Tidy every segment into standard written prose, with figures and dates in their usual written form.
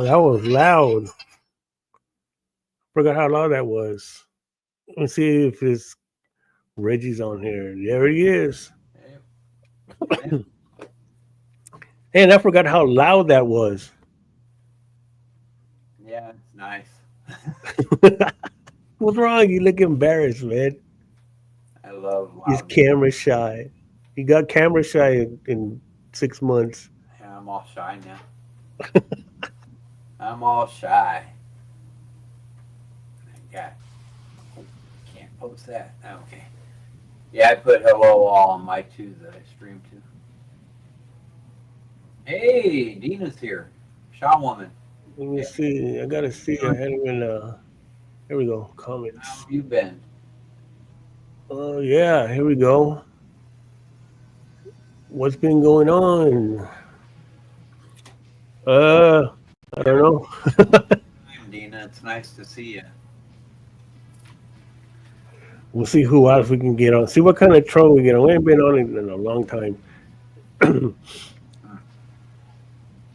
that was loud. Forgot how loud that was. Let me see if it's Reggie's on here. There he is. Hey, And I forgot how loud that was. yeah, it's nice. What's wrong? You look embarrassed, man. I love He's loud music. camera shy. He got camera shy in 6 months. Yeah, I'm all shy now. I'm all shy. Yeah, oh, can't post that. Okay. Yeah, I put hello all on my two that I stream to. Hey, Dina's here. Shaw woman. Let me Hey, see. I gotta see. I had him in. Here we go. how Comments. have you been? Oh yeah. Here we go. What's been going on? Uh, I don't know. I'm Dina. It's nice to see you. We'll see who else we can get on. See what kind of troll we get on. We ain't been on it in a long time.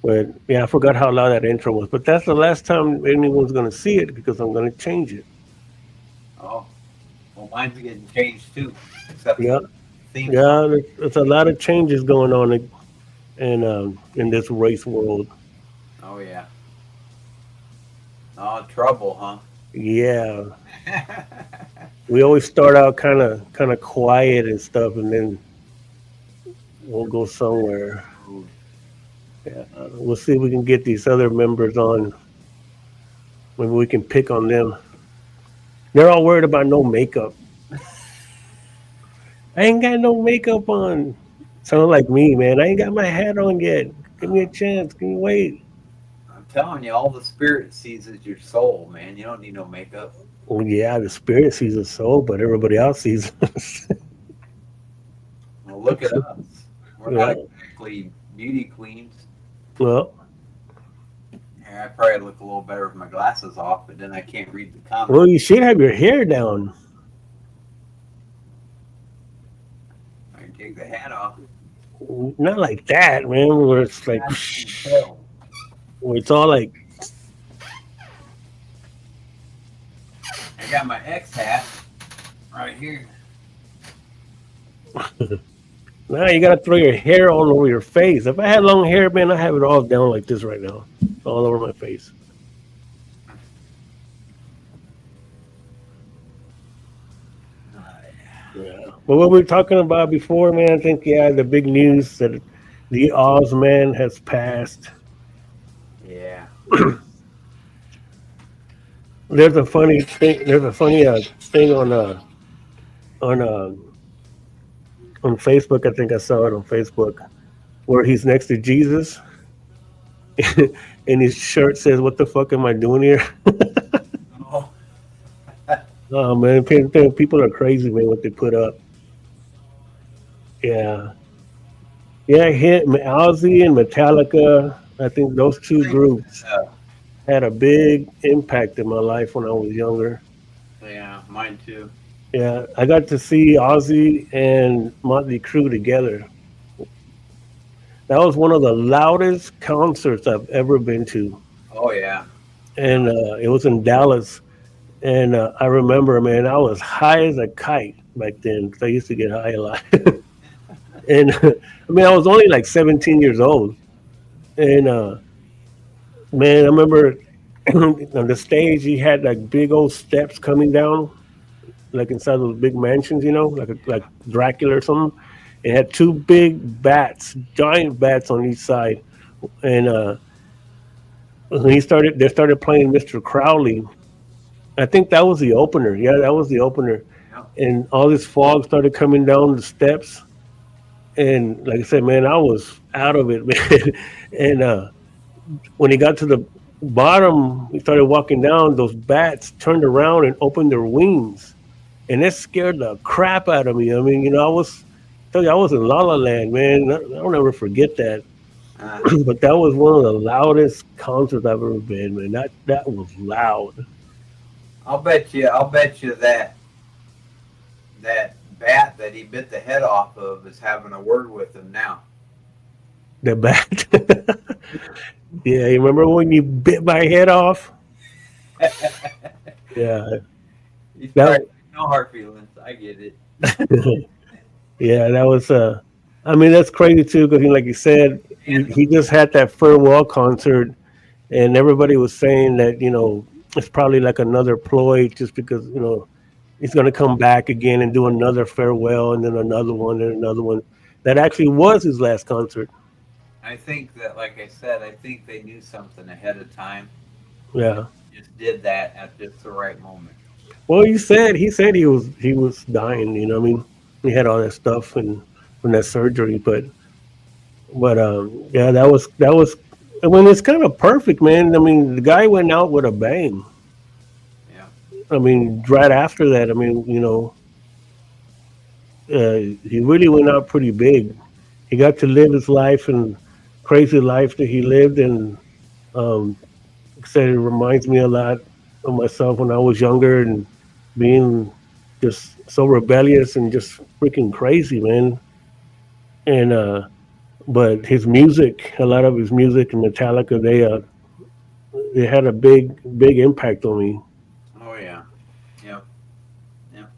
But yeah, I forgot how loud that intro was. But that's the last time anyone's gonna see it because I'm gonna change it. Oh, well, mine's getting changed too, except for Yeah, the theme song. yeah. There's a lot of changes going on in this race world. Oh yeah. Oh, trouble, huh? Yeah, we always start out kind of quiet and stuff, and then we'll go somewhere. Rude. Yeah, we'll see if we can get these other members on. Maybe we can pick on them. They're all worried about no makeup. I ain't got no makeup on. Sound like me, man. I ain't got my hat on yet. Give me a chance. Can you wait? I'm telling you, all the spirit sees is your soul, man. You don't need no makeup. Well, yeah, the spirit sees us so, but everybody else sees us. Well, look at us. We're not Yeah. exactly beauty queens. Well, Yeah, I probably look a little better with my glasses off, but then I can't read the well, comments. you should have your hair down. I can take the hat off. Not like that, man. Where it's like, I can't tell. where it's all like, I got my X hat right here. now you gotta throw your hair all over your face. If I had long hair, man, I have it all down like this right now, all over my face. Yeah. But what we were talking about before, man, I think yeah, the big news that the Oz man has passed. Yeah. There's a funny thing. There's a funny thing on on Facebook. I think I saw it on Facebook where he's next to Jesus, and his shirt says, "What the fuck am I doing here?" Oh, Oh man, people are crazy, man. What they put up. Yeah, yeah. Hit Ozzy and Metallica. I think those two groups uh, had a big impact in my life when I was younger. yeah, mine too. Yeah, I got to see Ozzy and Motley Crue together. That was one of the loudest concerts I've ever been to, Oh yeah. Yeah. and it was in Dallas. And I remember, man, I was high as a kite back then because I used to get high a lot. And I mean, I was only like 17 years old, and man, I remember on the stage he had like big old steps coming down, like inside those big mansions, like Dracula or something. It had two big bats, giant bats on each side, and when they started playing Mr. Crowley. I think that was the opener. Yeah, that was the opener. Yeah. And all this fog started coming down the steps, and like I said, man, I was out of it, man. And when he got to the bottom, he started walking down. Those bats turned around and opened their wings, and it scared the crap out of me. I mean, tell you, I was in La La Land, man. I'll never forget that. Uh, But that was one of the loudest concerts I've ever been, man. That was loud. I'll bet you. I'll bet you that that bat that he bit the head off of is having a word with him now. The bat. Yeah, you remember when you bit my head off? Yeah, He's that. probably like, no hard feelings. I get it. Yeah, that was. I mean, that's crazy too, because like you said, he just had that farewell concert, and everybody was saying that it's probably like another ploy, just because he's going to come back again and do another farewell, and then another one, and another one. That actually was his last concert. I think that, like I said, I think they knew something ahead of time and Yeah. just did that at just the right moment. Well, he said he was dying. I mean, he had all that stuff and from that surgery, but yeah, that was. I mean, it's kind of perfect, man. I mean, the guy went out with a bang. Yeah. I mean, right after that, I mean, he really went out pretty big. He got to live his life and crazy life that he lived, and um, like I said, it reminds me a lot of myself when I was younger and being just so rebellious and just freaking crazy, man. And but his music, a lot of his music and Metallica, they had a big impact on me. Oh yeah. Yep. Yep.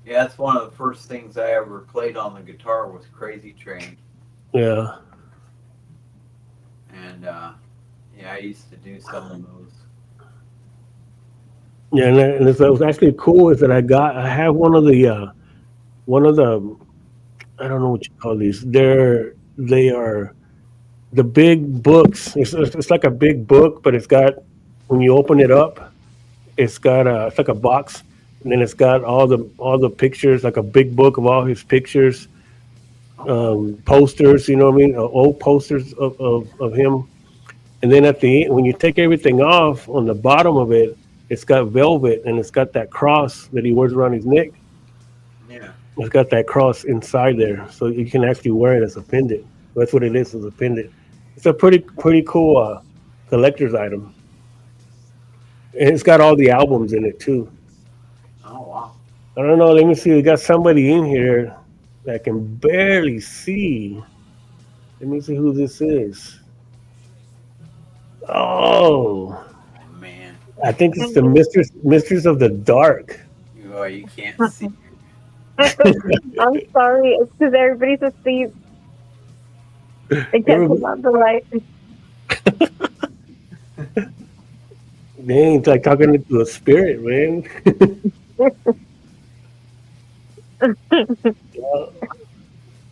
Yeah, that's one of the first things I ever played on the guitar was Crazy Train, Yeah, and yeah, I used to do some of those. yeah, and it was actually cool is that I have one of the I don't know what you call these. They are the big books. It's like a big book, but it's got when you open it up, it's like a box, and then it's got all the pictures, like a big book of all his pictures, Oh, posters. You know what I mean? Old posters of him. And then at the end, when you take everything off, on the bottom of it, it's got velvet, and it's got that cross that he wears around his neck. yeah. It's got that cross inside there, so you can actually wear it as a pendant. That's what it is as a pendant. It's a pretty cool collector's item, and it's got all the albums in it too. Oh wow. I don't know. Let me see. We got somebody in here that I can barely see. Let me see who this is. Oh, Oh man. I think it's the Mistress of the Dark. You can't see. I'm sorry. It's because everybody's asleep. I can't Everybody, turn on the light. dang, it's like talking to a spirit, man.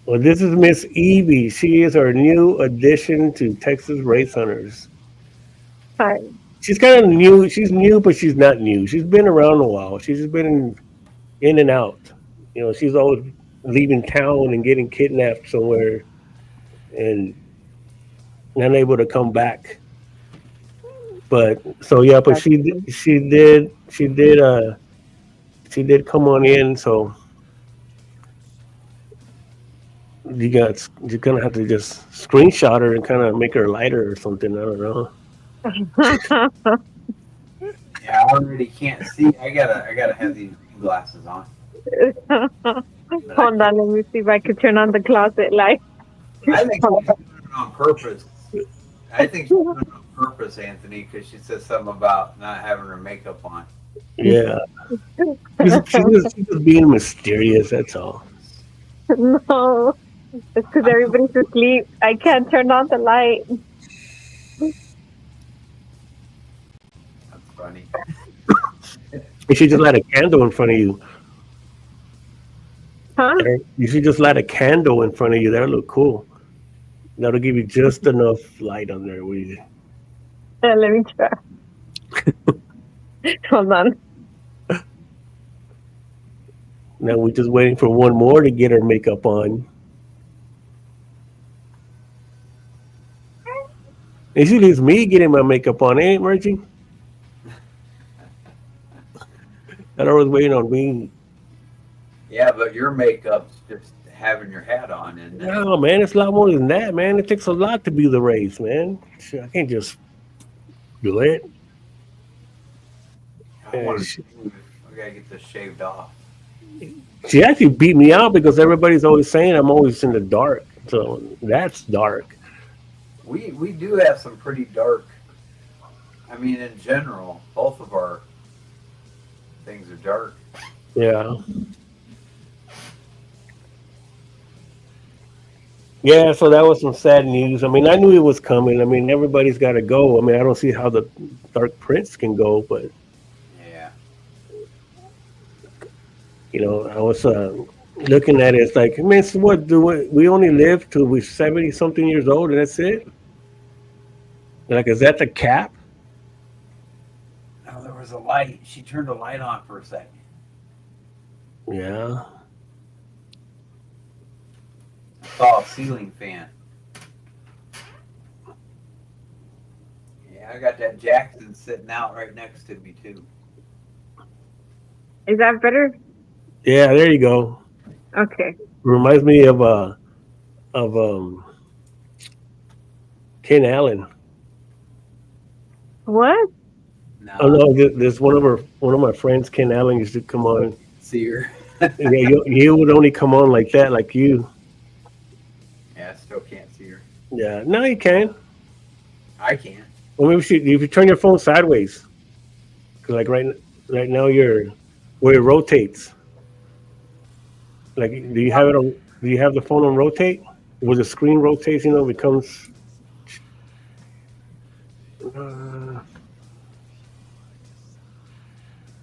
Well, this is Miss Evie. She is our new addition to Texas Wraith Hunters. Hi. She's kind of new. She's new, but she's not new. She's been around a while. She's just been in and out. She's always leaving town and getting kidnapped somewhere and unable to come back. But so yeah, but That's she did come on in. So you're gonna have to just screenshot her and kind of make her lighter or something. I don't know. Yeah, I already can't see. I gotta have these glasses on, but I Hold can't. on, let me see if I can turn on the closet light. I think she's doing it on purpose. I think she's doing it on purpose, Anthony, because she said something about not having her makeup on. Yeah, she's just being mysterious. That's all. No, it's because everybody's asleep. I can't turn on the light. That's funny. You should just light a candle in front of you. Huh? You should just light a candle in front of you. That'll look cool. That'll give you just enough light on there. Let me try. Hold on. Now we're just waiting for one more to get her makeup on. Usually it's me getting my makeup on, ain't it, Margie? I was waiting on me. Yeah, but your makeup's just having your hat on, and No, man, it's a lot more than that, man. It takes a lot to be the race, man. Shit, I can't just do it. I And want to shave. I gotta get this shaved off. she actually beat me out because everybody's always saying I'm always in the dark. So that's dark. We do have some pretty dark. I mean, in general, both of our things are dark. Yeah. Yeah, so that was some sad news. I mean, I knew it was coming. I mean, everybody's got to go. I mean, I don't see how the Dark Prince can go, but Yeah. I was looking at it. It's like, man, so what do we only live till we're 70 something years old, and that's it? Like, is that the cap? Oh, there was a light. She turned the light on for a second. Yeah. I saw a ceiling fan. Yeah, I got that Jackson sitting out right next to me too. Is that better? Yeah, there you go. Okay. Reminds me of Ken Allen. What? Oh No, no, there's one of my friends, Ken Allen, used to come on. see her. Yeah, you would only come on like that, like you. Yeah, I still can't see her. Yeah, no, you can. I can. Well, maybe if you turn your phone sideways, because like right now you're where it rotates. Like, do you have it on? Do you have the phone on rotate? Where the screen rotates, becomes. Uh,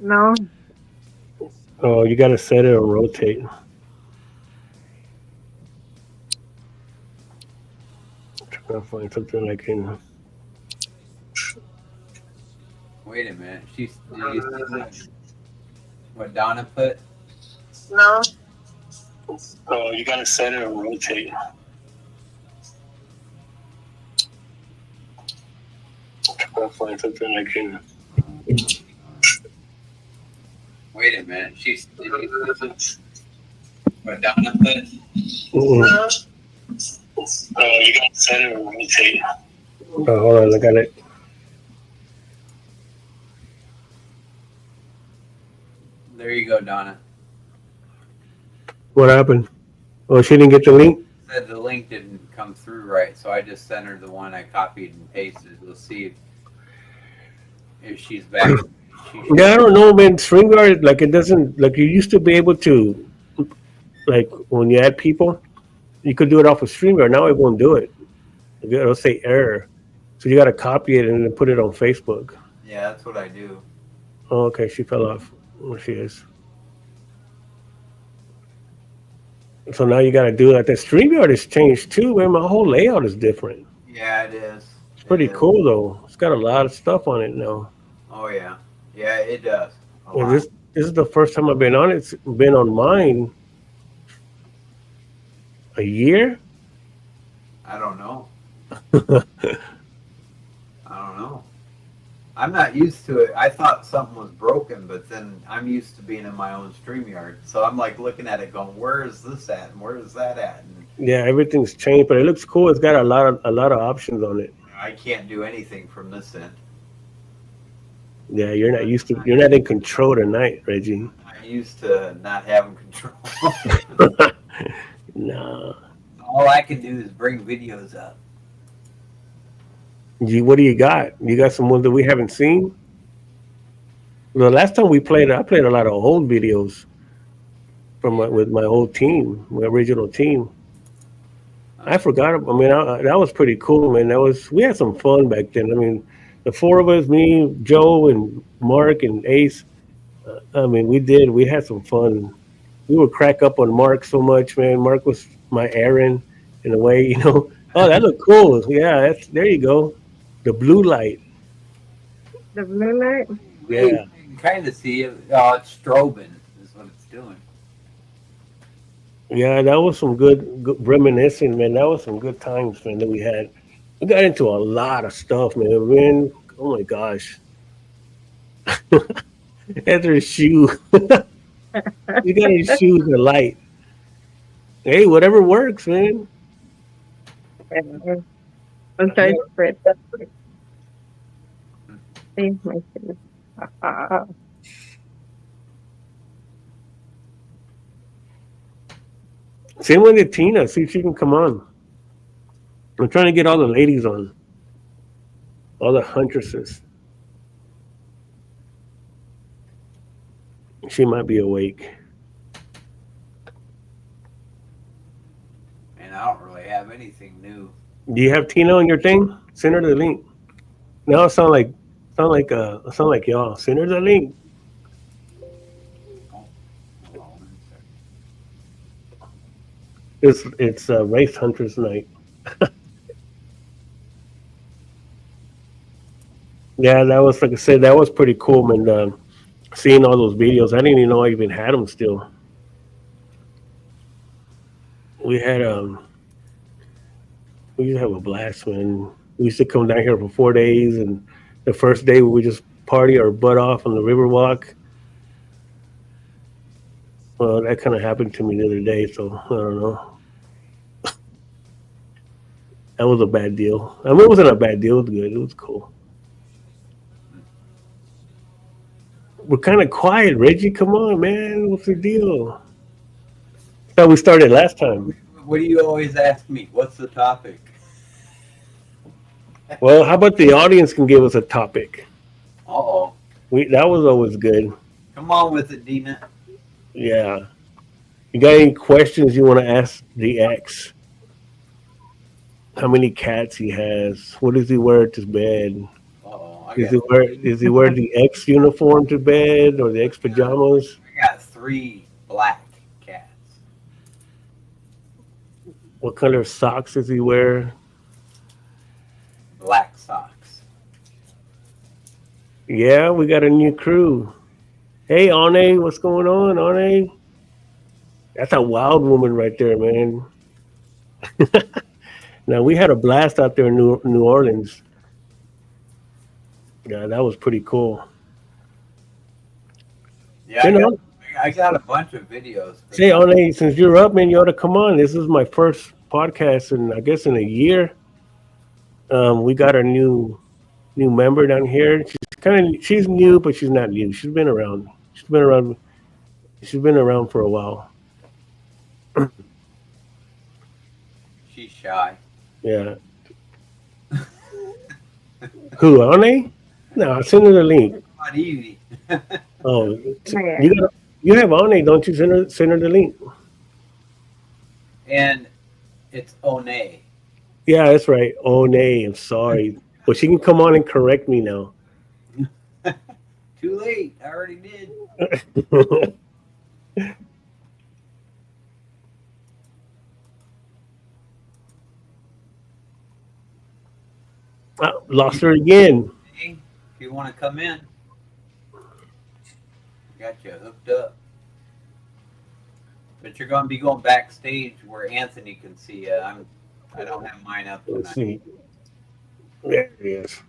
No. oh, you got to set it on rotate. Trying to find something I can. Wait a minute. Did you see what Donna put? No. Oh, you got to set it on rotate. Trying to find something I can. Wait a minute. Did you see what Donna put? No. Oh, you got to set it on rotate. Oh, hold on, I got it. There you go, Donna. What happened? Oh, she didn't get the link? Said the link didn't come through right, so I just sent her the one I copied and pasted. We'll see if she's back. Yeah, I don't know, man. StreamYard, like, it doesn't, like, you used to be able to, like, when you add people, you could do it off of StreamYard. Now it won't do it. It'll say error. So you got to copy it and then put it on Facebook. Yeah, that's what I do. Oh, okay. She fell off. There she is. So now you got to do that. The StreamYard has changed too, man. My whole layout is different. Yeah, it is. It's pretty cool, though. It's got a lot of stuff on it now. Oh yeah, yeah, it does. Well, this is the first time I've been on it. It's been on mine a year. I don't know. I don't know. I'm not used to it. I thought something was broken, but then I'm used to being in my own StreamYard. So I'm like looking at it, going, "Where is this at? And where is that at?" And Yeah, everything's changed, but it looks cool. It's got a lot of options on it. I can't do anything from this end. Yeah, you're not in control tonight, Reggie. I'm used to not having control. Nah. All I can do is bring videos up. What do you got? You got some ones that we haven't seen? The last time we played, I played a lot of old videos with my old team, my original team. I forgot. I mean, that was pretty cool, man. We had some fun back then. I mean, the four of us, me, Joe, and Mark, and Ace. I mean, we had some fun. We would crack up on Mark so much, man. Mark was my Aaron in a way, Oh, that looked cool. Yeah, there you go. The blue light. The blue light? Yeah. You can kind of see it. Oh, it's strobing is what it's doing. Yeah, that was some good reminiscing, man. That was some good times, man, that we had. We got into a lot of stuff, man. Oh my gosh. Heather's shoe. You got his shoes in the light. Hey, whatever works, man. I'm sorry for it. Save my shoes. Same with Tina. See if she can come on. I'm trying to get all the ladies on, all the huntresses. She might be awake. And I don't really have anything new. Do you have Tina on your thing? Send her the link. Now it sound like y'all. Send her the link. Oh, hold on one second. It's Wraith Hunters night. Yeah, that was like I said. That was pretty cool, man. Seeing all those videos, I didn't even know I even had them still. We had we used to have a blast, man. We used to come down here for 4 days, and the first day we would just party our butt off on the river walk. Well, that kind of happened to me the other day, so I don't know. That was a bad deal. I mean, it wasn't a bad deal. It was good. It was cool. We're kind of quiet, Reggie. Come on, man. What's the deal? Thought we started last time. What do you always ask me? What's the topic? Well, how about the audience can give us a topic? Uh-oh. That was always good. Come on with it, Dina. Yeah. You got any questions you want to ask the ex? How many cats he has? What does he wear to bed? Uh-oh. Is he wear the ex uniform to bed or the ex pajamas? I got 3 black cats. What color socks does he wear? Black socks. Yeah, we got a new crew. Hey, Arne, what's going on, Arne? That's a wild woman right there, man. Now we had a blast out there in New Orleans. Yeah, that was pretty cool. Yeah, You know, I got a bunch of videos. say Arne, since you're up, man, you ought to come on. This is my first podcast, and I guess in a year. We got our new member down here. She's new, but she's not new. She's been around. She's been around. She's been around for a while. She's shy. Yeah. Who, Arne? No, I'll send her the link. Not easy. Oh, Yeah. you have Arne, don't you? Send her the link. And it's One. Yeah, that's right. Oh, nay, I'm sorry. But she can come on and correct me now. Too late. I already did. Lost her again. Hey, if you want to come in, got you hooked up. But you're going to be going backstage where Anthony can see you. I don't have mine up Let's tonight. see. There it is.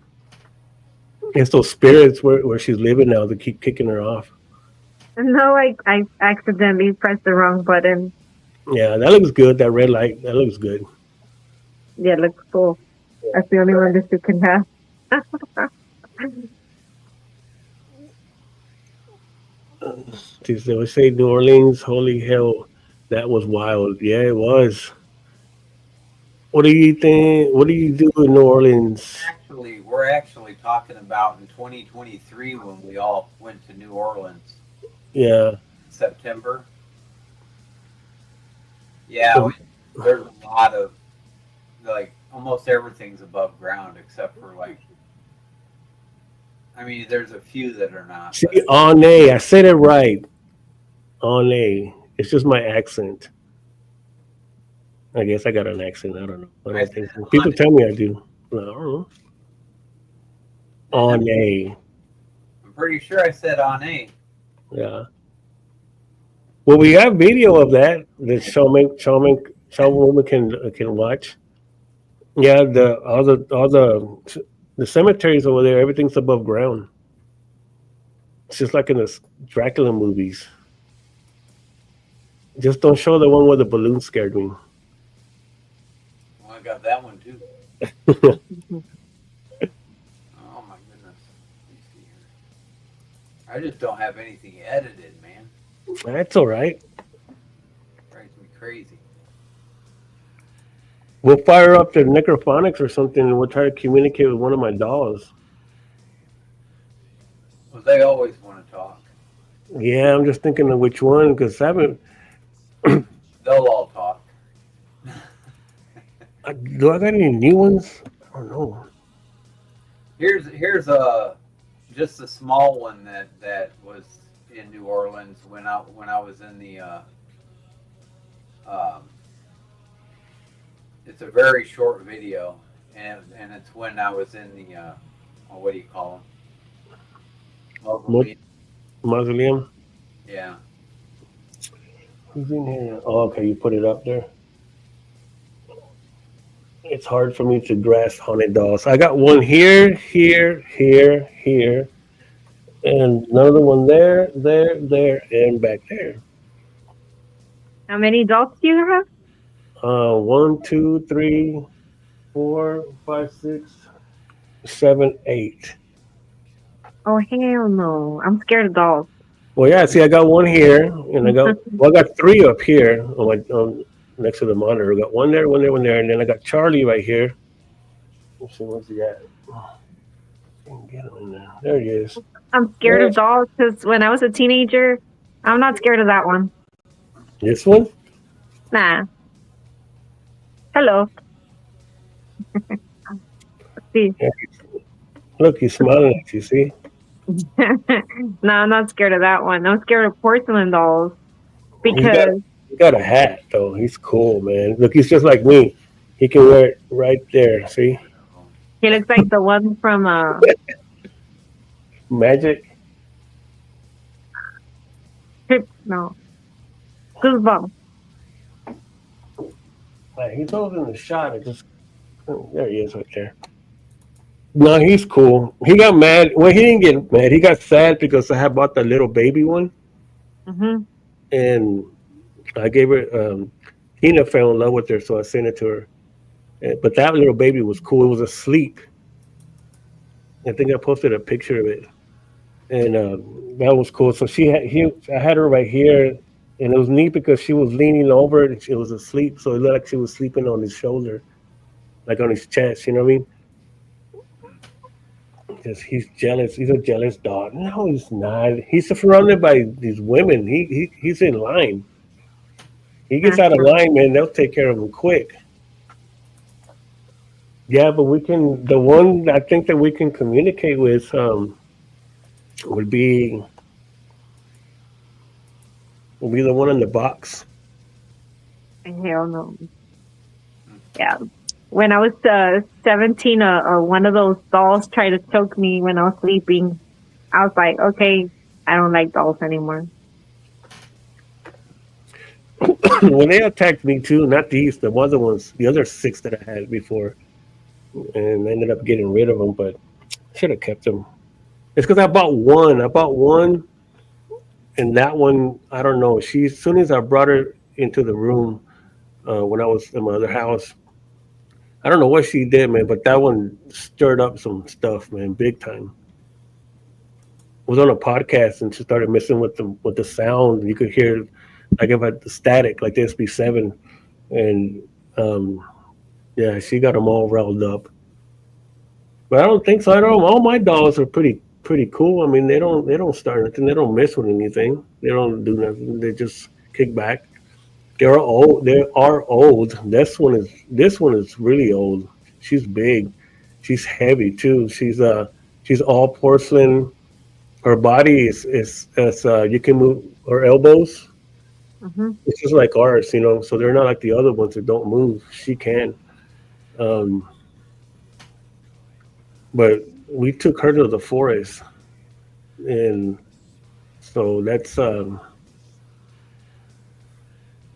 It's those spirits where she's living now that keep kicking her off. No, I accidentally pressed the wrong button. Yeah, that looks good. That red light, that looks good. Yeah, it looks cool. That's the only one that you can have. They would say New Orleans, holy hell, that was wild. Yeah, it was. What do you think? What do you do in New Orleans? We're actually talking about in 2023 when we all went to New Orleans. Yeah. September. Yeah, there's a lot of, like, almost everything's above ground except for, like, I mean, there's a few that are not. See, Ane, I said it right. Ane. It's just my accent. I guess I got an accent. I don't know. I don't think so. People tell me I do. I don't know. Ane. I'm pretty sure I said Ane. Yeah. Well, we have video of that some woman can watch. Yeah, all the cemeteries over there, everything's above ground. It's just like in the Dracula movies. Just don't show the one where the balloon scared me. Well, I got that one too. Oh my goodness. Let me see here. I just don't have anything edited, man. That's all right. Drives me crazy. We'll fire up the necrophonics or something, and we'll try to communicate with one of my dolls. Well, they always want to talk. Yeah, I'm just thinking of which one because I haven't. They'll all talk. Do I got any new ones? I don't know. Here's a just a small one that was in New Orleans when I was in the. Um, it's a very short video, and it's when I was in the. What do you call them? Mausoleum. Mausoleum. Yeah. Who's in here? Oh, okay, you put it up there. It's hard for me to grasp haunted dolls. I got one here, here, here, here, and another one there, there, there, and back there. How many dolls do you have? 1, 2, 3, 4, 5, 6, 7, 8. Oh hell no! I'm scared of dolls. Well, yeah. See, I got one here, and I got three up here next to the monitor. I got one there, one there, one there, and then I got Charlie right here. Let's see, where's he at? Get him in there. There he is. I'm scared of dolls because when I was a teenager, I'm not scared of that one. This one? Nah. Hello. See. Yeah. Look, he's smiling at you. See? No, I'm not scared of that one. I'm scared of porcelain dolls because he got a hat though. He's cool, man. Look, he's just like me. He can wear it right there. See? he looks like the one from Magic. no, Goosebumps. Like, he's always in the shot. There he is right there. No, he's cool. He got mad. Well, he didn't get mad. He got sad because I had bought the little baby one, and I gave her. Tina fell in love with her, so I sent it to her. But that little baby was cool. It was asleep. I think I posted a picture of it, and that was cool. So I had her right here, and it was neat because she was leaning over. And she was asleep, so it looked like she was sleeping on his shoulder, like on his chest. You know what I mean? Because he's jealous. He's a jealous dog. No, he's not. He's surrounded by these women. He's in line. He gets out of line, man. They'll take care of him quick. Yeah, but we can. The one I think that we can communicate with would be the one in the box. Hell no. Yeah. When I was 17, one of those dolls tried to choke me when I was sleeping. I was like, okay, I don't like dolls anymore. Well, they attacked me too. Not these, the other 6 that I had before, and I ended up getting rid of them. But I should have kept them. It's because I bought one. And that one, I don't know. As soon as I brought her into the room when I was in my other house. I don't know what she did, man, but that one stirred up some stuff, man, big time. I was on a podcast and she started messing with the sound. You could hear, like, if I had the static, like the SB7, and yeah, she got them all riled up. But I don't think so. All my dolls are pretty cool. I mean, they don't start nothing. They don't mess with anything. They don't do nothing. They just kick back. They are old. This one is really old. She's big. She's heavy too. She's all porcelain. Her body is you can move her elbows. It's just like ours, you know. So they're not like the other ones that don't move. She can. But we took her to the forest, and so that's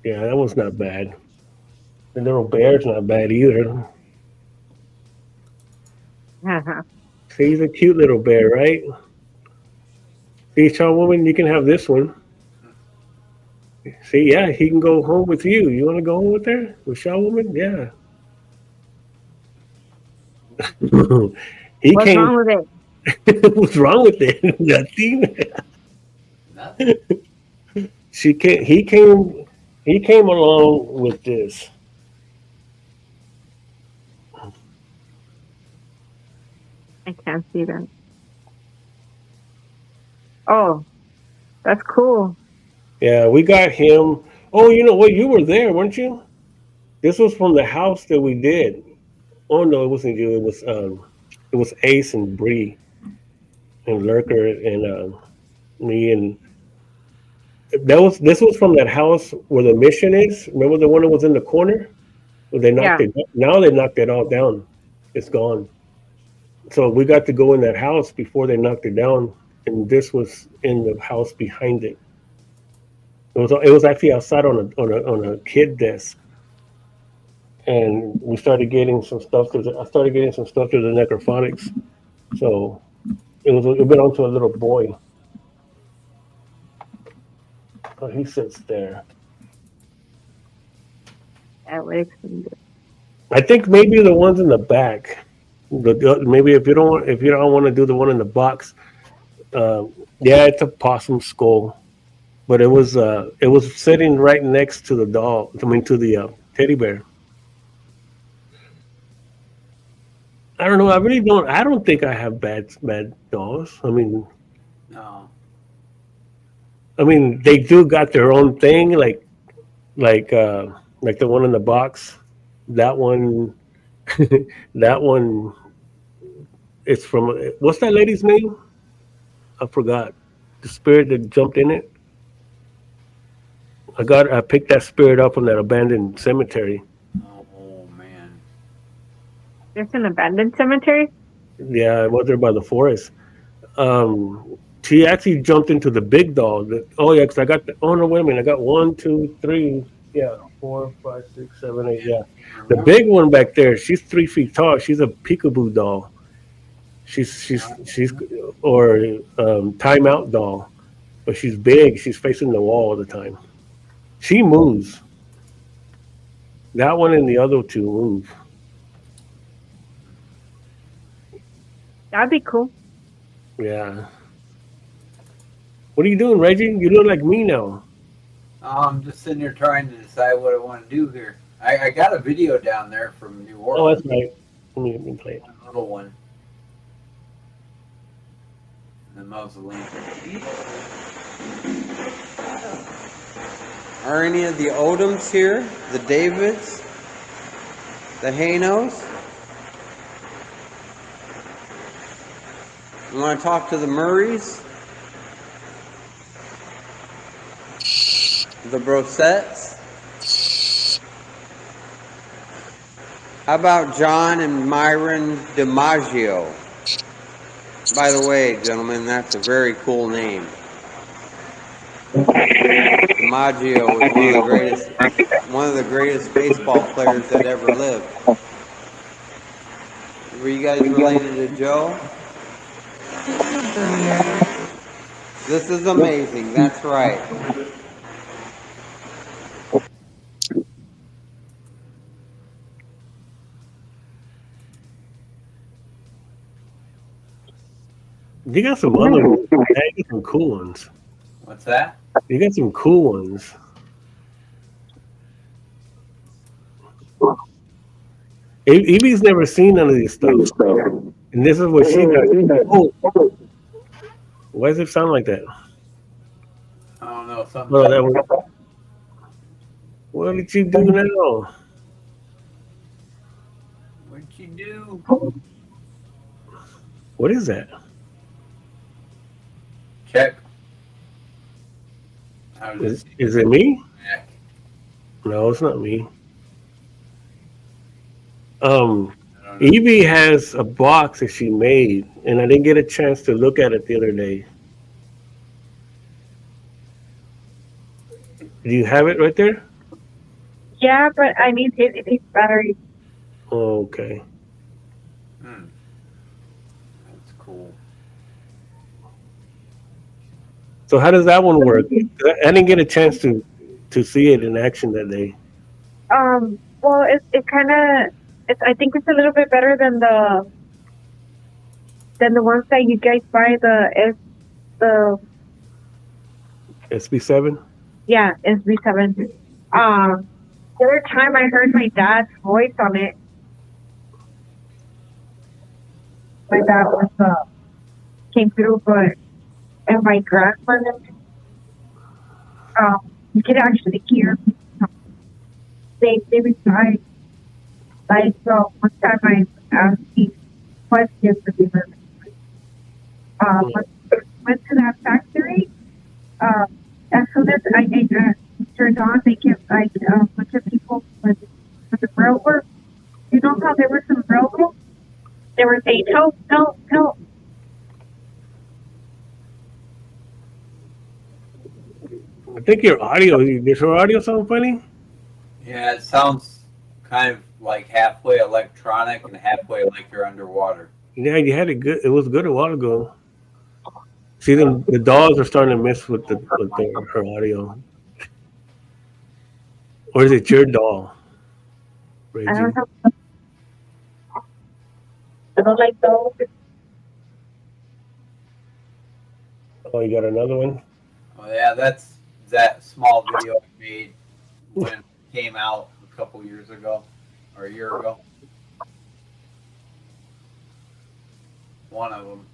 yeah, that was not bad. The little bear's not bad either. See, he's a cute little bear, right? See, Shaw Woman, you can have this one. See, yeah, he can go home with you. You want to go home with her? With Shaw Woman? Yeah. What's wrong with it? What's wrong with it? Nothing. He came along with this. I can't see that. Oh, that's cool. Yeah, we got him. Oh, you know what? You were there, weren't you? This was from the house that we did. Oh no, it wasn't you. It was Ace and Bree and Lurker and me and this was from that house where the mission is. Remember the one that was in the corner? Where they knocked Yeah. it. Now they knocked it all down. It's gone. So we got to go in that house before they knocked it down, and this was in the house behind it. It was actually outside on a kid desk, and we started getting some stuff. I started getting some stuff through the necrophonics. So it went on to a little boy. Oh, he sits there. That way. I think maybe the ones in the back. Maybe if you don't want to do the one in the box, yeah, it's a possum skull, but it was sitting right next to the doll. I mean, to the teddy bear. I don't know. I really don't. I don't think I have bad dolls. No. I mean, they do got their own thing, like uh, like the one in the box. That one, that one. It's from what's that lady's name? I forgot. The spirit that jumped in it. I picked that spirit up from that abandoned cemetery. Oh man. There's an abandoned cemetery. Yeah, I was there by the forest. She actually jumped into the big doll. Oh yeah, because I got the. Oh no, wait a minute. I got one, two, three. Yeah, 4, 5, 6, 7, 8. Yeah, the big one back there. She's 3 feet tall. She's a peekaboo doll. She's or timeout doll, but she's big. She's facing the wall all the time. She moves. That one and the other two move. That'd be cool. Yeah. What are you doing, Reggie? You look like me now. I'm just sitting here trying to decide what I want to do here. I got a video down there from New Oh, Orleans. that's right. Let me play it. One little one. The mausoleum. Are any of the Odoms here? The Davids? The Hanos? You want to talk to the Murrays? The Brosettes? How about John and Myron DiMaggio? By the way, gentlemen, that's a very cool name. DiMaggio was one of the greatest baseball players that ever lived. Were you guys related to Joe? This is amazing. That's right. You got some other ones. You got some cool ones. What's that? You got some cool ones. Evie's never seen none of these stuff, and this is what she got. Oh, why does it sound like that? I don't know. Something. Well, that was, what did you do now? What'd you do? What is that? Check. I was Is, just is it me? back. No, it's not me. I don't know. Evie has a box that she made, and I didn't get a chance to look at it the other day. Do you have it right there? Yeah, but I need his battery. Oh, okay. Hmm. That's cool. So how does that one work? I didn't get a chance to see it in action that day. Well, it kind of. I think it's a little bit better than the ones that you guys buy. The SB7. yeah, SB7. The other time I heard my dad's voice on it. my dad was came through, but and my grandmother, you could actually hear they replied like one time I asked these questions to be went to that factory. As soon as I turned on, they kept like a bunch of people with the railroad. You know how there were some railroad? They were saying help, help, help. I think your audio, does your audio sound funny? Yeah, it sounds kind of like halfway electronic and halfway like you're underwater. Yeah, you had it good. It was good a while ago. See, the dogs are starting to mess with her audio. Or is it your doll, I Reggie? don't know. I don't like those. Oh, you got another one? Oh yeah, that's that small video I made when it came out a couple years ago or a year ago. One of them.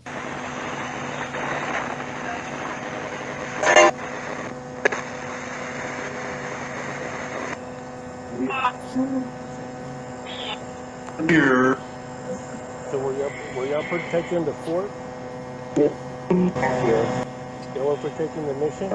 So were y'all protecting the fort? Yeah. Y'all were protecting the mission?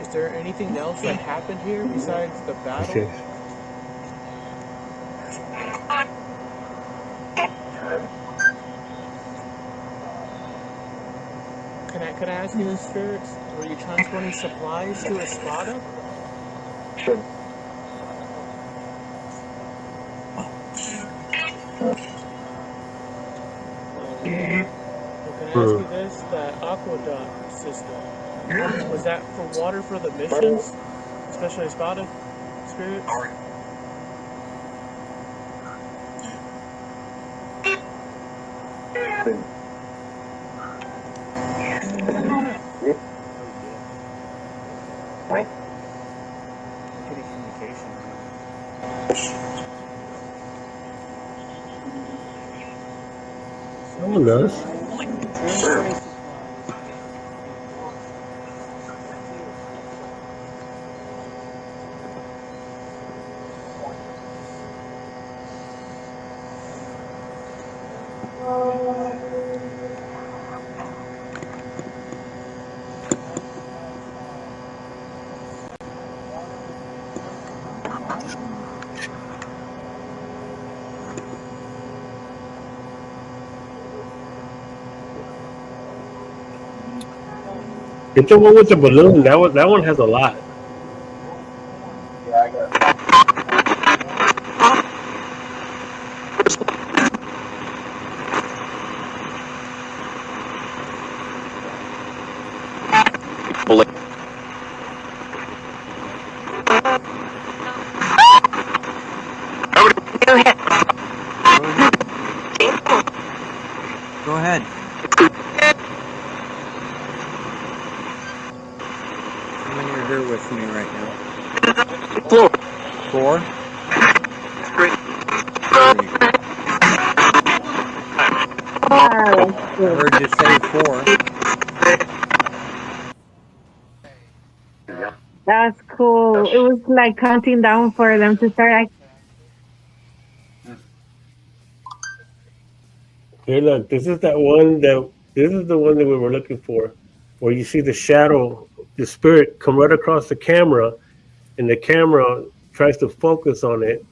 Is there anything else that happened here besides the battle? Okay. Can I ask you this, spirits? Were you transporting supplies to Espada? Well, can I ask you this? That aqueduct system, was that for water for the missions, especially Espada spirits? Getting communication. Someone does. Get the one with the balloon. That one has a lot. Yeah, I got. Go ahead. How many are here with me right now? 4? I heard you say 4. That's cool. It was like counting down for them to start. Here, look. This is that one that. This is the one that we were looking for, where you see the shadow, the spirit come right across the camera, and the camera tries to focus on it,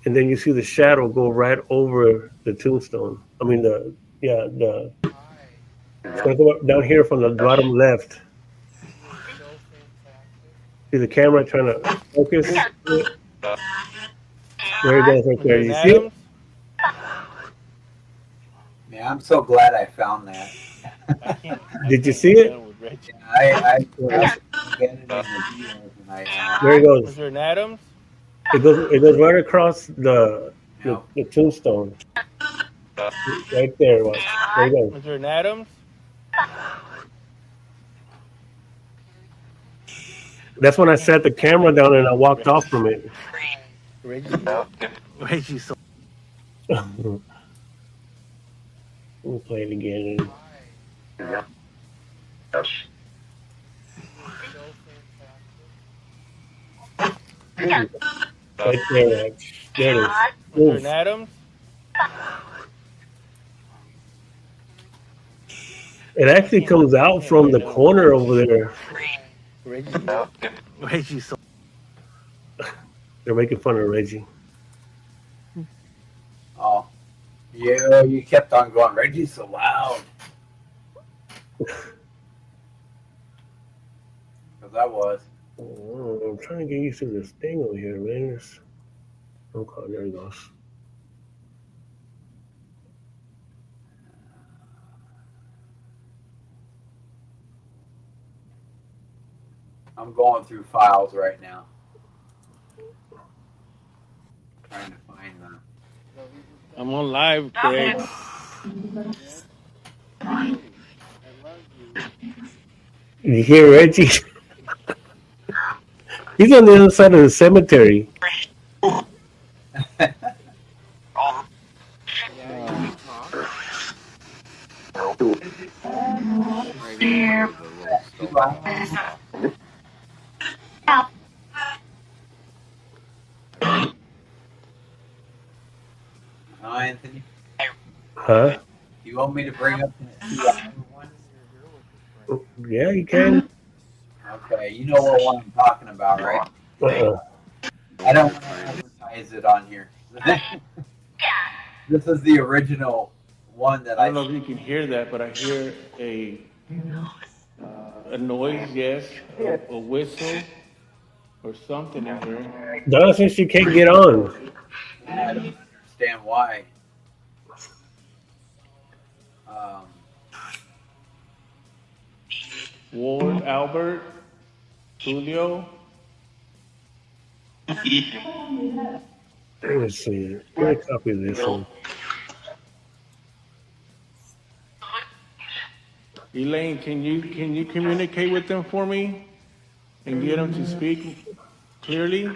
and then you see the shadow go right over the tombstone. I mean the it's gonna go up down here from the bottom left. See the camera trying to focus. There it goes right there. You see it? Yeah, I'm so glad I found that. Did you see it? I Uh, get it in the videos, and there it Was goes. there an Adams? It goes right across you know, the tombstone. Right there. Watch. There you go. Was there an Adams? That's when I set the camera down and I walked off from it. Reggie. Reggie. So We'll play it again. Ooh, right there. Watch. There it is. was there an Move. Adams? It actually comes out from the corner over there. Reggie. Reggie. So They're making fun of Reggie. oh, yeah, you kept on going. Reggie's so loud. Because I was. Oh, I'm trying to get used to this thing over here, man. Okay, there it goes. I'm going through files right now, trying to find them. I'm on live, Greg. You hear Reggie? He's on the other side of the cemetery. Anthony, Huh? you want me to bring up the 2 hour one? Yeah, you can. Okay, you know what one I'm talking about, right? Uh-uh. I don't want to advertise it on here. This is the original one that I don't know if you can hear that, but I hear a noise, yes, a whistle or something in here. Donna says she can't get on. I don't understand why. Um, Ward, Albert, Julio. Let's see. Let me copy this one. Elaine, can you communicate with them for me and get them to speak clearly?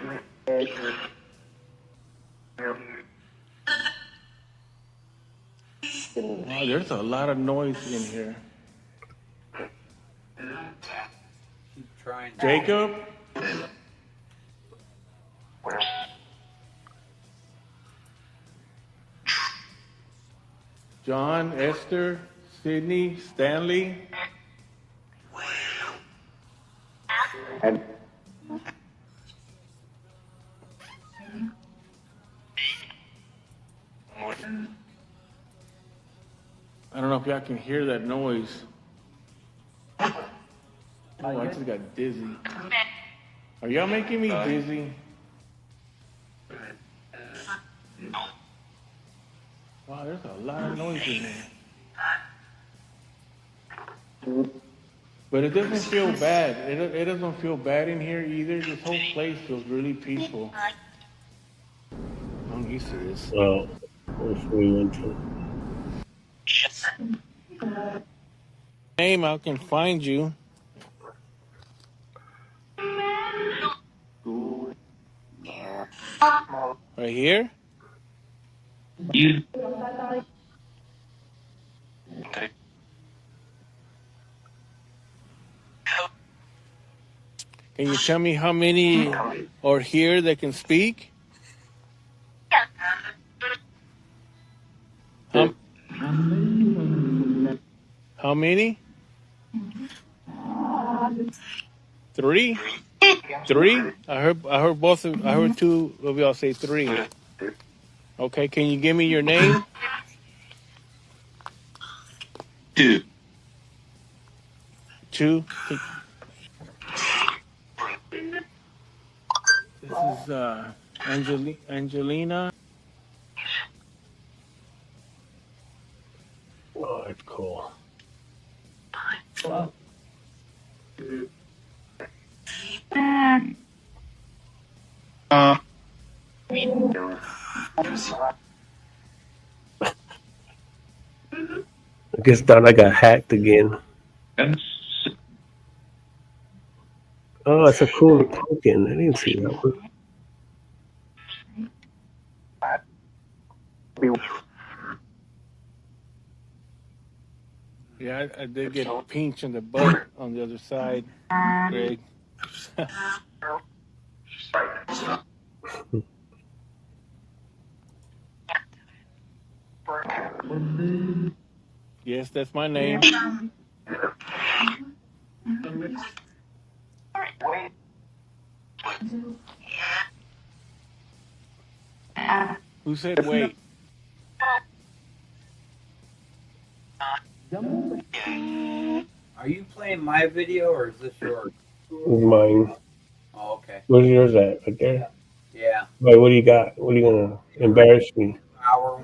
Wow, there's a lot of noise in here. keep trying. Jacob? John, Esther, Sydney, Stanley. I don't know if y'all can hear that noise. Oh, I just got dizzy. Are y'all making me dizzy? Wow, there's a lot of noise in there. But it doesn't feel bad. It doesn't feel bad in here either. This whole place feels really peaceful. I'm used to this. Oh, which we went to. Name, I can find you. Right here? Can you tell me how many are here that can speak? How many? 3? 3? I heard both of I heard 2 of y'all say 3. Okay, can you give me your name? 2. This is Angelina. I guess thought I got hacked again. Oh, it's a cool token. I didn't see that one. Yeah, I did get pinched in the butt on the other side, Greg. Yes, that's my name. Who said wait? Are you playing my video or is this yours? Mine. Oh, okay. Where's yours at? Right there. Yeah. Wait, what do you got? What are you gonna embarrass me? Hour.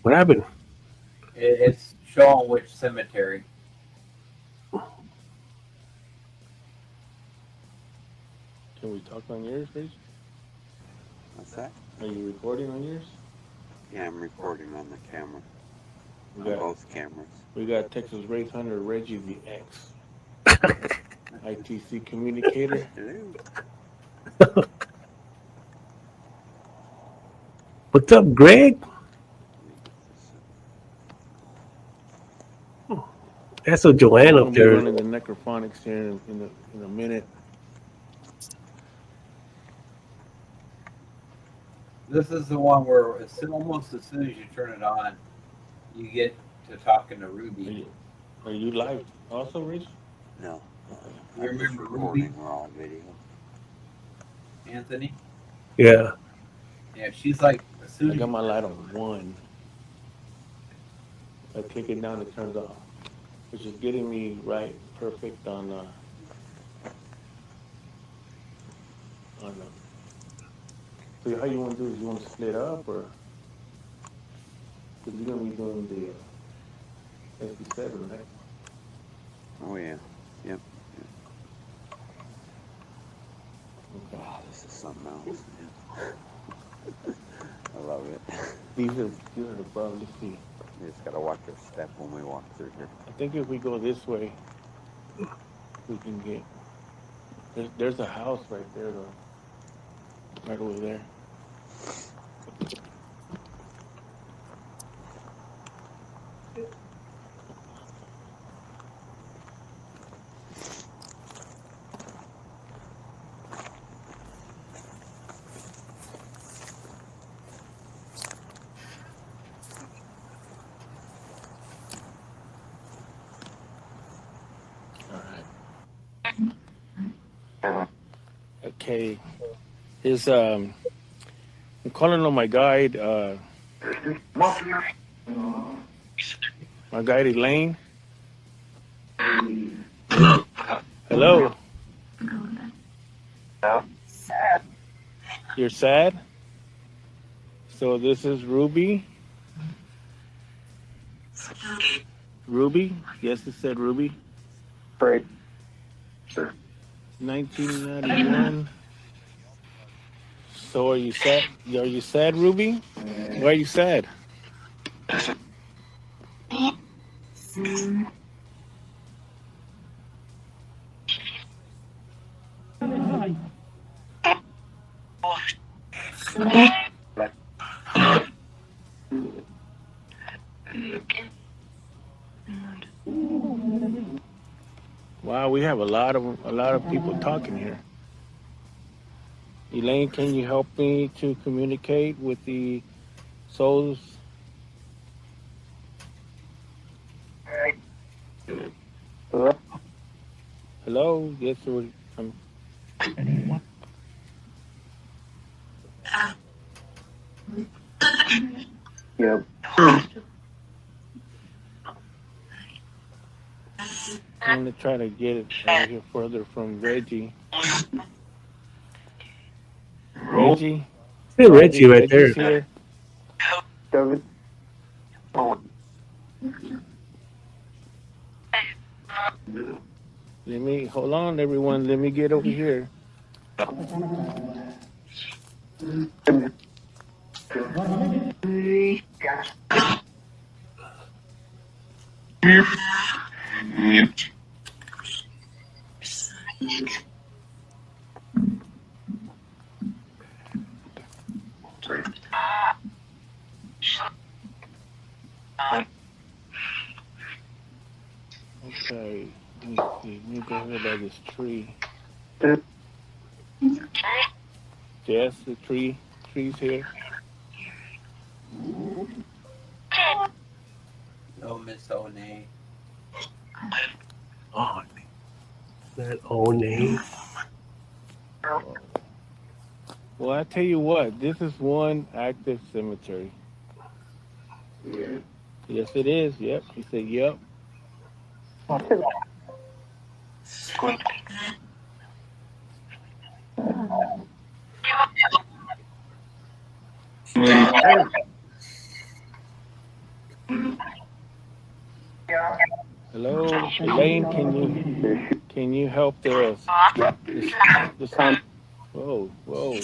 What happened? It's showing which cemetery. Can we talk on yours, Rich? What's that? Are you recording on yours? Yeah, I'm recording on the camera. We On got both cameras. we got Texas Wraith Hunter Reggie the X, ITC communicator. Hello. What's up, Greg? That's a Joanne I'm up gonna be there. running the necrophonics here in a minute. This is the one where almost as soon as you turn it on, you get to talking to Ruby. Are you live also, Rich? No. You I'm just remember recording Ruby, raw video. Anthony? Yeah. Yeah, she's like, as soon I as got you my light on 1. I click it down, it turns off, which is getting me right perfect on so how you want to do is you want to split up or because you're gonna be doing the SB7, right? Oh yeah. Yep. Okay. Wow, this is something else. Yeah. I love it. These are the brothers. Let's see. You just gotta watch your step when we walk through here. I think if we go this way, we can get. There's a house right there though. Right over there. Okay. Is I'm calling on my guide. My guide Elaine. Hello. You're sad. So this is Ruby. Ruby. Yes, it said Ruby. 1991. So are you sad? Are you sad, Ruby? Why are you sad? Wow, we have a lot of people talking here. Elaine, can you help me to communicate with the souls? Hello? Yes, sir. Um, I'm gonna try to get it over here further from Reggie. Reggie? See Reggie right there. Reggie's here. Let me hold on, everyone. Let me get over here. Okay. Let me see. Let me go here by this tree. Yes, the tree's here. No, Miss O'Neill. Oh, that old name. Well, I tell you what, this is one active cemetery. Yes, it is. Yep. He said, yep. Hello, Elaine. Can you help this whoa, whoa.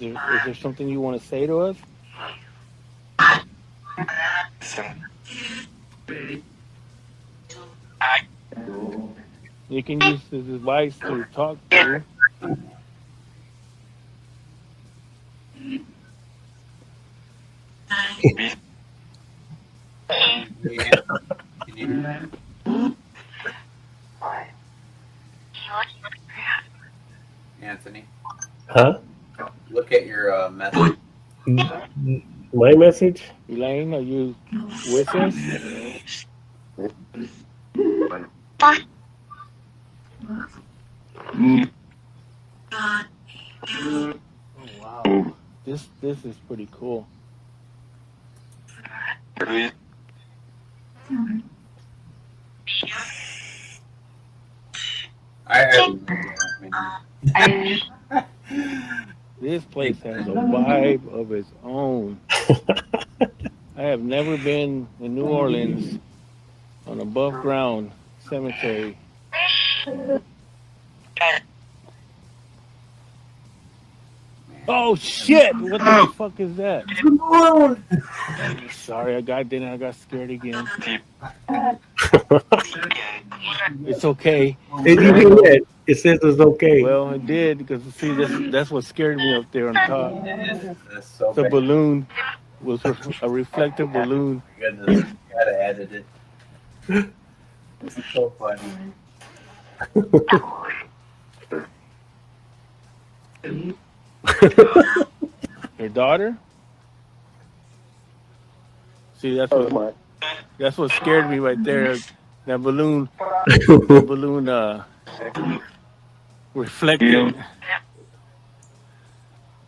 Is there something you want to say to us? You can use this device to talk to. Yeah. Can you hear that? Anthony, Huh? look at your message. My message? Elaine, are you with us? Oh wow. This is pretty cool. I have no idea. This place has a vibe of its own. I have never been in New Orleans on above ground cemetery. Oh shit! What the fuck is that? Sorry, I got scared again. It's okay. Did you hear that? It says it's okay. Well, it did because see, that's what scared me up there on top. That's so The bad. balloon was a reflective balloon. Oh my goodness, you gotta edit it. It's so funny. Your daughter? See, that's what scared me right there. That balloon reflected.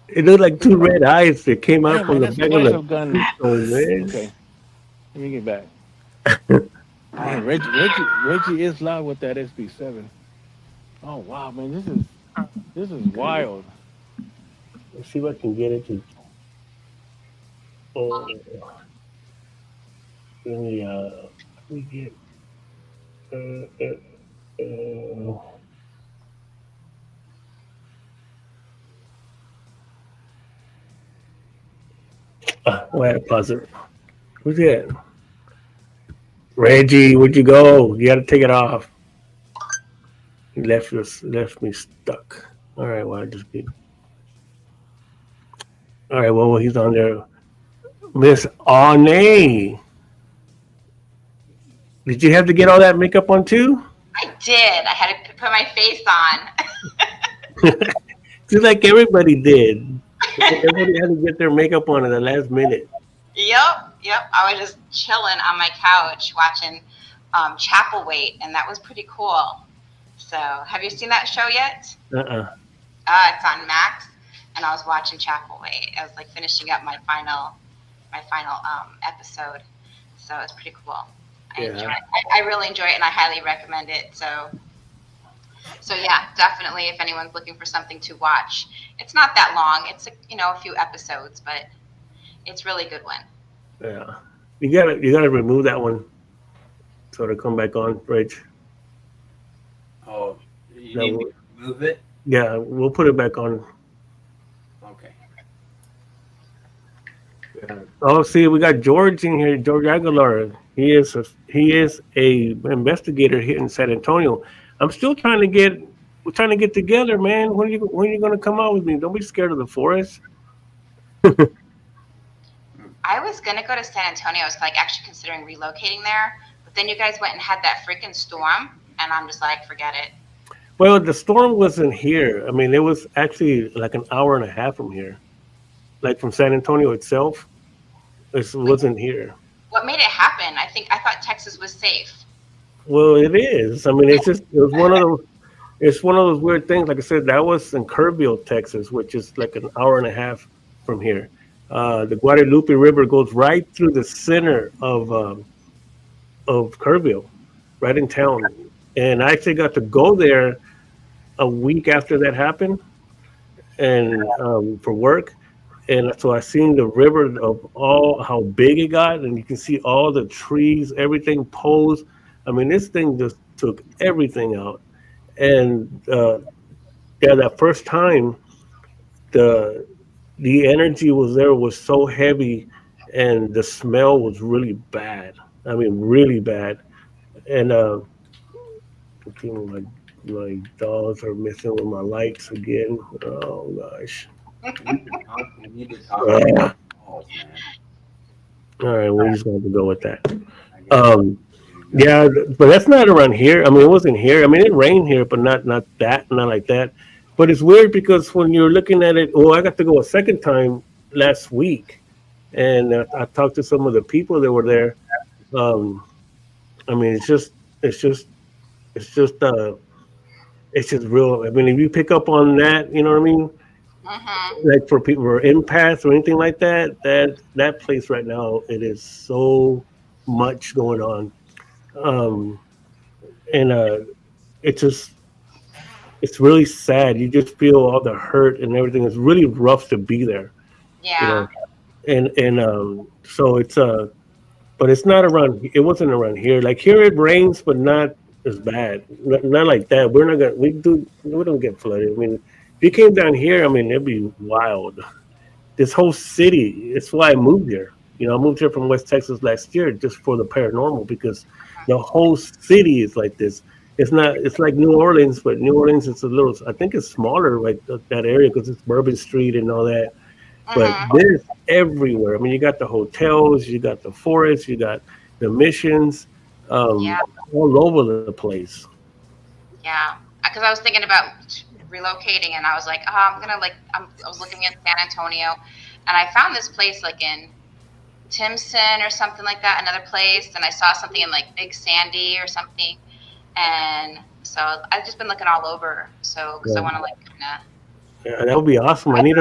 It looked like two red eyes that came out Damn, from man, the that's a back of the massive gun. tombstone, man. Okay, let me get back. Man, Reggie is loud with that SB7. Oh wow, man, this is wild. Let's see if I can get it to. Oh, let me let me get. Uh, uh, uh, wait, pause it. Who's that? Reggie, where'd you go? You got to take it off. He left me stuck. All right, well, I just be. All right, well, he's on there. Miss Arne, did you have to get all that makeup on too? I did. I had to put my face on. Just like everybody did. Everybody had to get their makeup on at the last minute. Yep. I was just chilling on my couch watching Chapel Wait, and that was pretty cool. So, have you seen that show yet? It's on Max, and I was watching Chapel Wait. I was like finishing up my final episode, so it was pretty cool. I really enjoy it, and I highly recommend it. So yeah, definitely. If anyone's looking for something to watch, it's not that long. It's a few episodes, but it's really good one. Yeah, you gotta remove that one so to come back on, Rich. Oh, you need me to move it? Yeah, we'll put it back on. Okay. Yeah. Oh, see, we got George in here. George Aguilar. He is a investigator here in San Antonio. I'm still trying to get. We're trying to get together, man. When are you going to come out with me? Don't be scared of the forest. I was gonna go to San Antonio. I was like actually considering relocating there, but then you guys went and had that freaking storm, and I'm just like, forget it. Well, the storm wasn't here. I mean, it was actually like an hour and a half from here, like from San Antonio itself. It wasn't here. What made it happen? I thought Texas was safe. Well, it is. I mean, it's one of those weird things. Like I said, that was in Kerrville, Texas, which is like an hour and a half from here. The Guadalupe River goes right through the center of Kerrville, right in town. And I actually got to go there a week after that happened, and for work. And so I seen the river of all how big it got, and you can see all the trees, everything posed. I mean, this thing just took everything out. And that first time, the energy was so heavy, and the smell was really bad. I mean, really bad. And my dogs are messing with my lights again. Oh gosh. We need to talk about balls, man. All right, we're just going to go with that. I guess. Yeah, but that's not around here. I mean, it wasn't here. I mean, it rained here, but not like that. But it's weird because when you're looking at it, I got to go a second time last week, and I talked to some of the people that were there. I mean, it's just real. I mean, if you pick up on that, you know what I mean. Like for people who are empaths or anything like that place right now, it is so much going on. And it's really sad. You just feel all the hurt and everything. It's really rough to be there. Yeah. And so it's but it's not around. It wasn't around here. Like here, it rains, but not as bad. Not like that. We're not gonna. We don't get flooded. I mean, if you came down here, I mean, it'd be wild. This whole city. It's why I moved here. I moved here from West Texas last year just for the paranormal because the whole city is like this. It's not. It's like New Orleans, but New Orleans is a little. I think it's smaller, like that area, because it's Bourbon Street and all that. But there's everywhere. I mean, you got the hotels, you got the forests, you got the missions, all over the place. Yeah, because I was thinking about relocating, and I was like, I was looking at San Antonio, and I found this place like in Timson or something like that, another place, and I saw something in like Big Sandy or something, and so I've just been looking all over. So because I want to like kind Yeah, that would be awesome. I need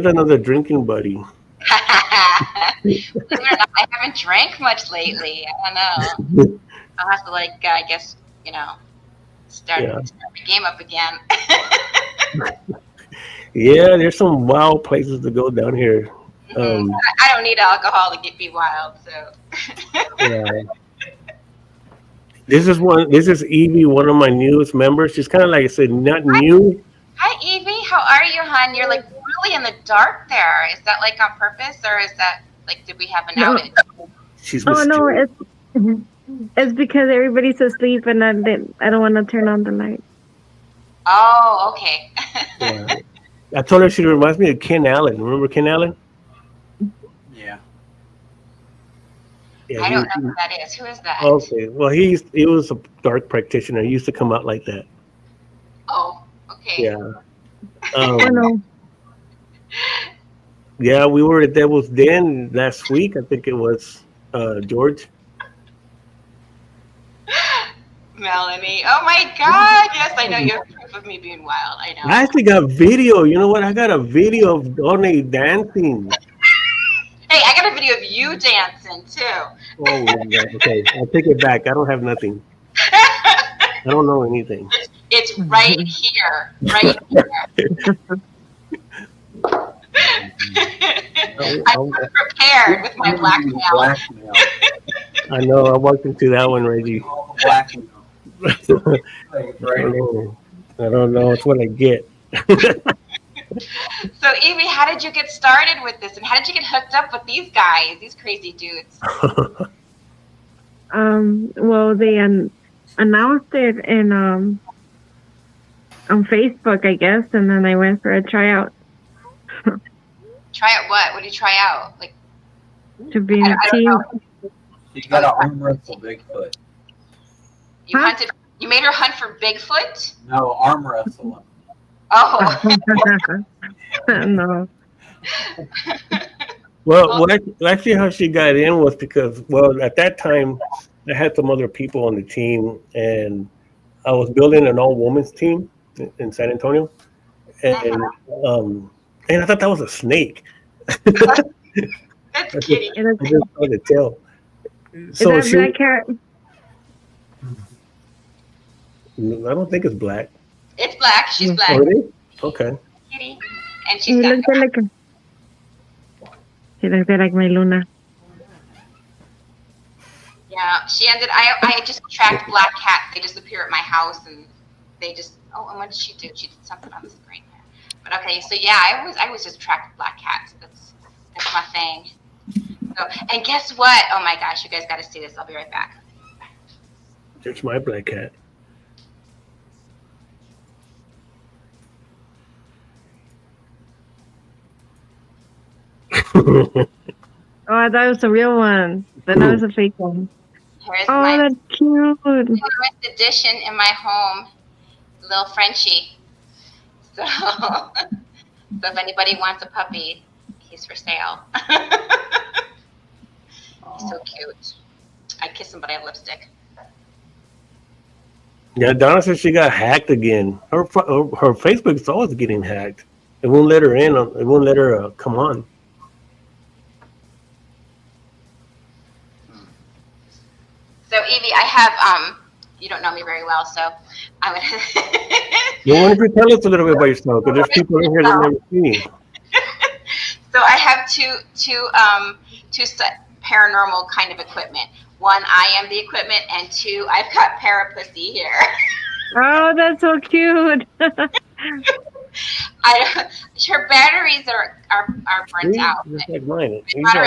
another drinking buddy. of. Believe it or not, I haven't drank much lately. I don't know. I'll have to like I guess start the game up again. Yeah, there's some wild places to go down here. I don't need alcohol to get me wild, so. Yeah. This is Evie, one of my newest members. She's kind of like I said, not new. Hi Evie, how are you, hon? You're like really in the dark there. Is that like on purpose, or is that like did we have an outage? She's no, it's because everybody's asleep and I don't want to turn on the light. Oh, okay. Yeah. I told her she reminds me of Ken Allen. Remember Ken Allen? Yeah. Yeah, I don't know who that is. Who is that? Okay. Well, he was a dark practitioner. He used to come out like that. Oh, okay. Yeah. Yeah, we were at Devil's Den last week. I think it was George. Melanie. Oh my God. Yes, I know you have proof of me being wild. I know. I actually got video. You know what? I got a video of Donnie dancing. Hey, I got a video of you dancing too. Oh, okay. I'll take it back. I don't have nothing. I don't know anything. It's right here. Right here. I'm prepared with my blackmail. I know. I walked into that one, Reggie. Blackmail. I don't know. It's what I get. So, Evie, how did you get started with this, and how did you get hooked up with these guys, these crazy dudes? Well, they announced it in on Facebook, I guess, and then I went for a tryout. Try out what? What do you try out? Like to be in a team. You got to arm wrestle Bigfoot. You hunted. You made her hunt for Bigfoot? No, arm wrestle him. Oh. No. Well, actually, how she got in was because, well, at that time, I had some other people on the team, and I was building an all-women's team in San Antonio, and I thought that was a snake. That's kitty. I just tried to tell. So is that black cat? I don't think it's black. It's black. She's black. Oh, it is? Okay. Kitty. And she's got she looked like my Luna. Yeah, she ended. I just tracked black cats. They just appear at my house, and they just. Oh, and what did she do? She did something on the screen here. But okay, so yeah, I was just tracked black cats. That's my thing. So, and guess what? Oh my gosh, you guys got to see this. I'll be right back. There's my black cat. Oh, I thought it was a real one. Then that was a fake one. Here's that's cute. Newest addition in my home, little Frenchie. So, if anybody wants a puppy, he's for sale. He's so cute. I kiss him, but I have lipstick. Yeah, Donna said she got hacked again. Her Facebook's always getting hacked. It won't let her in. It won't let her come on. So Evie, I have you don't know me very well, so I'm gonna. You want to tell us a little bit about yourself? Because there's people in here that never seen you. So I have two paranormal kind of equipment. One, I am the equipment, and two, I've got Parapussy here. Oh, that's so cute. Her batteries are burnt out. Just like mine. We got her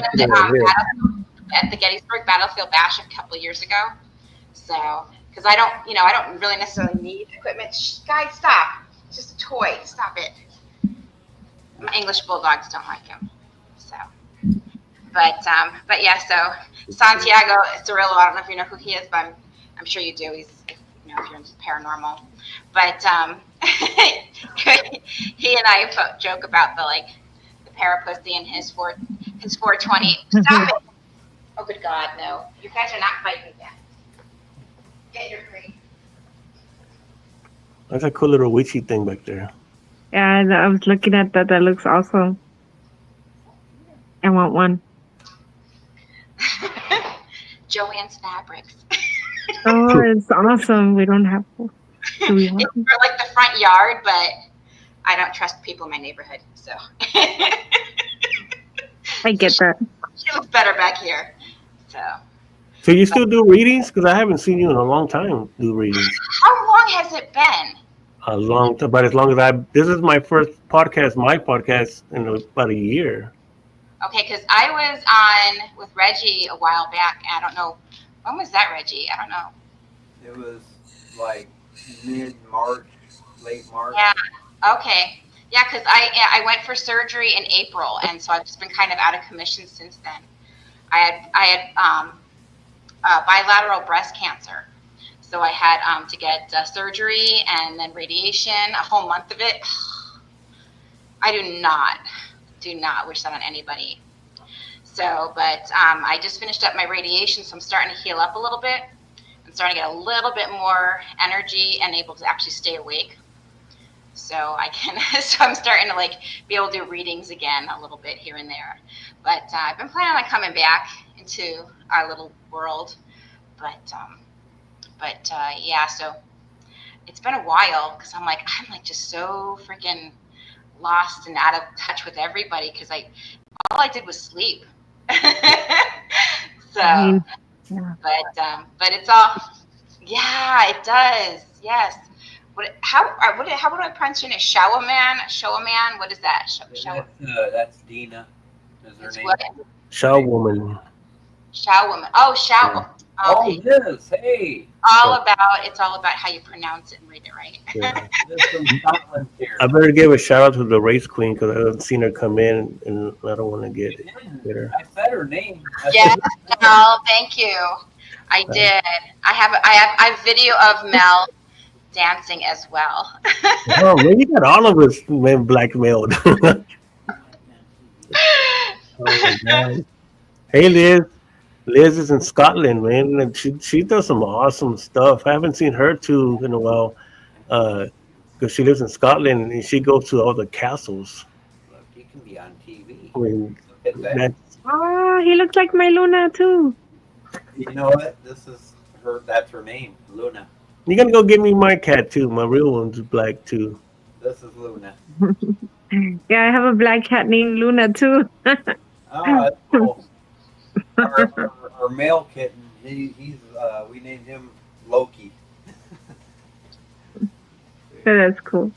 at the Gettysburg Battlefield Bash a couple of years ago. So, because I don't really necessarily need equipment. Guys, stop! It's just a toy. Stop it. My English bulldogs don't like him. So, but yeah. So Santiago Cirillo, I don't know if you know who he is, but I'm sure you do. He's if you're into paranormal. But he and I joke about the Parapussy and his It's 4:20. Stop it! Oh, good God, no! You guys are not fighting yet. Get your green. That's a cool little witchy thing back there. Yeah, I was looking at that. That looks awesome. I want one. Joanne's Fabrics. Oh, it's awesome. We don't have. Do we have? It's for like the front yard, but I don't trust people in my neighborhood, so. I get that. She looks better back here, so. So you still do readings? Because I haven't seen you in a long time do readings. How long has it been? A long time, but as long as this is my first podcast, in about a year. Okay, because I was on with Reggie a while back. I don't know. When was that, Reggie? I don't know. It was like mid-March, late March. Yeah. Okay. Yeah, because I went for surgery in April, and so I've just been kind of out of commission since then. I had bilateral breast cancer, so I had to get surgery and then radiation, a whole month of it. I do not wish that on anybody. So, but I just finished up my radiation, so I'm starting to heal up a little bit. I'm starting to get a little bit more energy and able to actually stay awake. So so I'm starting to like be able to do readings again a little bit here and there. But I've been planning on coming back into our little world. But yeah, so it's been a while because I'm just so freaking lost and out of touch with everybody because all I did was sleep. So, Yeah. but it's all, yeah, it does. Yes. How would I pronounce your name? Shower man? What is that? That's Dina. Is her name? What? Shower woman. Shower woman. Oh, shower. Yeah. Oh, yes. Hey. It's all about how you pronounce it and read it right. Yeah. There's some Scotland here. I better give a shout out to the race queen because I haven't seen her come in and I don't want to get her. I said her name. Yes, Mel. Thank you. I did. I have video of Mel dancing as well. Oh, man, you got all of us men blackmailed. Oh my God. Hey, Liz. Liz is in Scotland, man, and she does some awesome stuff. I haven't seen her too in a while, because she lives in Scotland and she goes to all the castles. Look, you can be on TV. I mean, Look at that. Oh, he looks like my Luna too. You know what? That's her name, Luna. You're gonna go get me my cat too. My real one's black too. This is Luna. Yeah, I have a black cat named Luna too. Oh, that's cool. Our male kitten, he's we named him Loki. That's cool.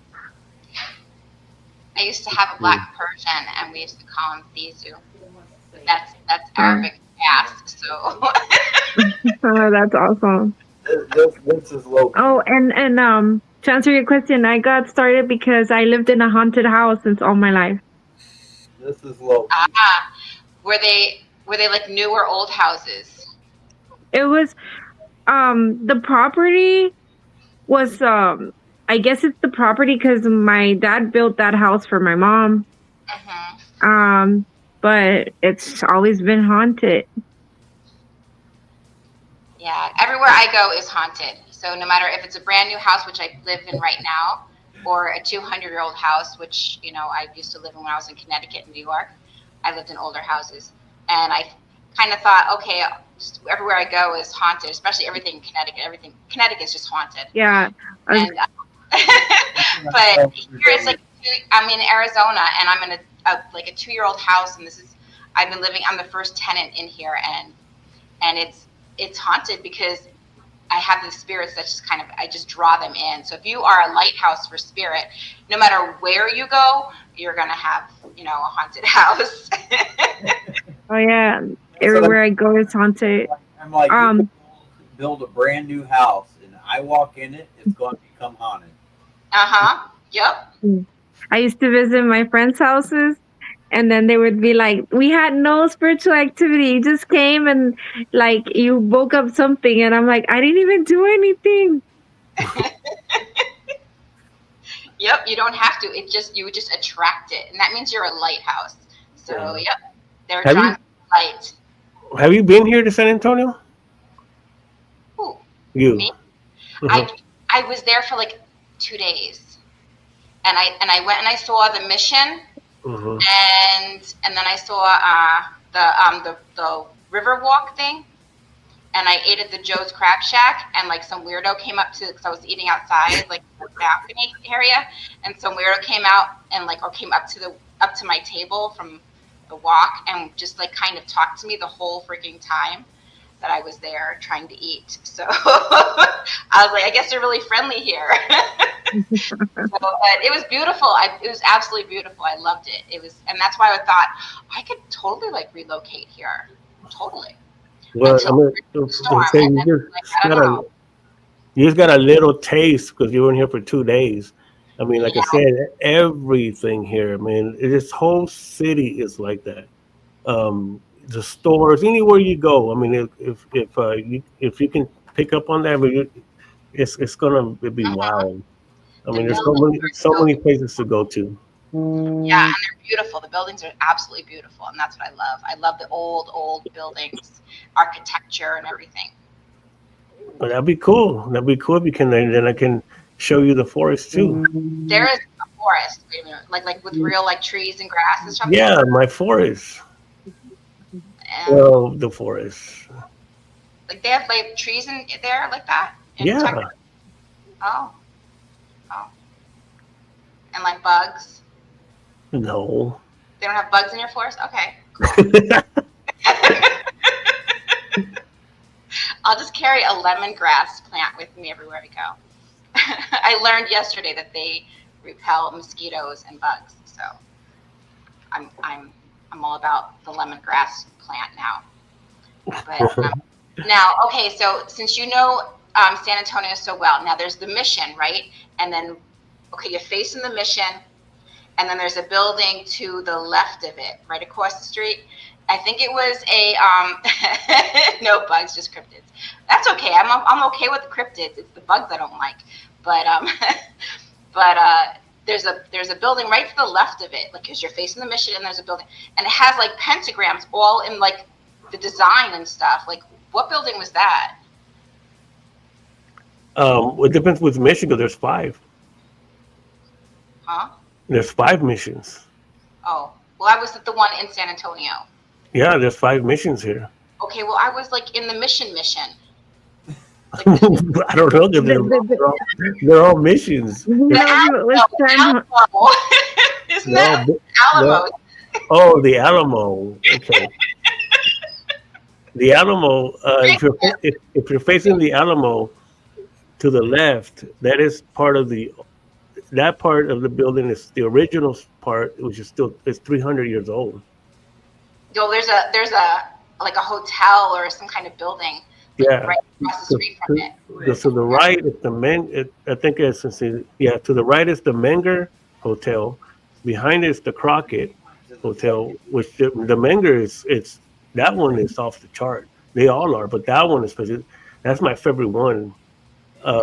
I used to have a black Persian, and we used to call him Thizu. That's Arabic ass. So. Oh, that's awesome. This is Loki. Oh, and to answer your question, I got started because I lived in a haunted house since all my life. This is Loki. Were they like new or old houses? It was the property was I guess it's the property because my dad built that house for my mom. Mm-hmm. But it's always been haunted. Yeah, everywhere I go is haunted. So no matter if it's a brand new house, which I live in right now, or a 200-year-old house, which I used to live in when I was in Connecticut and New York. I lived in older houses, and I kind of thought, okay, just everywhere I go is haunted, especially everything in Connecticut. Connecticut is just haunted. Yeah. And, but here it's like I'm in Arizona, and I'm in a 2-year-old house, and I'm the first tenant in here, and it's haunted because I have the spirits that I just draw them in. So if you are a lighthouse for spirit, no matter where you go, you're gonna have a haunted house. Oh yeah, everywhere I go is haunted. I'm like, you build a brand new house, and I walk in it, it's going to become haunted. Yep. I used to visit my friends' houses, and then they would be like, we had no spiritual activity. You just came and you woke up something. And I'm like, I didn't even do anything. Yep. You don't have to. You would just attract it. And that means you're a lighthouse. So, yep. They were Have drawing you light. have you been here to San Antonio? Ooh, You. me? Uh-huh. I was there for like 2 days, and I went and I saw the mission, Uh-huh. and then I saw the river walk thing, and I ate at the Joe's Crab Shack, and like some weirdo came up to, because I was eating outside, like the balcony area, and some weirdo came out and like, or came up to my table from the walk, and just like kind of talked to me the whole freaking time that I was there trying to eat. So I was like, I guess they're really friendly here. So, but it was beautiful. It was absolutely beautiful. I loved it. It was, and that's why I thought I could totally like relocate here, totally. Well, I Until mean, the storm, I'm saying and then you like, just I don't got know. you just got a little taste because you were in here for 2 days. I mean, like I Yeah, said, everything here, man. This whole city is like that. The stores, anywhere you go. I mean, if you can pick up on that, but it's gonna be mhm. wild. I The mean, there's buildings are so so many places to go to. yeah, and they're beautiful. The buildings are absolutely beautiful, and that's what I love. I love the old buildings, architecture, and everything. But that'd be cool. That'd be cool if you can. Then I can show you the forest too. There is a forest, wait a minute, like with real like trees and grass and stuff there. Yeah, my forest. And Well, the forest. like they have like trees in there like that in Texas. Yeah. Oh, oh, and like bugs. No. They don't have bugs in your forest? Okay, cool. I'll just carry a lemongrass plant with me everywhere I go. I learned yesterday that they repel mosquitoes and bugs, so I'm all about the lemongrass plant now. But now, okay, so since you know San Antonio so well, now there's the mission, right? And then, okay, you're facing the mission, and then there's a building to the left of it, right across the street. I think it was a no bugs, just cryptids. That's okay. I'm okay with the cryptids. It's the bugs I don't like. But but there's a building right to the left of it, like because you're facing the mission, and there's a building, and it has like pentagrams all in like the design and stuff. Like, what building was that? It depends with Michigan. There's 5. Huh? There's 5 missions. Oh, well, I was at the one in San Antonio. Yeah, there's 5 missions here. Okay, well, I was like in the mission. Like I don't know. 'Cause they're all missions. No, it was San Alamo. Isn't They're all, that Alamo? oh, the Alamo. Okay. The Alamo. If you're facing the Alamo to the left, that is part of that part of the building is the original part, which is still it's 300 years old. Yo, there's a like a hotel or some kind of building Yeah. right across the street from it. To the right is the I think it's yeah. To the right is the Menger Hotel. Behind is the Crockett Hotel, which the Menger it's that one is off the chart. They all are, but that one is that's my favorite one. I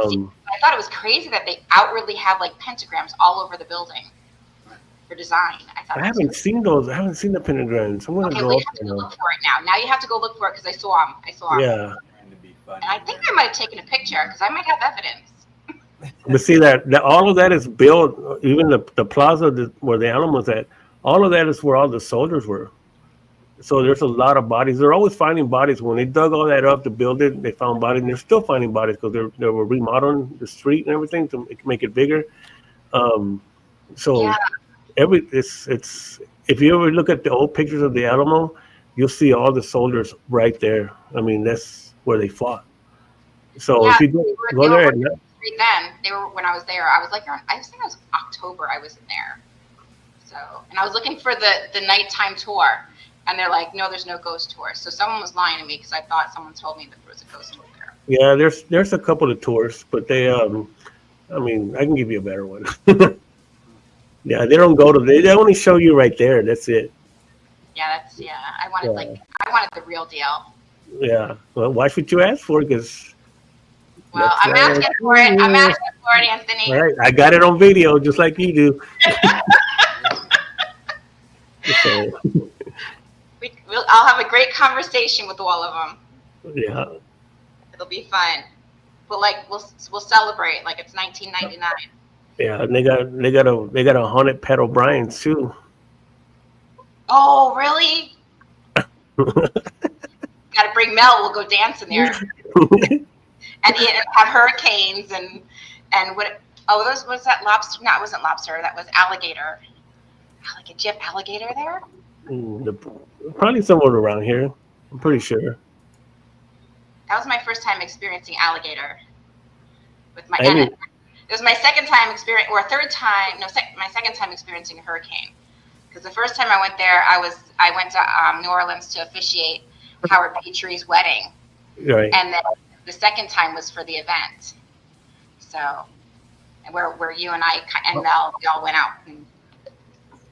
thought it was crazy that they outwardly have like pentagrams all over the building for design. I haven't seen those. I haven't seen the pentagrams. I'm gonna Okay, go we up have to there go now. look for it now. Now you have to go look for it because I saw them. Yeah. And I think I might have taken a picture because I might have evidence. But see that all of that is built. Even the plaza where the Alamo's at, all of that is where all the soldiers were. So there's a lot of bodies. They're always finding bodies. When they dug all that up to build it, they found bodies. And they're still finding bodies because they were remodeling the street and everything to make it bigger. So Yeah. it's if you ever look at the old pictures of the Alamo, you'll see all the soldiers right there. I mean, that's where they fought. So Yeah, if you they go were there at working night, the street then. They were when I was there. I was like, I think it was October. I was in there. So, and I was looking for the nighttime tour, and they're like, no, there's no ghost tour. So someone was lying to me because I thought someone told me that there was a ghost tour there. yeah, there's a couple of tours, but they I mean, I can give you a better one. Yeah, they don't go to they only show you right there. That's it. Yeah, I wanted the real deal. Yeah. Well, watch what you ask for, because Well, I'm asking for it. I'm asking for it, Anthony. all right, I got it on video, just like you do. So, We I'll have a great conversation with all of them. Yeah. It'll be fun. We'll celebrate like it's 1999. Yeah, and they got a haunted Pat O'Brien's too. Oh, really? Got to bring Mel. We'll go dance in there and have hurricanes and what? Oh, was that lobster? No, it wasn't lobster. That was alligator. Do you have alligator there? Probably somewhere around here. I'm pretty sure. That was my first time experiencing alligator. With I didn't- it was my second time experience, or third time. No, my second time experiencing a hurricane. Because the first time I went there, I went to New Orleans to officiate Howard Petrie's wedding, Right. and then the second time was for the event. So, where you and I and Mel, we all went out. And,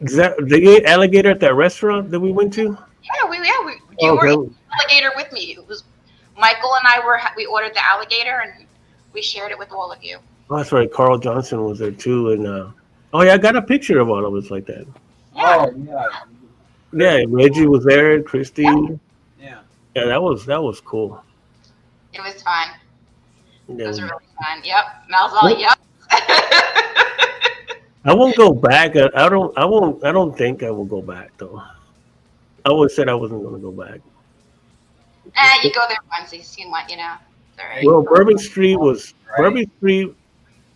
Is that the alligator at that restaurant that we went to? you were eating alligator with me. It was Michael and we ordered the alligator and we shared it with all of you. Oh, that's right. Carl Johnson was there too, and oh yeah, I got a picture of all of us like that. Yeah. Oh yeah. Yeah, Reggie was there, Christy. Yeah. Yeah, that was cool. It was fun. Yeah. It was really fun. Yep. Mel's all yep. I won't go back. I don't think I will go back though. I always said I wasn't going to go back. You go there once, you see what, It's all right. Well, Bourbon Street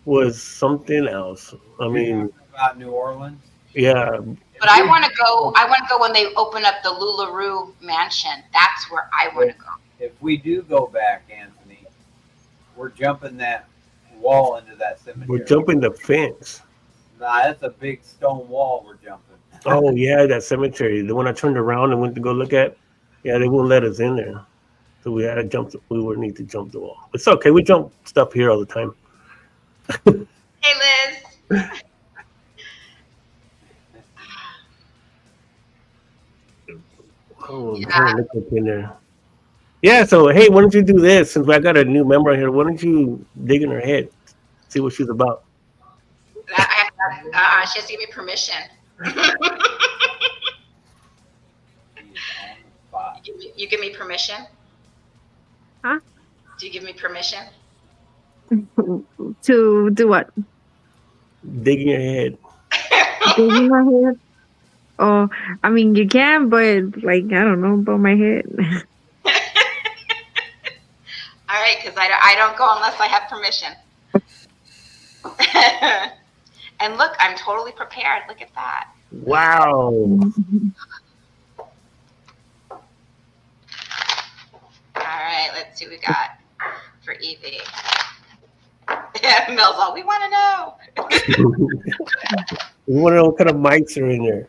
was something else. I mean, about New Orleans. Yeah. But I want to go. I want to go when they open up the LuLaRoe mansion. That's where I want to go. If we do go back, Anthony, we're jumping that wall into that cemetery. We're jumping the fence. Nah, that's a big stone wall we're jumping. Oh yeah, that cemetery. The one I turned around and went to go look at. Yeah, they won't let us in there. So we had to jump. We would need to jump the wall. It's okay. We jump stuff here all the time. Hey, Liz. Oh, I'm trying to look up in there. Yeah. So hey, why don't you do this? Since I got a new member here, why don't you dig in her head, see what she's about? She has to give me permission. You give me permission? Huh? Do you give me permission? To do what? Dig in your head. Digging my head? Oh, I mean, you can, but like, I don't know about my head. All right, because I don't go unless I have permission. And look, I'm totally prepared. Look at that. Wow. All right, let's see what we got for Evie. Mel's all, we want to know. We want to know what kind of mics are in there.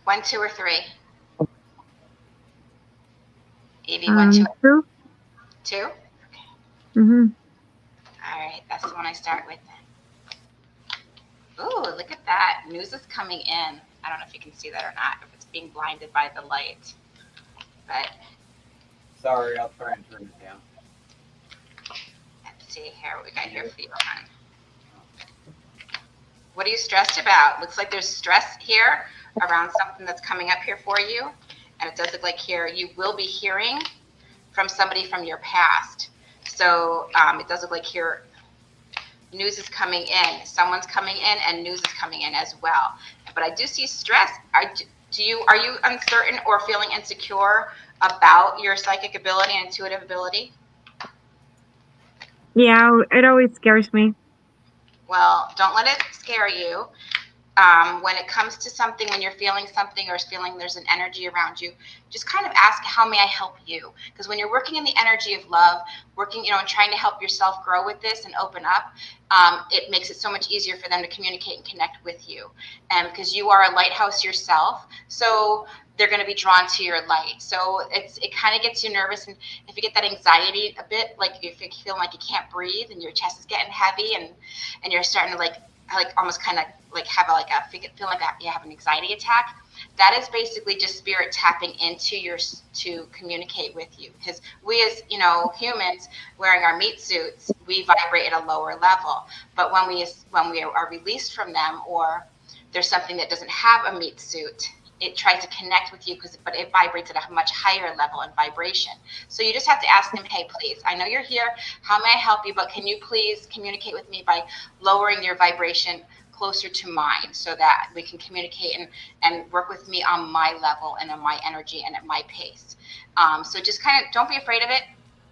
One, two, or three? Evie, 1, 2, 2. 2? Okay. Mm-hmm. All right, that's the one I start with then. Ooh, look at that. News is coming in. I don't know if you can see that or not, if it's being blinded by the light. But sorry, I'll try and turn it down. Let's see here what we got here for you, hon. What are you stressed about? Looks like there's stress here around something that's coming up here for you. And it does look like here you will be hearing from somebody from your past. So it does look like here news is coming in. Someone's coming in and news is coming in as well. But I do see stress. Are you uncertain or feeling insecure about your psychic ability and intuitive ability? Yeah, it always scares me. Well, don't let it scare you. When it comes to something, when you're feeling something or feeling there's an energy around you, just kind of ask, how may I help you? Because when you're working in the energy of love, working, and trying to help yourself grow with this and open up, it makes it so much easier for them to communicate and connect with you. And because you are a lighthouse yourself, so they're going to be drawn to your light. So it kind of gets you nervous, and if you get that anxiety a bit, like if you're feeling like you can't breathe and your chest is getting heavy and you're starting to like like almost kind of like have feel like you have an anxiety attack, that is basically just spirit tapping into to communicate with you. Because we as humans wearing our meat suits, we vibrate at a lower level. But when we are released from them, or there's something that doesn't have a meat suit, it tries to connect with you but it vibrates at a much higher level in vibration. So you just have to ask them, hey, please, I know you're here. How may I help you? But can you please communicate with me by lowering your vibration closer to mine so that we can communicate and work with me on my level and on my energy and at my pace. So just kind of don't be afraid of it,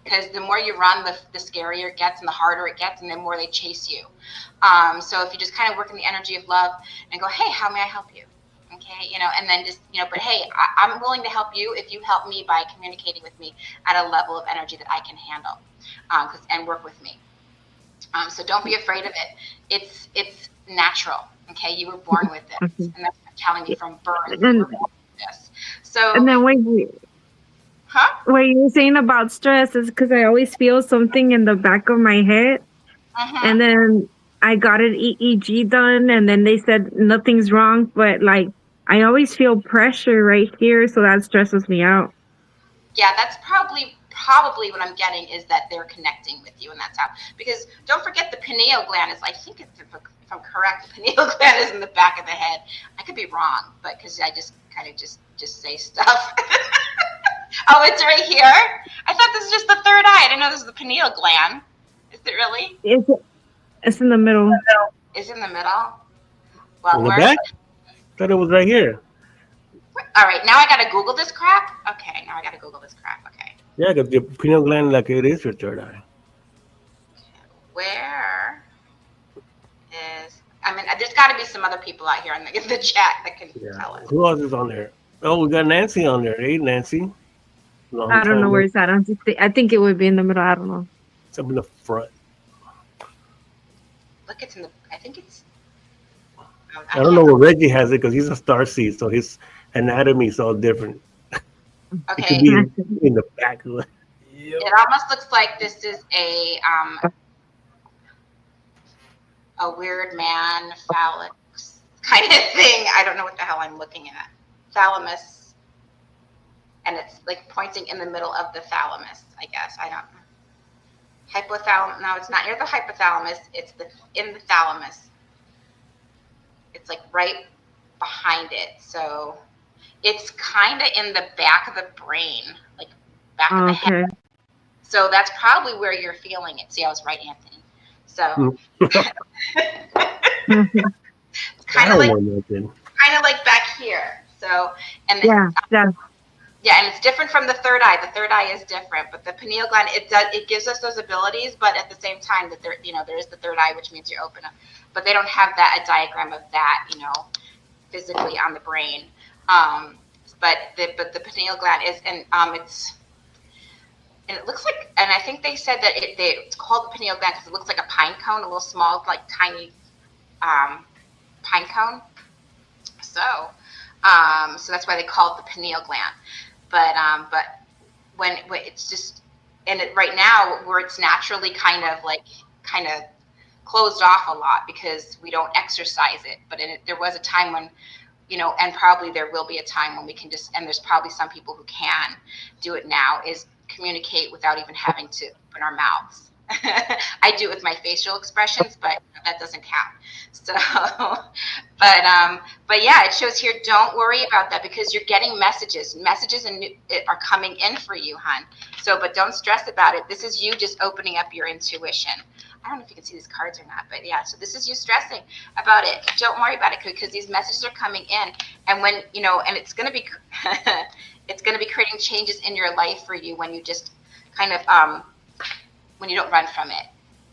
because the more you run, the scarier it gets and the harder it gets, and the more they chase you. So if you just kind of work in the energy of love and go, hey, how may I help you? Okay, and then just, but hey, I'm willing to help you if you help me by communicating with me at a level of energy that I can handle, and work with me. So don't be afraid of it. It's natural. Okay, you were born with it, and that's what I'm telling you from birth. You were born with this. So. And then what you were saying about stress is because I always feel something in the back of my head, and then I got an EEG done, and then they said nothing's wrong, but like I always feel pressure right here, so that stresses me out. Yeah, that's probably what I'm getting, is that they're connecting with you, and that's how. Because don't forget, the pineal gland is, I think, if I'm correct, the pineal gland is in the back of the head. I could be wrong, but because I just kind of just say stuff. Oh, it's right here. I thought this was just the third eye. I didn't know this was the pineal gland. Is it really? It's in the middle. It's in the middle. Well, in the back? I thought it was right here. All right, now I gotta Google this crap. Okay, now I gotta Google this crap. Okay. Yeah, because your pineal gland, like, it is your third eye. Where is? I mean, there's got to be some other people out here in the chat that can tell us. Who else is on there? Oh, we got Nancy on there. Hey, Nancy. I don't know where it's at. I think it would be in the middle. I don't know. It's up in the front. Look, it's in the. I think it's. I don't know where Reggie has it, because he's a starseed, so his anatomy is all different. Okay. It could be in the back. It almost looks like this is a weird man phallic kind of thing. I don't know what the hell I'm looking at. Thalamus, and it's like pointing in the middle of the thalamus, I guess. I don't know. Hypothalamus. No, it's not near the hypothalamus. It's in the thalamus. It's like right behind it. So it's kind of in the back of the brain, like back of the head. So that's probably where you're feeling it. See, I was right, Anthony. So it's kind of like back here. So, and then, yeah, and it's different from the third eye. The third eye is different, but the pineal gland, it gives us those abilities, but at the same time that there is the third eye, which means you're open up, but they don't have a diagram of that, physically on the brain. But the pineal gland is, and it looks like, and I think they said that it's called the pineal gland because it looks like a pine cone, a little small, like tiny pine cone. So that's why they call it the pineal gland. But when it's just, and right now where it's naturally kind of closed off a lot because we don't exercise it. But there was a time when, and probably there will be a time when we can just, and there's probably some people who can do it now, is communicate without even having to open our mouths. I do it with my facial expressions, but that doesn't count. So, but yeah, it shows here. Don't worry about that because you're getting messages are coming in for you, hon. So, but don't stress about it. This is you just opening up your intuition. I don't know if you can see these cards or not, but yeah. So this is you stressing about it. Don't worry about it because these messages are coming in, and when and it's going to be, it's going to be creating changes in your life for you when you just kind of when you don't run from it.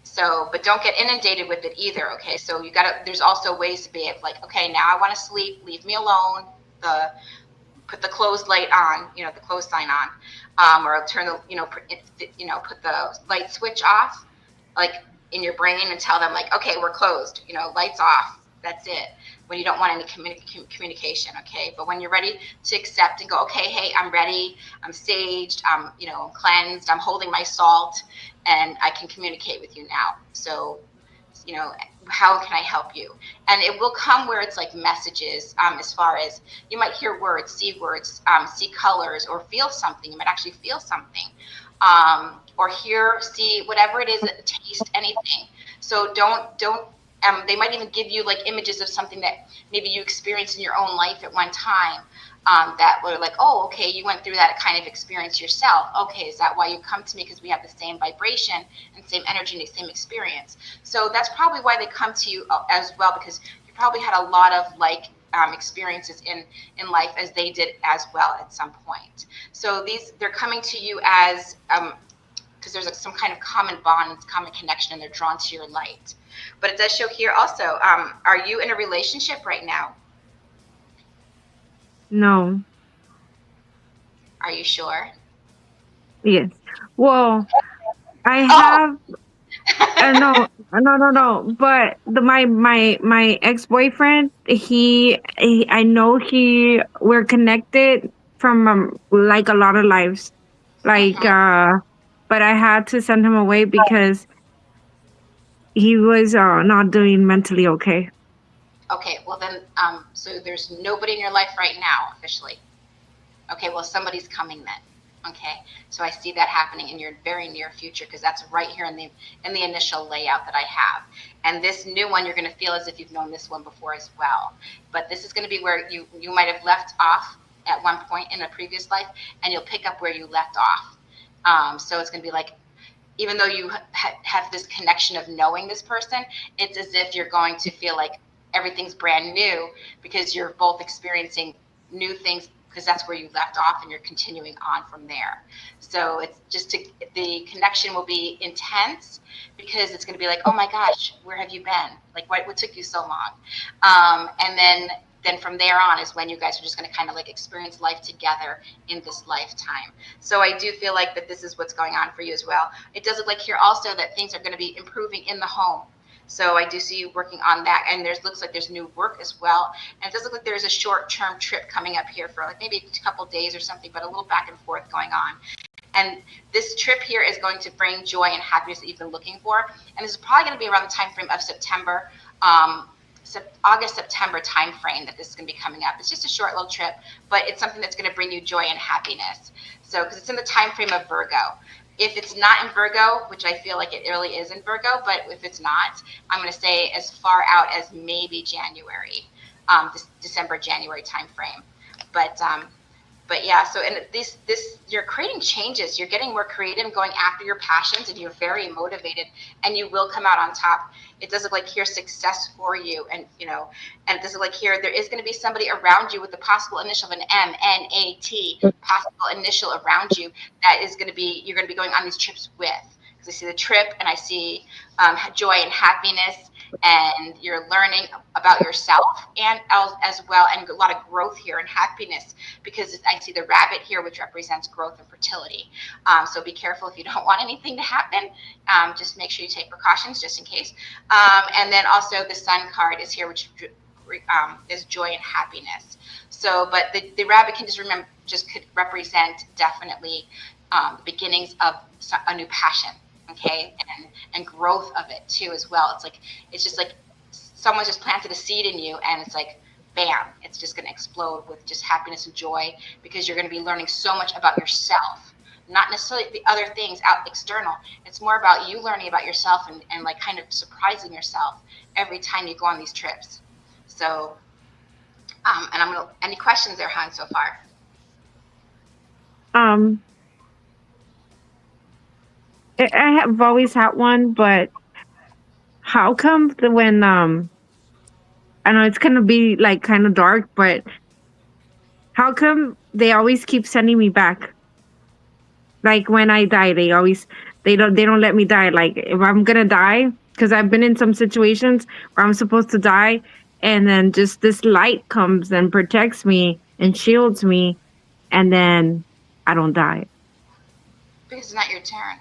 So, but don't get inundated with it either. Okay. So there's also ways to be like, okay, now I want to sleep, leave me alone. Put the closed light on, the closed sign on, or turn put the light switch off, like in your brain and tell them like, okay, we're closed, lights off. That's it. When you don't want any communication, okay? But when you're ready to accept and go, okay, hey, I'm ready, I'm saged, I'm cleansed, I'm holding my salt, and I can communicate with you now. So how can I help you? And it will come where it's like messages, as far as you might hear words, see colors, or feel something. You might actually feel something, or hear, see, whatever it is, taste anything. So don't. They might even give you like images of something that maybe you experienced in your own life at one time. That were like, oh, okay, you went through that kind of experience yourself. Okay, is that why you come to me? Because we have the same vibration and same energy and the same experience. So that's probably why they come to you as well, because you probably had a lot of experiences in life as they did as well at some point. So they're coming to you as because there's some kind of common bond and common connection, and they're drawn to your light. But it does show here also. Are you in a relationship right now? No. Are you sure? Yes. Well, I Oh. have no. But my ex-boyfriend, I know we're connected from like a lot of lives. Like but I had to send him away because he was not doing mentally okay. Okay, well then, so there's nobody in your life right now officially. Okay, well somebody's coming then. Okay, so I see that happening in your very near future, because that's right here in the initial layout that I have. And this new one, you're going to feel as if you've known this one before as well. But this is going to be where you might have left off at one point in a previous life, and you'll pick up where you left off. So it's going to be like, even though you have this connection of knowing this person, it's as if you're going to feel like everything's brand new, because you're both experiencing new things, because that's where you left off and you're continuing on from there. So it's just the connection will be intense, because it's going to be like, oh my gosh, where have you been? Like, what took you so long? And then from there on is when you guys are just going to kind of like experience life together in this lifetime. So I do feel like that this is what's going on for you as well. It does look like here also that things are going to be improving in the home. So I do see you working on that, and looks like there's new work as well. And it does look like there's a short-term trip coming up here for like maybe a couple days or something, but a little back and forth going on. And this trip here is going to bring joy and happiness that you've been looking for. And this is probably going to be around the time frame of September, August, September time frame that this is going to be coming up. It's just a short little trip, but it's something that's going to bring you joy and happiness. So, because it's in the time frame of Virgo. If it's not in Virgo, which I feel like it really is in Virgo, but if it's not, I'm going to say as far out as maybe January, December, January time frame. But yeah, so and this you're creating changes. You're getting more creative, going after your passions, and you're very motivated, and you will come out on top. It does look like here's success for you, and and it does look like here there is going to be somebody around you with the possible initial of an M-N-A-T, possible initial around you that is going to be you're going to be going on these trips with. Because I see the trip, and I see joy and happiness, and you're learning about yourself and as well, and a lot of growth here and happiness, because I see the rabbit here, which represents growth and fertility. So be careful if you don't want anything to happen. Just make sure you take precautions just in case. And then also the sun card is here, which is joy and happiness. So, but the rabbit can could represent definitely the beginnings of a new passion. Okay, and growth of it too as well. It's just like someone just planted a seed in you, and it's like bam, it's just going to explode with just happiness and joy, because you're going to be learning so much about yourself, not necessarily the other things out external. It's more about you learning about yourself, and like kind of surprising yourself every time you go on these trips. So and any questions there, Han, so far? I have always had one, but how come when I know it's gonna be like kind of dark, but how come they always keep sending me back? Like when I die, they don't let me die. Like if I'm gonna die, because I've been in some situations where I'm supposed to die, and then just this light comes and protects me and shields me, and then I don't die. Because it's not your turn.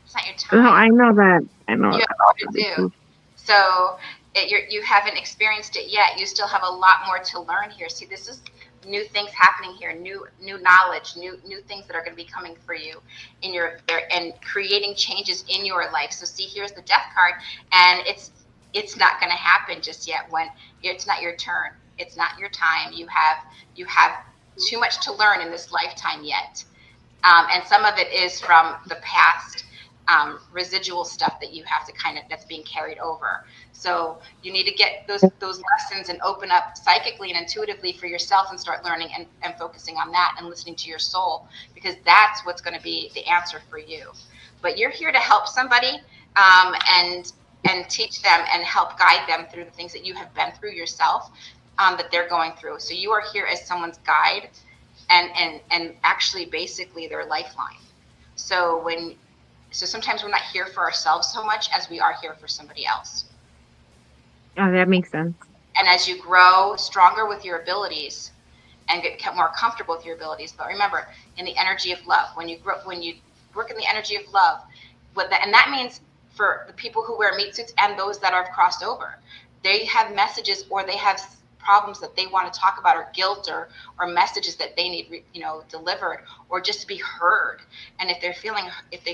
It's not your time. No, I know that. I know. You have more to do. So you haven't experienced it yet. You still have a lot more to learn here. See, this is new things happening here, new knowledge, new things that are going to be coming for you and creating changes in your life. So see, here's the death card, and it's it's not going to happen just yet. When it's not your turn, it's not your time. You have too much to learn in this lifetime yet. And some of it is from the past, residual stuff that you have to that's being carried over. So you need to get those lessons and open up psychically and intuitively for yourself and start learning and focusing on that and listening to your soul, because that's what's going to be the answer for you. But you're here to help somebody, and teach them and help guide them through the things that you have been through yourself, that they're going through. So you are here as someone's guide and actually basically their lifeline. So sometimes we're not here for ourselves so much as we are here for somebody else. Oh, that makes sense. And as you grow stronger with your abilities and get more comfortable with your abilities, but remember, in the energy of love, when you work in the energy of love, and that means for the people who wear meat suits and those that have crossed over, they have messages or they have problems that they want to talk about, or guilt or messages that they need delivered, or just to be heard. And if they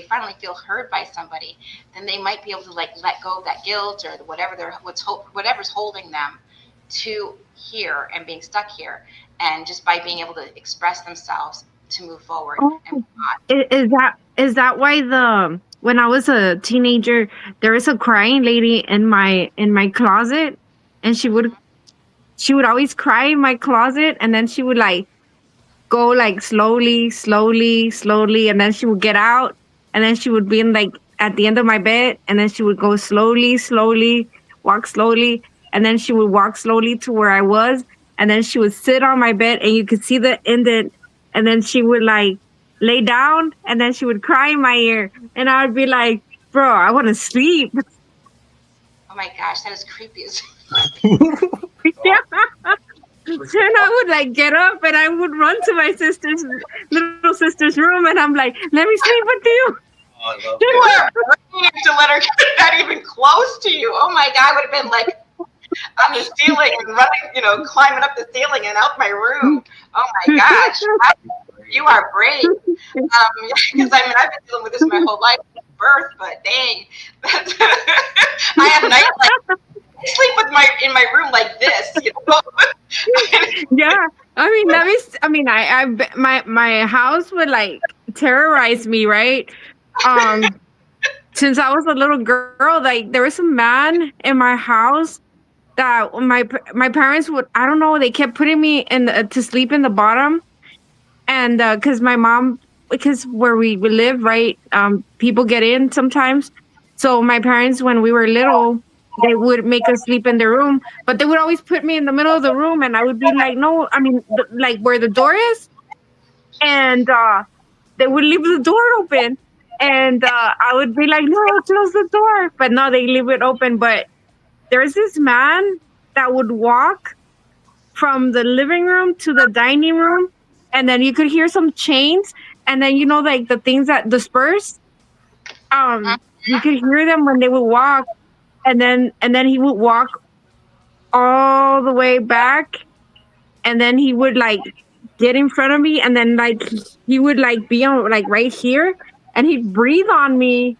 finally feel heard by somebody, then they might be able to let go of that guilt or whatever's holding them to here and being stuck here, and just by being able to express themselves to move forward. Is that why when I was a teenager, there was a crying lady in my closet, and she would always cry in my closet, and then she would go slowly, and then she would get out, and then she would be in at the end of my bed, and then she would go slowly, walk slowly, and then she would walk slowly to where I was, and then she would sit on my bed, and you could see the indent, and then she would lay down, and then she would cry in my ear, and I would be like, bro, I want to sleep. Oh my gosh, that is creepy as yeah. And I would get up and I would run to my little sister's room, and I'm like, let me sleep with you. Oh, I love you that. were brave to let her get that even close to you. Oh my God, I would have been on the ceiling and running, climbing up the ceiling and out my room. Oh my gosh, you are brave. Because I've been dealing with this my whole life, birth, but dang, I have nights sleep in my room like this, Yeah, my house would terrorize me, right? Since I was a little girl, there was a man in my house that my parents would, I don't know, they kept putting me to sleep in the bottom, and because where we live, right, people get in sometimes. So my parents, when we were little, they would make us sleep in their room, but they would always put me in the middle of the room, and I would be like, no, where the door is, and they would leave the door open, and I would be like, no, close the door, but no, they leave it open. But there's this man that would walk from the living room to the dining room, and then you could hear some chains, and then the things that disperse, you could hear them when they would walk. And then he would walk all the way back, and then he would get in front of me, and then he would be on right here, and he'd breathe on me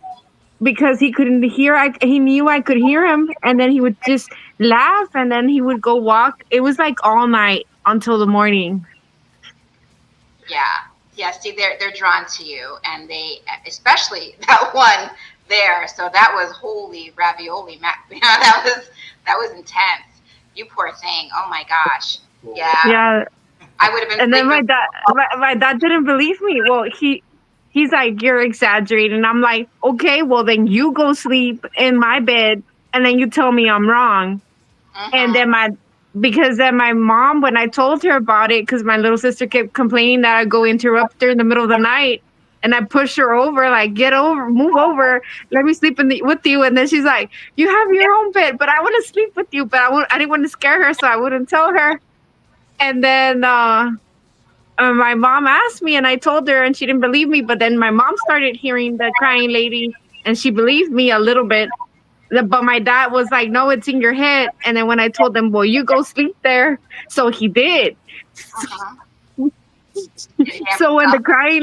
because he couldn't hear. He knew I could hear him, and then he would just laugh, and then he would go walk. It was all night until the morning. Yeah. See, they're drawn to you, and they, especially that one there. So that was holy ravioli, Matt. That was intense. You poor thing. Oh my gosh. Yeah. I would have been. And then my dad didn't believe me. Well, he's like, you're exaggerating. I'm like, okay, well then you go sleep in my bed, and then you tell me I'm wrong. And then because my mom, when I told her about it, because my little sister kept complaining that I'd go interrupt her in the middle of the night, and I pushed her over, get over, move over, let me sleep with you. And then she's like, you have your own bed, but I want to sleep with you. But I didn't want to scare her, so I wouldn't tell her. And then my mom asked me, and I told her, and she didn't believe me. But then my mom started hearing the crying lady, and she believed me a little bit. But my dad was like, no, it's in your head. And then when I told them, well, you go sleep there. So he did. So when the crying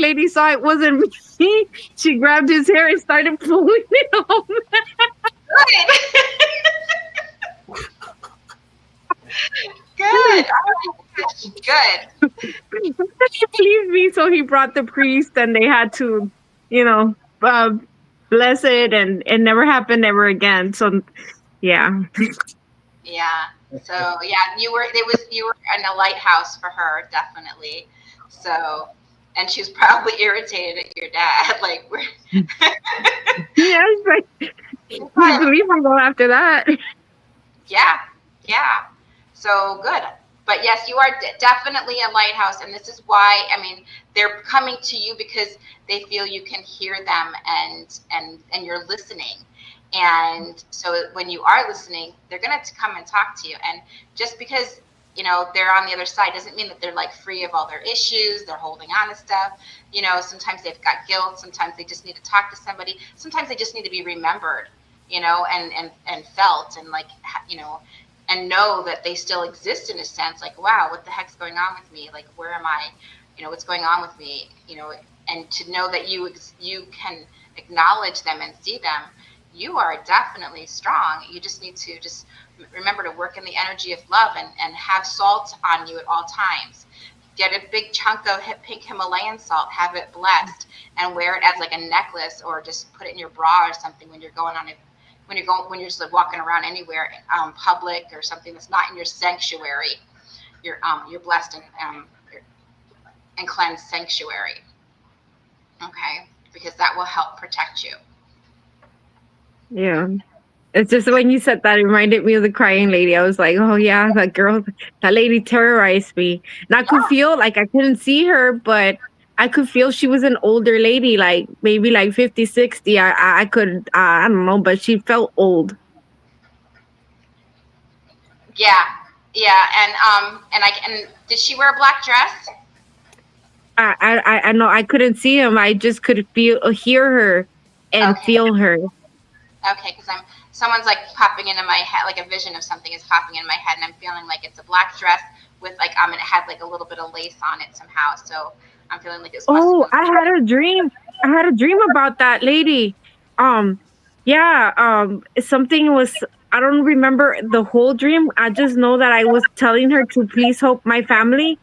lady saw it wasn't me, she grabbed his hair and started pulling it on. Good. Oh my gosh. Good. He pleased me, so he brought the priest, and they had to, you know, bless it, and it never happened ever again. So, yeah. Yeah. So yeah, you were in a lighthouse for her, definitely. So, and she was probably irritated at your dad, like we're Yeah, it's like, you had to leave him though after that. yeah, yeah. So good. But yes, you are definitely a lighthouse, and this is why. I mean, they're coming to you because they feel you can hear them, and you're listening. And so when you are listening, they're gonna come and talk to you. And just because they're on the other side doesn't mean that they're like free of all their issues. They're holding on to stuff. Sometimes they've got guilt. Sometimes they just need to talk to somebody. Sometimes they just need to be remembered. And felt, and like and know that they still exist in a sense, like, wow, what the heck's going on with me? Like, where am I? What's going on with me? And to know that you can acknowledge them and see them, you are definitely strong. You just need to just remember to work in the energy of love, and have salt on you at all times. Get a big chunk of pink Himalayan salt, have it blessed, and wear it as like a necklace, or just put it in your bra or something when you're going on when you're just like walking around anywhere, public or something that's not in your sanctuary, your blessed and cleansed sanctuary. Okay, because that will help protect you. Yeah. It's just when you said that, it reminded me of the crying lady. I was like, oh yeah, that girl, that lady terrorized me. And I could feel like I couldn't see her, but I could feel she was an older lady, like maybe like 50, 60. I could, I don't know, but she felt old. Yeah, yeah, and did she wear a black dress? I know I couldn't see him. I just could hear her, and feel her. Okay, because someone's like popping into my head, like a vision of something is popping in my head, and I'm feeling like it's a black dress with like it had like a little bit of lace on it somehow. So I'm feeling like it's. Oh, I had a dream. I had a dream about that lady. Yeah. Something was. I don't remember the whole dream. I just know that I was telling her to please help my family,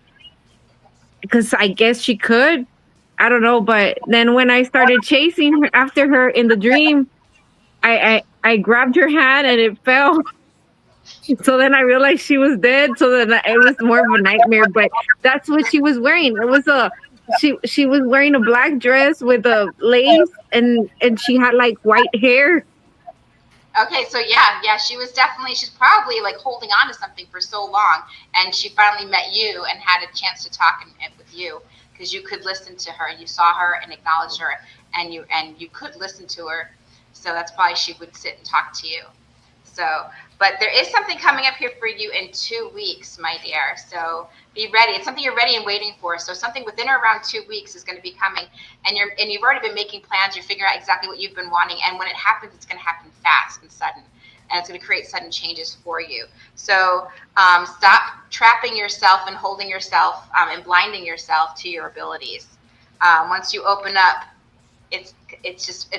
because I guess she could. I don't know, but then when I started chasing her after her in the dream, I grabbed her hand and it fell. So then I realized she was dead. So then it was more of a nightmare. But that's what she was wearing. It was she was wearing a black dress with a lace, and she had like white hair. Okay, so yeah, she's probably like holding on to something for so long, and she finally met you and had a chance to talk with you, because you could listen to her. You saw her and acknowledged her, and you could listen to her. So that's why she would sit and talk to you. So, but there is something coming up here for you in 2 weeks, my dear. So be ready. It's something you're ready and waiting for. So something within or around 2 weeks is going to be coming, and you've already been making plans. You're figuring out exactly what you've been wanting, and when it happens, it's going to happen fast and sudden, and it's going to create sudden changes for you. So stop trapping yourself and holding yourself and blinding yourself to your abilities. Once you open up, it's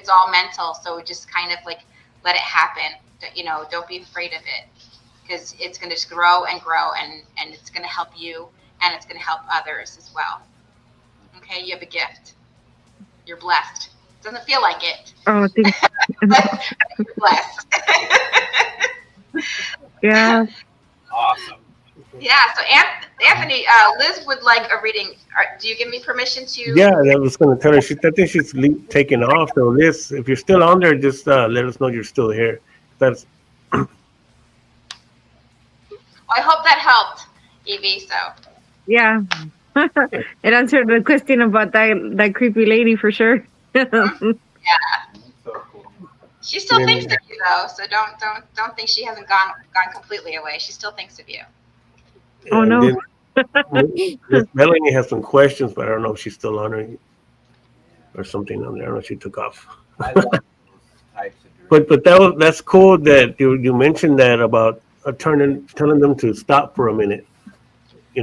all mental. So just kind of like let it happen. Don't be afraid of it, because it's going to just grow and grow, and it's going to help you, and it's going to help others as well. Okay, you have a gift. You're blessed. It doesn't feel like it. Oh, thanks. But you're blessed. Yeah. Awesome. Yeah. So Anthony, Liz would like a reading. Do you give me permission to? Yeah, I was going to tell her. I think she's taking off. So Liz, if you're still on there, just let us know you're still here. That's. Well, I hope that helped, Evie. So. Yeah. It answered the question about that creepy lady for sure. Yeah. So cool. She still thinks of you though, so don't think she hasn't gone completely away. She still thinks of you. Oh no. Melanie has some questions, but I don't know if she's still on her or something on there. I don't know if she took off. I love those types of dreams. But that's cool that you mentioned that about telling them to stop for a minute. I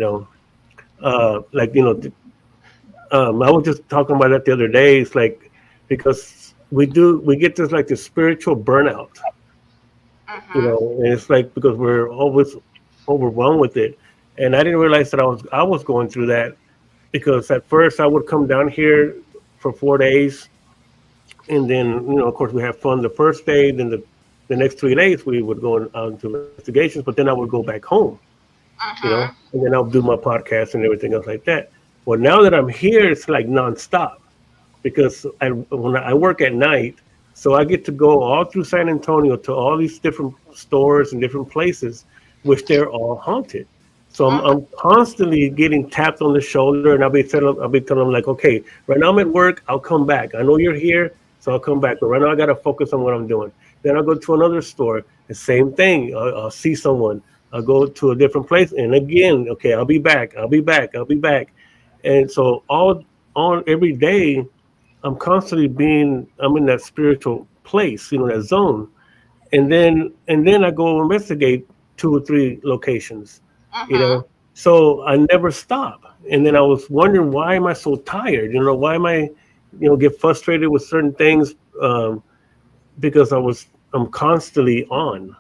was just talking about that the other day. It's like, because we get this like this spiritual burnout, And it's like because we're always overwhelmed with it, and I didn't realize that I was going through that because at first I would come down here for 4 days, and then of course we have fun the first day, then the next 3 days we would go out into investigations, but then I would go back home, and then I'll do my podcast and everything else like that. Well, now that I'm here, it's like nonstop because when I work at night, so I get to go all through San Antonio to all these different stores and different places, which they're all haunted. So I'm constantly getting tapped on the shoulder, and I'll be telling them like, okay, right now I'm at work, I'll come back. I know you're here, so I'll come back. But right now I gotta focus on what I'm doing. Then I'll go to another store, the same thing. I'll see someone. I'll go to a different place, and again, okay, I'll be back. I'll be back. I'll be back. And so all on every day, I'm in that spiritual place, that zone. And then I go investigate 2 or 3 locations, you know. So I never stop. And then I was wondering, why am I so tired? Why am I, get frustrated with certain things, because I'm constantly on.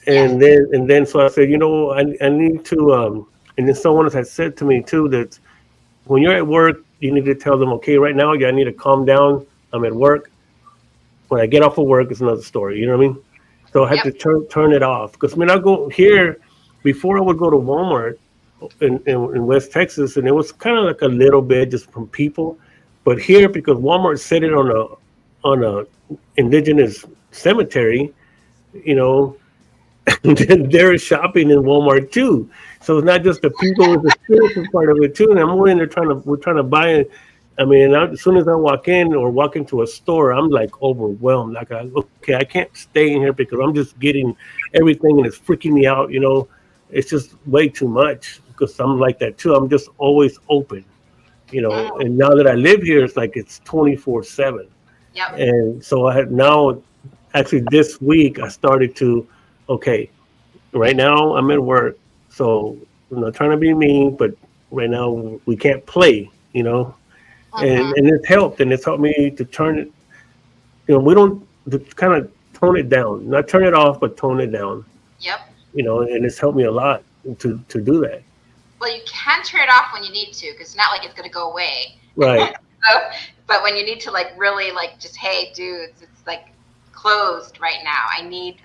And then so I said, I need to and then someone else had said to me too that when you're at work, you need to tell them, okay, right now I need to calm down. I'm at work. When I get off of work, it's another story. You know what I mean? So I had to turn it off because I go here before I would go to Walmart in West Texas, and it was kind of like a little bit just from people, but here because Walmart set it on a indigenous cemetery, you know, they're shopping in Walmart too. So it's not just the people; it's the spiritual part of it too. And I'm in there we're trying to buy it. I mean, as soon as I walk in or walk into a store, I'm like overwhelmed. Like, okay, I can't stay in here because I'm just getting everything and it's freaking me out. You know, it's just way too much because I'm like that too. I'm just always open, you know. And now that I live here, it's like it's 24/7. Yep. And so I had now, actually, this week I started to, okay, right now I'm at work, so I'm not trying to be mean, but right now we can't play, you know. And it's helped, and it's helped me to turn it. You know, we don't to kind of tone it down, not turn it off, but tone it down. Yep. You know, and it's helped me a lot to do that. Well, you can turn it off when you need to, because it's not like it's going to go away. Right. So, but when you need to, like, really, like, just, hey, dudes, it's like closed right now. I need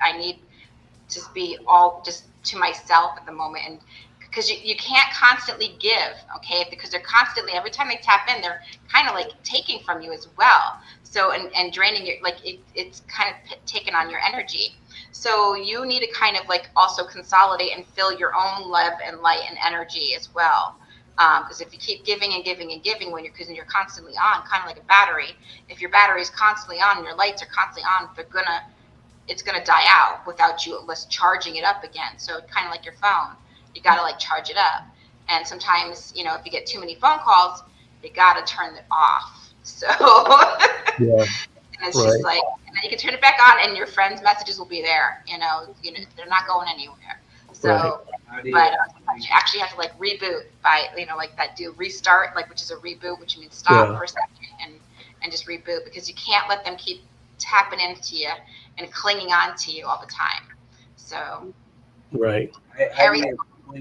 to be all just to myself at the moment, and because you can't constantly give, okay? Because they're constantly, every time they tap in, they're kind of like taking from you as well. So, and draining your, like, it's kind of taking on your energy. So you need to kind of like also consolidate and fill your own love and light and energy as well. Because if you keep giving and giving and giving because you're constantly on, kind of like a battery, if your battery is constantly on and your lights are constantly on, it's gonna die out without you charging it up again. So kind of like your phone. You got to like charge it up. And sometimes, you know, if you get too many phone calls, you got to turn it off. So Yeah. and it's just like, and then you can turn it back on and your friends' messages will be there. You know, they're not going anywhere. So, but you actually have to like reboot by, you know, like that restart, like, which is a reboot, which means stop for a second and just reboot, because you can't let them keep tapping into you and clinging on to you all the time. So. Right. My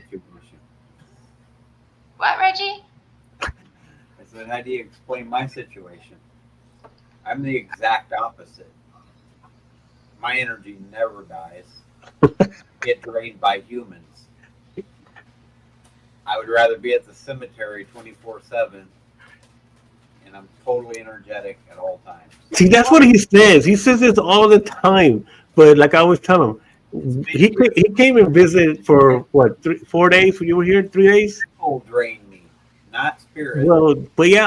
situation. What, Reggie? I said, how do you explain my situation? I'm the exact opposite. My energy never dies. Get drained by humans. I would rather be at the cemetery 24/7, and I'm totally energetic at all times. See, that's what he says. He says this all the time. But like I always tell him, he came and visited for what 4 days when you were here, 3 days. People drain me, not spirit. Well,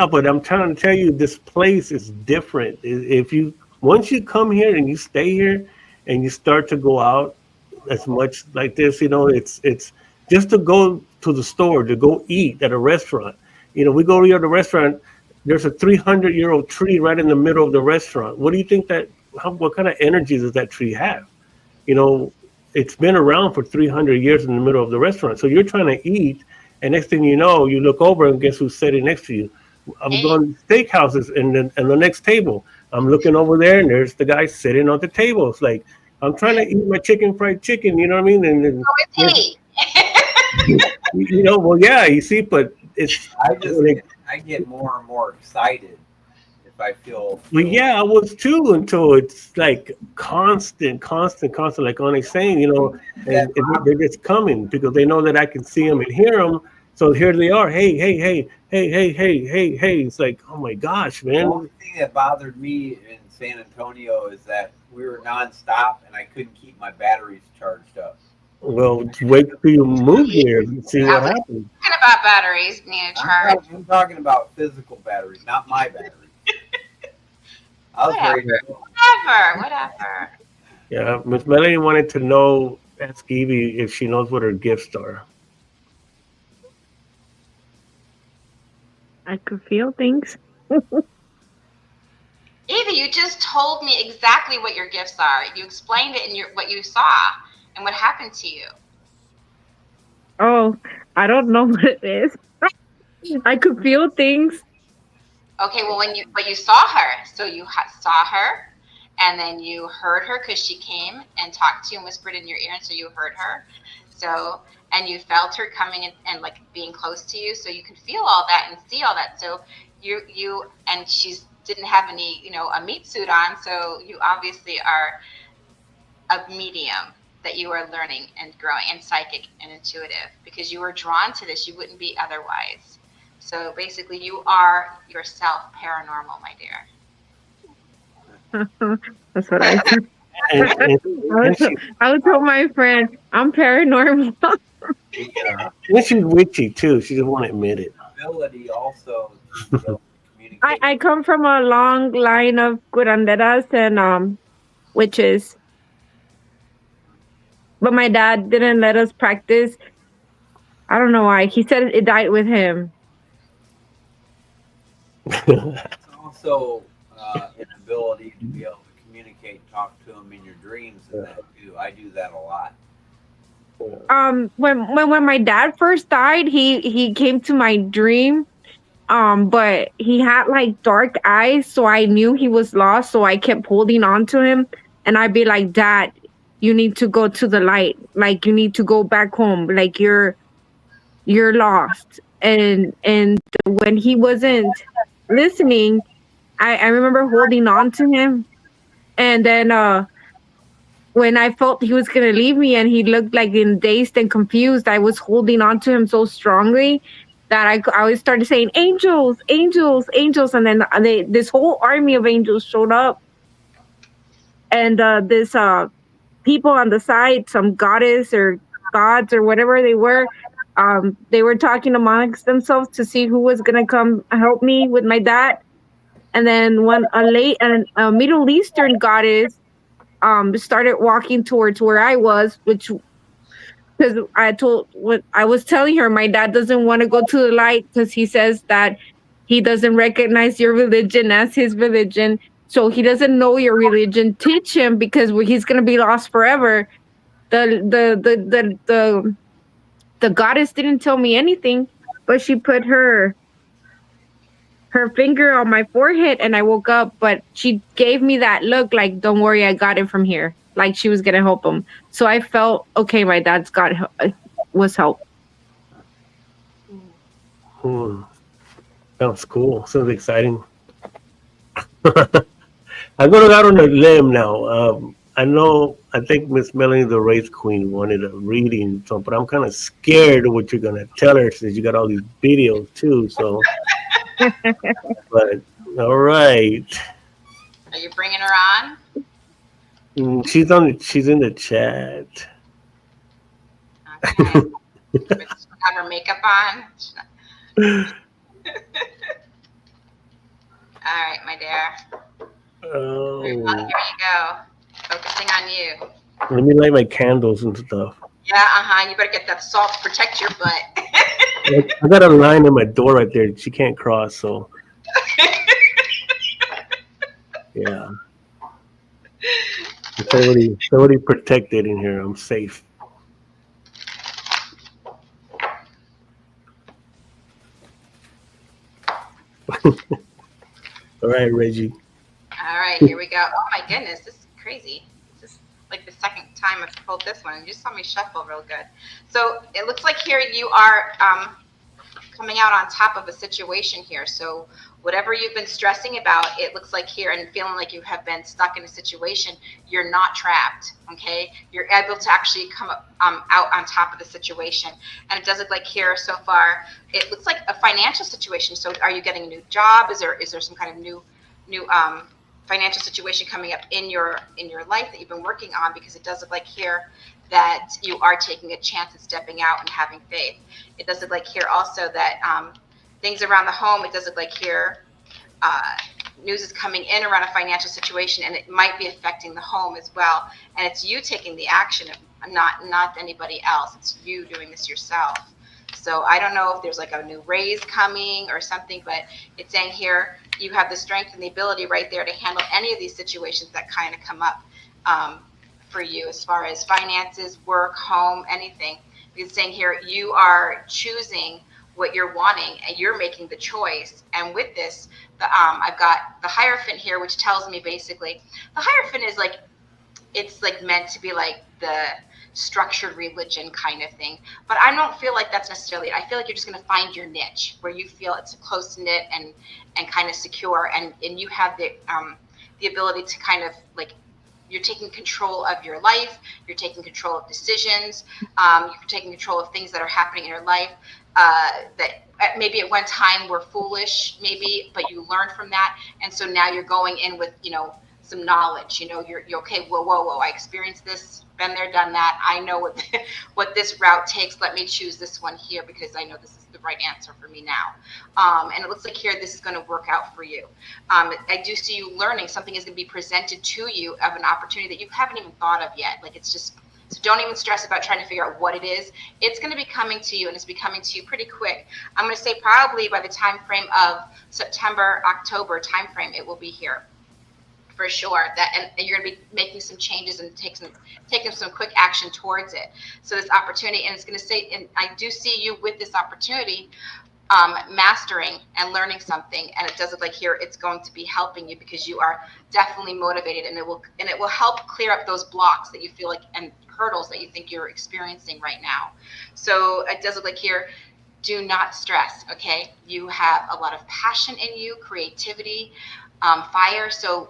but I'm trying to tell you, this place is different. Once you come here and you stay here, and you start to go out as much like this, you know, it's just to go to the store, to go eat at a restaurant. You know, we go to the restaurant. There's a 300-year-old tree right in the middle of the restaurant. What do you think what kind of energy does that tree have? You know, it's been around for 300 years in the middle of the restaurant. So you're trying to eat, and next thing you know, you look over and guess who's sitting next to you? I'm going to steakhouses, and the next table, I'm looking over there, and there's the guy sitting on the table. It's like, I'm trying to eat my chicken fried chicken. You know what I mean? And So is he. well, yeah, you see, but it's like, I get more and more excited if I feel. well, yeah, I was too until it's like constant, like on saying, and they're just coming because they know that I can see them and hear them. So here they are. Hey, hey, hey, hey, hey, hey, hey, hey. It's like, oh my gosh, The man. only thing that bothered me in San Antonio is that we were nonstop and I couldn't keep my batteries charged up. Well, wait till you move here and see what happens. Talking about batteries need a charge. I'm talking about physical batteries, not my batteries. I was ready to go. Whatever. Yeah, Miss Melanie wanted to know, ask Evie if she knows what her gifts are. I could feel things. Evie, you just told me exactly what your gifts are. You explained it in what you saw and what happened to you. Oh, I don't know what it is. I could feel things. Okay, well, but you saw her, so you saw her, and then you heard her because she came and talked to you and whispered in your ear, and so you heard her. So, and you felt her coming and like being close to you, so you could feel all that and see all that. So and she's didn't have any, a meat suit on, so you obviously are a medium that you are learning and growing and psychic and intuitive because you were drawn to this. You wouldn't be otherwise. So basically, you are yourself paranormal, my dear. That's what I said. I would tell my friend, I'm paranormal. Yeah. And she's witchy too. She doesn't want to admit it. Ability also to communicate. I come from a long line of curanderas and witches. But my dad didn't let us practice. I don't know why. He said it died with him. It's also an ability to be able to communicate, talk to them in your dreams, and that too. I do that a lot. When my dad first died, he came to my dream. But he had like dark eyes, so I knew he was lost. So I kept holding on to him, and I'd be like, "Dad, you need to go to the light. Like you need to go back home. Like you're lost." And when he wasn't listening, I remember holding on to him, and then when I felt he was gonna leave me and he looked like in dazed and confused, I was holding on to him so strongly that I always started saying, "Angels, angels, angels," and then this whole army of angels showed up, and this people on the side, some goddess or gods or whatever they were talking amongst themselves to see who was gonna come help me with my dad, and then a Middle Eastern goddess started walking towards where I was, which because I was telling her my dad doesn't want to go to the light because he says that he doesn't recognize your religion as his religion, so he doesn't know your religion. Teach him because he's gonna be lost forever. The goddess didn't tell me anything, but she put her finger on my forehead and I woke up, but she gave me that look like, "Don't worry, I got it from here." Like she was gonna help him. So I felt okay. My dad's was help. Sounds cool. Sounds exciting. I'm gonna go out on a limb now. I think Miss Melanie, the Wraith Queen, wanted a reading, so but I'm kind of scared of what you're gonna tell her since you got all these videos too. So, but all right. Are you bringing her on? She's in the chat. Okay. Have her makeup on. All right, my dear. Oh. Here you go. Focusing on you. Let me light my candles and stuff. Yeah, You better get that salt to protect your butt. I got a line in my door right there. She can't cross, so yeah. It's already protected in here. I'm safe. All right, Reggie. All right, here we go. Oh my goodness, this is crazy. This is like the time I've pulled this one. You just saw me shuffle real good. So it looks like here you are coming out on top of a situation here. So whatever you've been stressing about, it looks like here, and feeling like you have been stuck in a situation, you're not trapped, okay? You're able to actually come up, out on top of the situation. And it does look like here so far, it looks like a financial situation. So are you getting a new job? Is there some kind of new financial situation coming up in your life that you've been working on? Because it does look like here that you are taking a chance and stepping out and having faith. It does look like here also that things around the home, it does look like here news is coming in around a financial situation, and it might be affecting the home as well. And it's you taking the action, not anybody else. It's you doing this yourself. So I don't know if there's like a new raise coming or something, but it's saying here you have the strength and the ability right there to handle any of these situations that kind of come up for you as far as finances, work, home, anything. It's saying here you are choosing what you're wanting, and you're making the choice. And with this, I've got the Hierophant here, which tells me basically the Hierophant is like, it's like meant to be like the structured religion kind of thing, but I don't feel like that's necessarily it. I feel like you're just going to find your niche where you feel it's close knit and kind of secure, and you have the ability to kind of like, you're taking control of your life, you're taking control of decisions, you're taking control of things that are happening in your life that maybe at one time were foolish, maybe, but you learned from that, and so now you're going in with, you know, some knowledge. You know, you're okay. Whoa! I experienced this, been there, done that. I know what this route takes. Let me choose this one here because I know this is the right answer for me now. And it looks like here this is going to work out for you. I do see you learning. Something is going to be presented to you of an opportunity that you haven't even thought of yet. Like, it's just, so don't even stress about trying to figure out what it is. It's going to be coming to you, and it's be coming to you pretty quick. I'm going to say probably by the time frame of September, October time frame, it will be here. For sure, that, and you're going to be making some changes and taking some quick action towards it. So this opportunity, and it's going to say, and I do see you with this opportunity, mastering and learning something, and it does look like here it's going to be helping you because you are definitely motivated, and it will help clear up those blocks that you feel like and hurdles that you think you're experiencing right now. So it does look like here, do not stress. Okay, you have a lot of passion in you, creativity, fire. So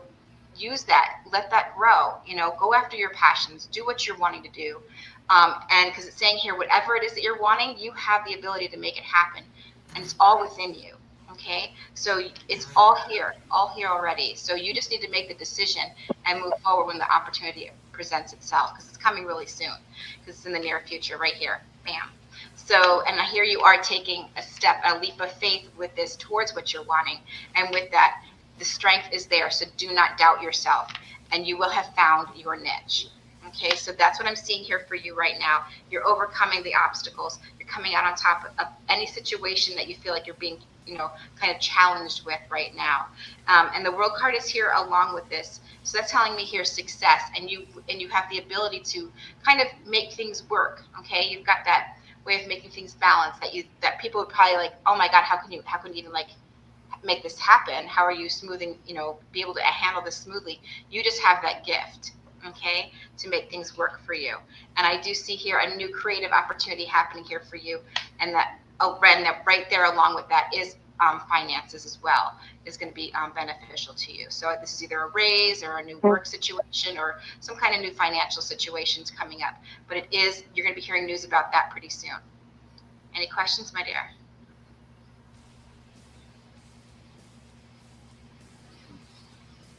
use that, let that grow, you know, go after your passions, do what you're wanting to do. And because it's saying here, whatever it is that you're wanting, you have the ability to make it happen, and it's all within you. Okay, so it's all here already. So you just need to make the decision and move forward when the opportunity presents itself, because it's coming really soon, because it's in the near future right here. Bam. So, and here you are taking a leap of faith with this towards what you're wanting, and with that, the strength is there, so do not doubt yourself, and you will have found your niche. Okay, so that's what I'm seeing here for you right now. You're overcoming the obstacles. You're coming out on top of any situation that you feel like you're being, you know, kind of challenged with right now. And the World card is here along with this. So that's telling me here success, and you have the ability to kind of make things work. Okay, you've got that way of making things balanced that people would probably like, oh my God, how can you even like make this happen? How are you smoothing, you know, be able to handle this smoothly? You just have that gift, okay, to make things work for you. And I do see here a new creative opportunity happening here for you, and that right there along with that is finances as well, is going to be beneficial to you. So this is either a raise or a new work situation or some kind of new financial situations coming up, but you're going to be hearing news about that pretty soon. Any questions, my dear?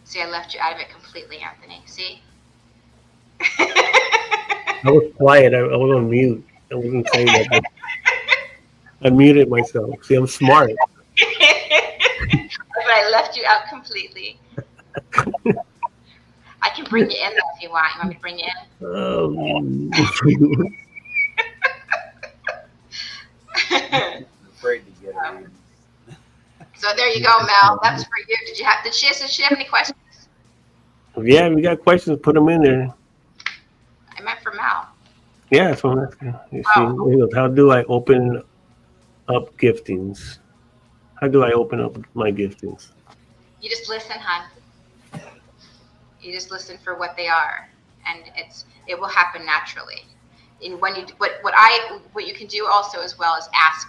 See, I left you out of it completely, Anthony. See? I was quiet. I was on mute. I wasn't saying that. I muted myself. See, I'm smart. But I left you out completely. I can bring you in though if you want. You want me to bring you in? I'm afraid to get it. So there you go, Mel. That's for you. Did she have any questions? Yeah, if you got questions, put them in there. I meant for Mel. Yeah, that's what I'm asking. You see, how do I open up giftings? How do I open up my giftings? You just listen, hon. You just listen for what they are. and it will happen naturally. And when you what you can do also as well is ask,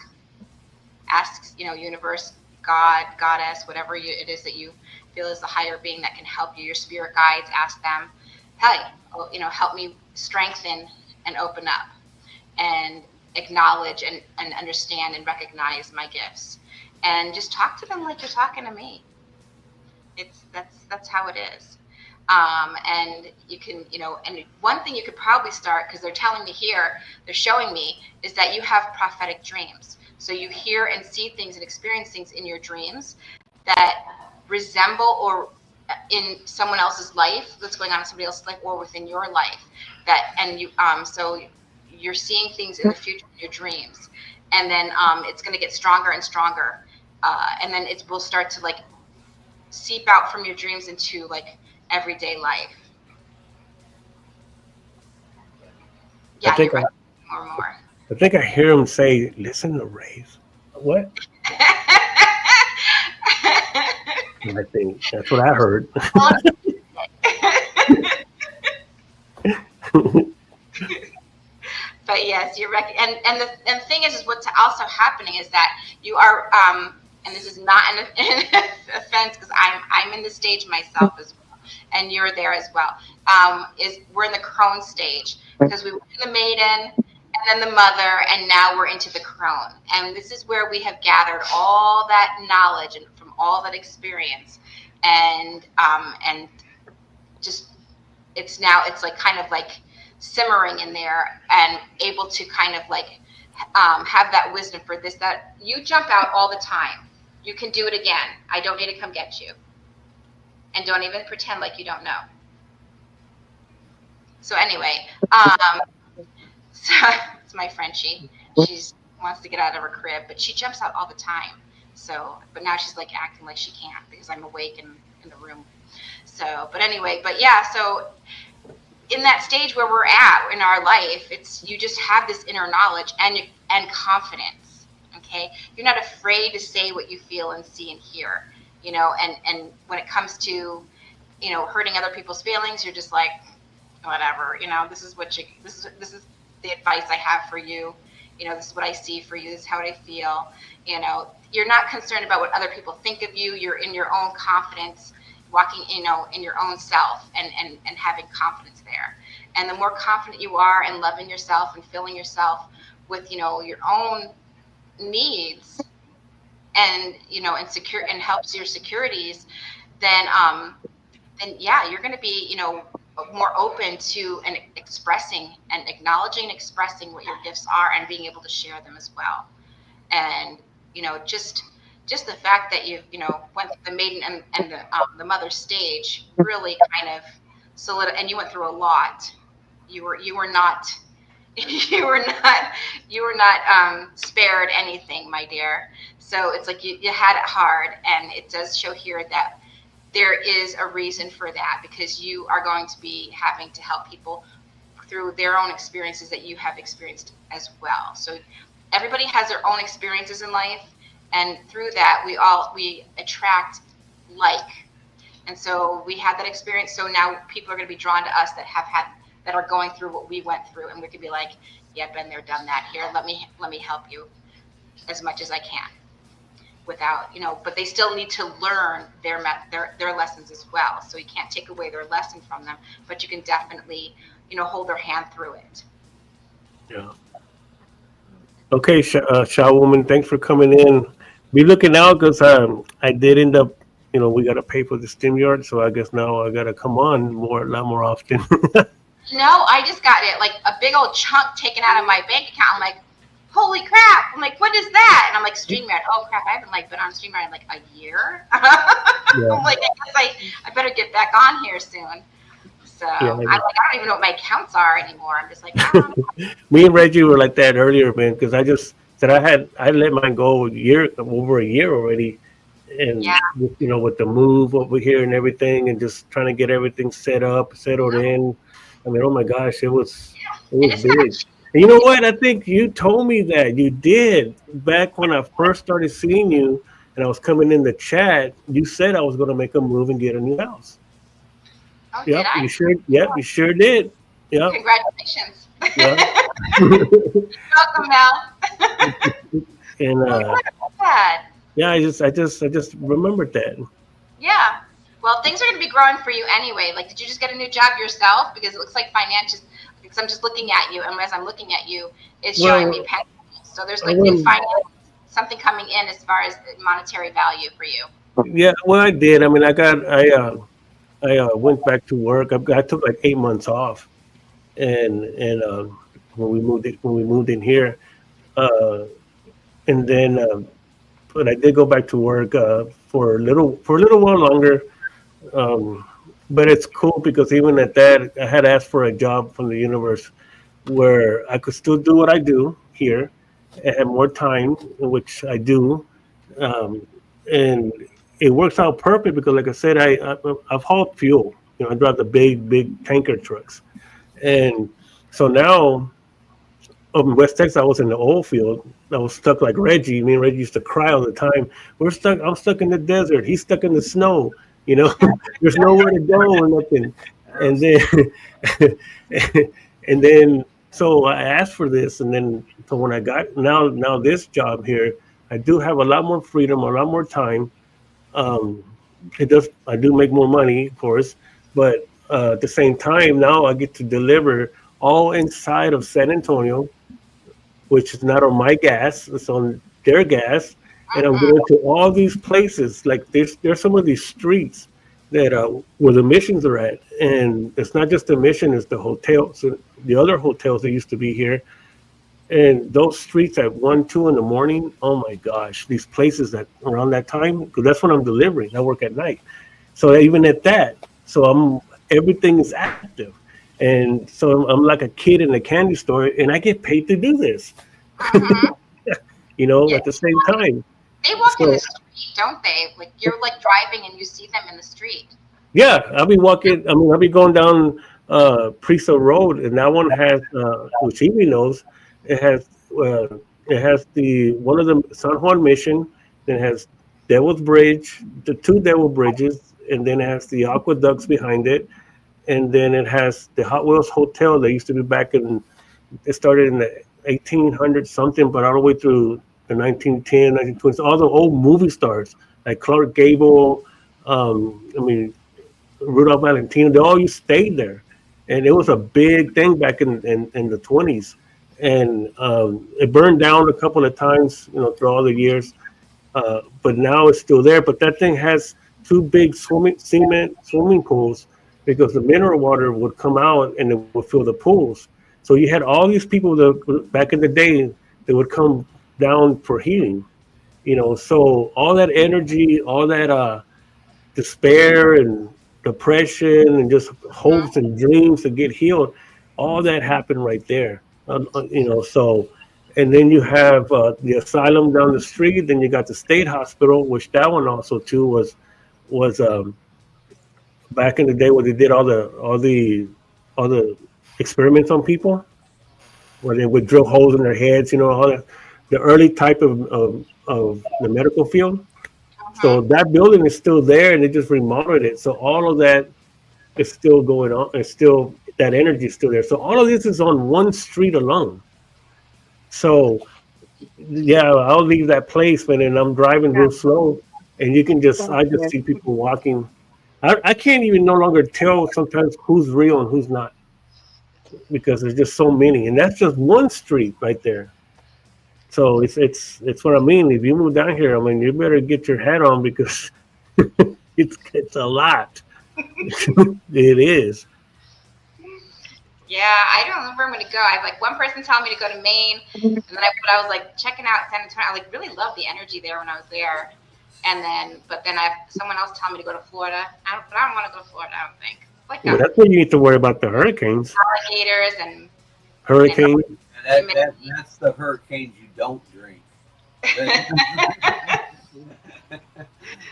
universe, God, goddess, whatever it is that you feel is the higher being that can help you, your spirit guides. Ask them, hey, help me strengthen and open up and acknowledge and understand and recognize my gifts, and just talk to them like you're talking to me. That's how it is. And you can, and one thing you could probably start, because they're telling me here, they're showing me, is that you have prophetic dreams. So you hear and see things and experience things in your dreams that resemble or in someone else's life that's going on in somebody else's life or within your life. So you're seeing things in the future in your dreams, and then it's going to get stronger and stronger, and then it will start to like seep out from your dreams into like everyday life. Yeah, you're right. More. I think I hear him say, "Listen to Wraith." What? I think that's what I heard. But yes, you're right. And the thing is what's also happening is that you are, and this is not an offense, because I'm in the stage myself as well, and you're there as well. We're in the crone stage, because we were in the maiden, and then the mother, and now we're into the crone. And this is where we have gathered all that knowledge and from all that experience, and just it's like kind of like simmering in there and able to kind of like have that wisdom for this, that you jump out all the time. You can do it again. I don't need to come get you. And don't even pretend like you don't know. So anyway, so it's my Frenchie. She wants to get out of her crib, but she jumps out all the time. So, but now she's like acting like she can't because I'm awake in the room. So, but anyway, so in that stage where we're at in our life, it's you just have this inner knowledge and confidence. Okay, you're not afraid to say what you feel and see and hear. And when it comes to hurting other people's feelings, you're just like, whatever. This is the advice I have for you. This is what I see for you. This is how I feel. You're not concerned about what other people think of you. You're in your own confidence, walking, in your own self and having confidence there. And the more confident you are and loving yourself and filling yourself with, your own needs and, and secure and helps your securities, then yeah, you're going to be, more open to and expressing and acknowledging and expressing what your gifts are and being able to share them as well. And, just the fact that you've, went through the maiden and the mother stage really kind of solid, and you went through a lot. You were not spared anything, my dear. So it's like you had it hard, and it does show here that there is a reason for that, because you are going to be having to help people through their own experiences that you have experienced as well. So everybody has their own experiences in life, and through that we attract like. And so we had that experience, so now people are going to be drawn to us that are going through what we went through, and we could be like, yeah, been there, done that. Here, let me help you as much as I can, without, but they still need to learn their lessons as well. So you can't take away their lesson from them, but you can definitely, hold their hand through it. Yeah. Okay, Shaw Woman, thanks for coming in. Be looking out, because I did end up, we got to pay for the StreamYard, so I guess now I got to come on a lot more often. No, I just got it, like a big old chunk taken out of my bank account. I'm like, holy crap. I'm like, what is that? And I'm like, StreamYard. Oh crap, I haven't been on StreamYard in like a year. Yeah. I'm like, I guess I better get back on here soon. So yeah, I don't even know what my accounts are anymore. I'm just like, oh. Me and Reggie were like that earlier, man, because I just said I let mine go over a year already. And yeah. With the move over here and everything, and just trying to get everything settled in. I mean, oh my gosh, it was big. And you know what? I think you told me that you did back when I first started seeing you, and I was coming in the chat. You said I was going to make a move and get a new house. Oh, did Yep, I? you sure. Yep, you sure did. Yep. Congratulations. Yeah. Welcome, Mel. And Well, what about that? yeah, I just remembered that. Yeah. Well, things are going to be growing for you anyway. Like, did you just get a new job yourself? Because it looks like financial. Because I'm just looking at you, and as I'm looking at you, it's showing me Well, pensions. So there's I like new went. finance, something coming in as far as monetary value for you. Yeah, well, I did. I mean, I went back to work. I took like 8 months off, and when we moved in here, uh, and then but I did go back to work for a little while longer. Um, but it's cool because even at that, I had asked for a job from the universe where I could still do what I do here and have more time, which I do. Um, and it works out perfect because, like I said, I've hauled fuel. You know, I drive the big tanker trucks, and so now up in West Texas, I was in the oil field. I was stuck like Reggie. Me and Reggie used to cry all the time. We're stuck. I'm stuck in the desert. He's stuck in the snow. You know, there's nowhere to go or nothing. And then, and then, so I asked for this, and then so when I got now this job here, I do have a lot more freedom, a lot more time. Um, it does. I do make more money, of course, but at the same time, now I get to deliver all inside of San Antonio, which is not on my gas; it's on their gas. And I'm Mm-hmm. going to all these places. Like there's some of these streets that where the missions are at, and it's not just the mission; it's the hotels, the other hotels that used to be here. And those streets at 1, 2 in the morning, oh my gosh, these places that around that time, because that's when I'm delivering. I work at night. So even at that, so everything is active. And so I'm like a kid in a candy store and I get paid to do this, Mm-hmm. Yeah. at the same time. They walk in the So street, don't they? Like you're like driving and you see them in the street. yeah, I'll be walking, I'll be going down Prisa Road and that one has, which Evie knows, it has, it has the, one of the San Juan Mission, it has Devil's Bridge, the two Devil Bridges, and then it has the aqueducts behind it. And then it has the Hot Wheels Hotel that used to be back in, it started in the 1800 something, but all the way through the 1910, 1920s, all the old movie stars like Clark Gable, I mean, Rudolph Valentino, they all used to stay there. And it was a big thing back in the 20s. And it burned down a couple of times, through all the years. But now it's still there. But that thing has two big cement swimming pools because the mineral water would come out and it would fill the pools. So you had all these people that back in the day that would come down for healing. So all that energy, all that despair and depression and just hopes and dreams to get healed, all that happened right there. So and then you have the asylum down the street. Then you got the state hospital, which that one also too was back in the day where they did all the experiments on people, where they would drill holes in their heads. All that, the early type of the medical field. So Mm-hmm. that building is still there, and they just remodeled it. So all of that is still going on. It's still that energy is still there. So all of this is on one street alone. So yeah, I'll leave that place, man, and I'm driving Yeah. real slow, and I just see people walking. I can't even no longer tell sometimes who's real and who's not because there's just so many, and that's just one street right there. So it's what I mean. If you move down here, I mean, you better get your hat on because it's a lot. It is. Yeah, I don't know where I'm gonna go. I have like one person telling me to go to Maine, and then I was like checking out San Antonio. I like really loved the energy there when I was there, but then I have someone else telling me to go to Florida. But I don't want to go to Florida. I don't think. Like Well, that's when you need to worry about the hurricanes. alligators and Hurricane. That's the hurricanes you don't drink.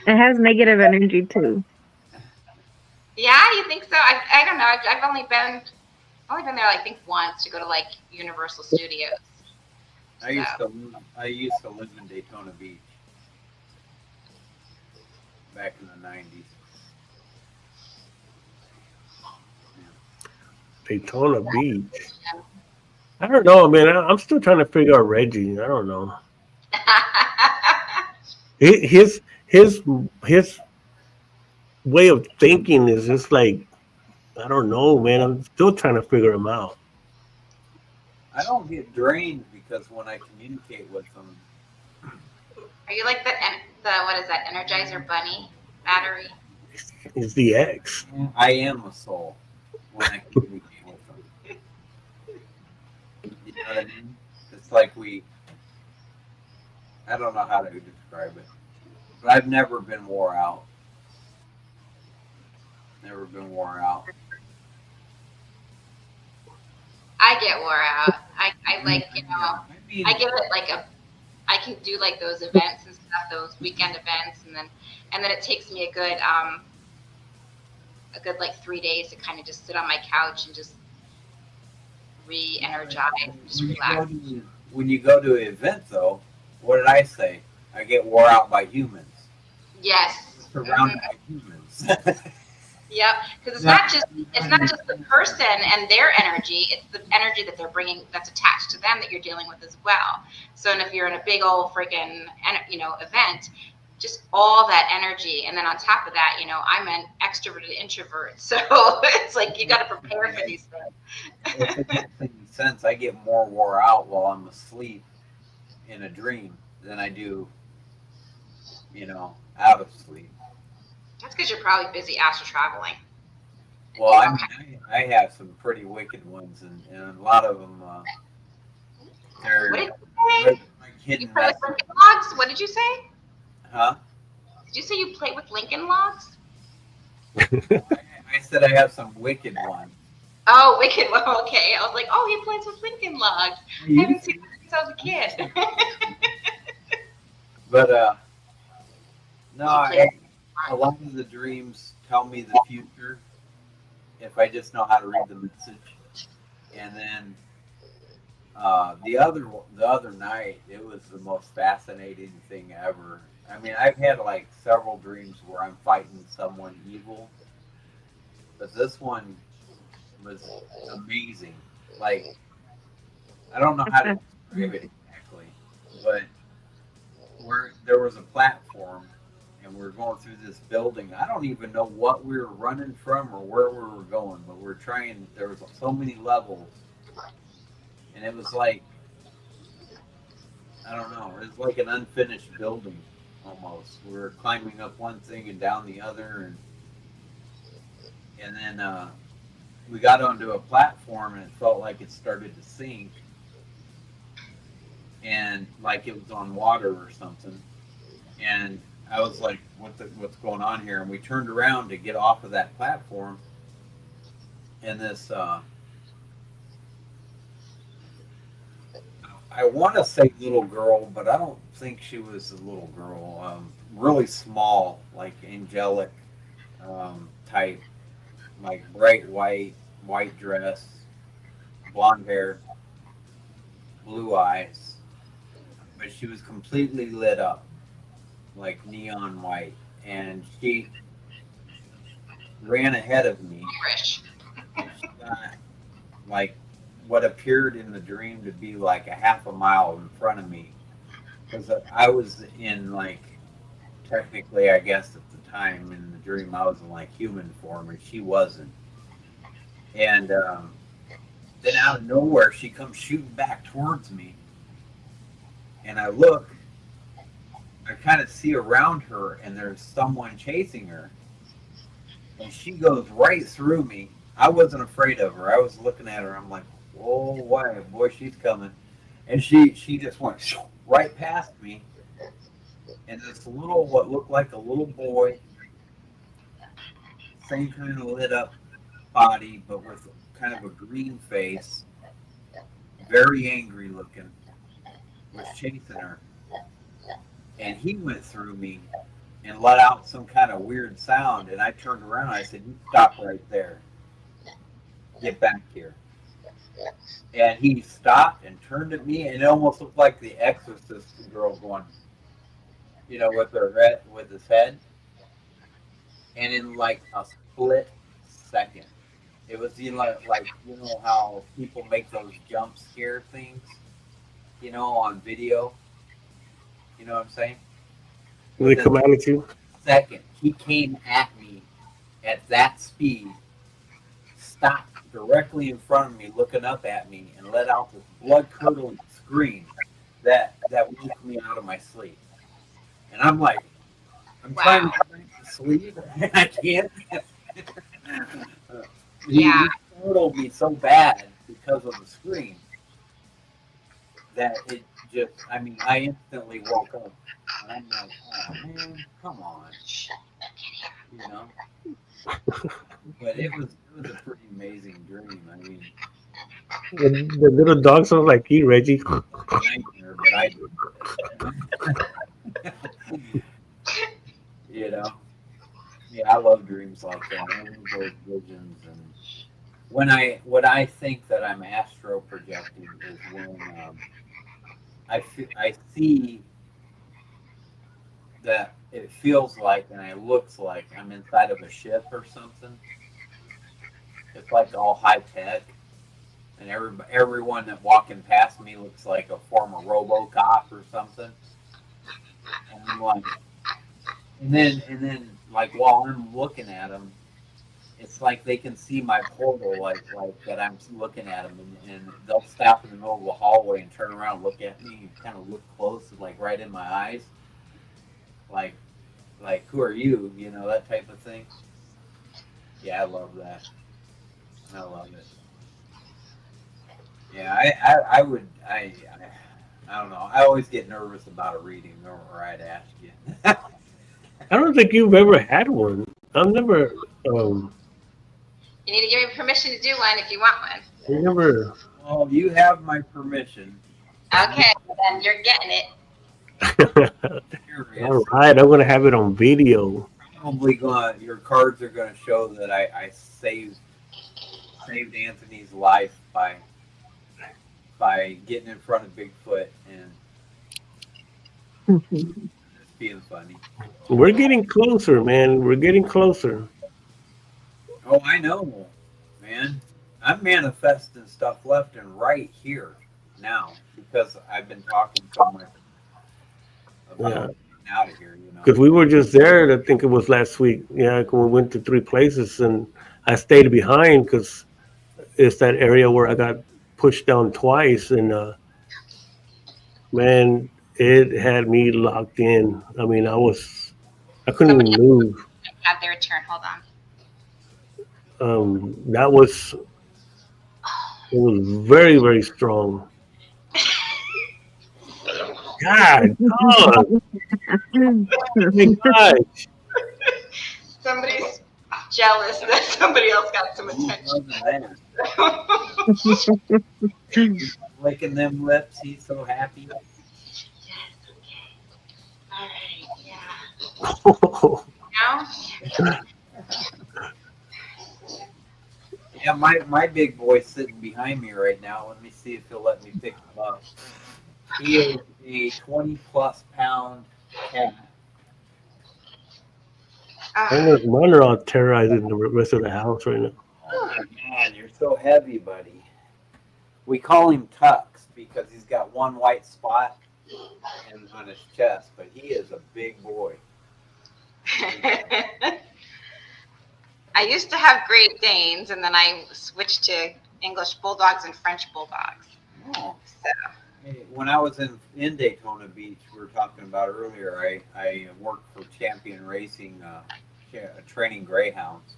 It has negative energy too. yeah, you think so? I don't know. I've only been there I think once to go to like Universal Studios. I used to live in Daytona Beach back in the 90s. Daytona Beach. I don't know, man. I'm still trying to figure out Reggie. I don't know. His his way of thinking is just like, I don't know, man. I'm still trying to figure him out. I don't get drained because when I communicate with them, Are you like the what is that Energizer Bunny battery? It's the X. I am a soul when I communicate with them. You know what I mean? It's like I don't know how to describe it, but I've never been wore out. Never been wore out. I get wore out. I like, I give it like I can do like those events and stuff, those weekend events, and then it takes me a good like 3 days to kind of just sit on my couch and just re-energize, just relax. When you go to an event, though, what did I say? I get wore out by humans. Yes. Surrounded by humans. Yep, because it's not just the person and their energy; it's the energy that they're bringing that's attached to them that you're dealing with as well. So, and if you're in a big old freaking event, just all that energy, and then on top of that, I'm an extroverted introvert, so it's like you got to prepare for these things. If it makes any sense, I get more wore out while I'm asleep in a dream than I do, out of sleep. That's because you're probably busy astral traveling. Well, I have some pretty wicked ones, and a lot of them, they're what did you say? like hidden You play with Lincoln Logs? What did you say? Huh? Did you say you play with Lincoln Logs? I said I have some wicked ones. Oh, wicked. Well, okay. I was like, oh, he plays with Lincoln Logs. I haven't seen that since I was a kid. But no, a lot of the dreams tell me the future if I just know how to read the message. And then the other night, it was the most fascinating thing ever. I mean, I've had like several dreams where I'm fighting someone evil, but this one was amazing. Like, I don't know how to describe it exactly, but there was a platform and we were going through this building. I don't even know what we were running from or where we were going, but there was so many levels, and it was like, I don't know, it was like an unfinished building almost. We were climbing up one thing and down the other, and then we got onto a platform and it felt like it started to sink, and like it was on water or something. And I was like, what's going on here? And we turned around to get off of that platform, and this I want to say little girl, but I don't think she was a little girl. Really small, like angelic type, like bright white dress, blonde hair, blue eyes, but she was completely lit up, like neon white, and she ran ahead of me. And she got like what appeared in the dream to be like a half a mile in front of me, because I was in like, technically, I guess at the time in the dream I was in like human form and she wasn't. And then out of nowhere she comes shooting back towards me, and I look, I kind of see around her and there's someone chasing her, and she goes right through me. I wasn't afraid of her. I was looking at her. I'm like, oh, boy, she's coming. And she just went right past me. And this what looked like a little boy, same kind of lit up body, but with kind of a green face, very angry looking, was chasing her. And he went through me and let out some kind of weird sound. And I turned around and I said, you stop right there. Get back here. And he stopped and turned at me, and it almost looked like the Exorcist girl going, with his head. And in like a split second, It was like you know how people make those jump scare things, you know, on video. You know what I'm saying? They Within come out at you. a second, he came at me at that speed, stopped directly in front of me, looking up at me, and let out this blood curdling scream that woke me out of my sleep. And I'm like, I'm trying to Wow. go back to sleep, and I can't. Yeah. He startled me so bad because of the scream that it just, I mean, I instantly woke up. And I'm like, oh man, come on, you know. But it was a pretty amazing dream. I mean, The little dog sounds like you, Reggie. nightmare, but I did. You know, yeah, I love dreams like that. I love those visions, and what I think that I'm astro projecting is when I see that it feels like and it looks like I'm inside of a ship or something. It's like all high tech, and everyone that walking past me looks like a former RoboCop or something. And I'm like, and then like while I'm looking at them, it's like they can see my portal, like that I'm looking at them, and they'll stop in the middle of the hallway and turn around, and look at me, and kind of look close, like right in my eyes, like who are you, you know, that type of thing. Yeah, I love that. I love it. Yeah, I would I don't know. I always get nervous about a reading, or I'd ask you. I don't think you've ever had one. I've never. You need to give me permission to do one if you want one. Never. Well, you have my permission. Okay, then you're getting it. All right, I'm gonna have it on video. Probably going. Your cards are going to show that I saved Anthony's life by getting in front of Bigfoot and just being funny. We're getting closer, man. We're getting closer. Oh, I know, man. I'm manifesting stuff left and right here now because I've been talking so much about getting out of here, you know. Because we were just there. I think it was last week. Yeah, we went to 3 places, and I stayed behind because it's that area where I got pushed down twice, and man, it had me locked in. I mean, I couldn't even move. Have their turn. Hold on. That was it was very, very strong. God, oh my gosh. Somebody's jealous that somebody else got some attention. Licking them lips, he's so happy. Yes, okay. All right, yeah. Now? Yeah, my big boy's sitting behind me right now. Let me see if he'll let me pick him up. He is a 20-plus pound cat. Mine are all terrorizing the rest of the house right now. Oh, man, you're so heavy, buddy. We call him Tux because he's got one white spot on his chest, but he is a big boy. I used to have Great Danes, and then I switched to English Bulldogs and French Bulldogs. Oh. So. Hey, when I was in Daytona Beach, we were talking about earlier, I worked for Champion Racing, training greyhounds,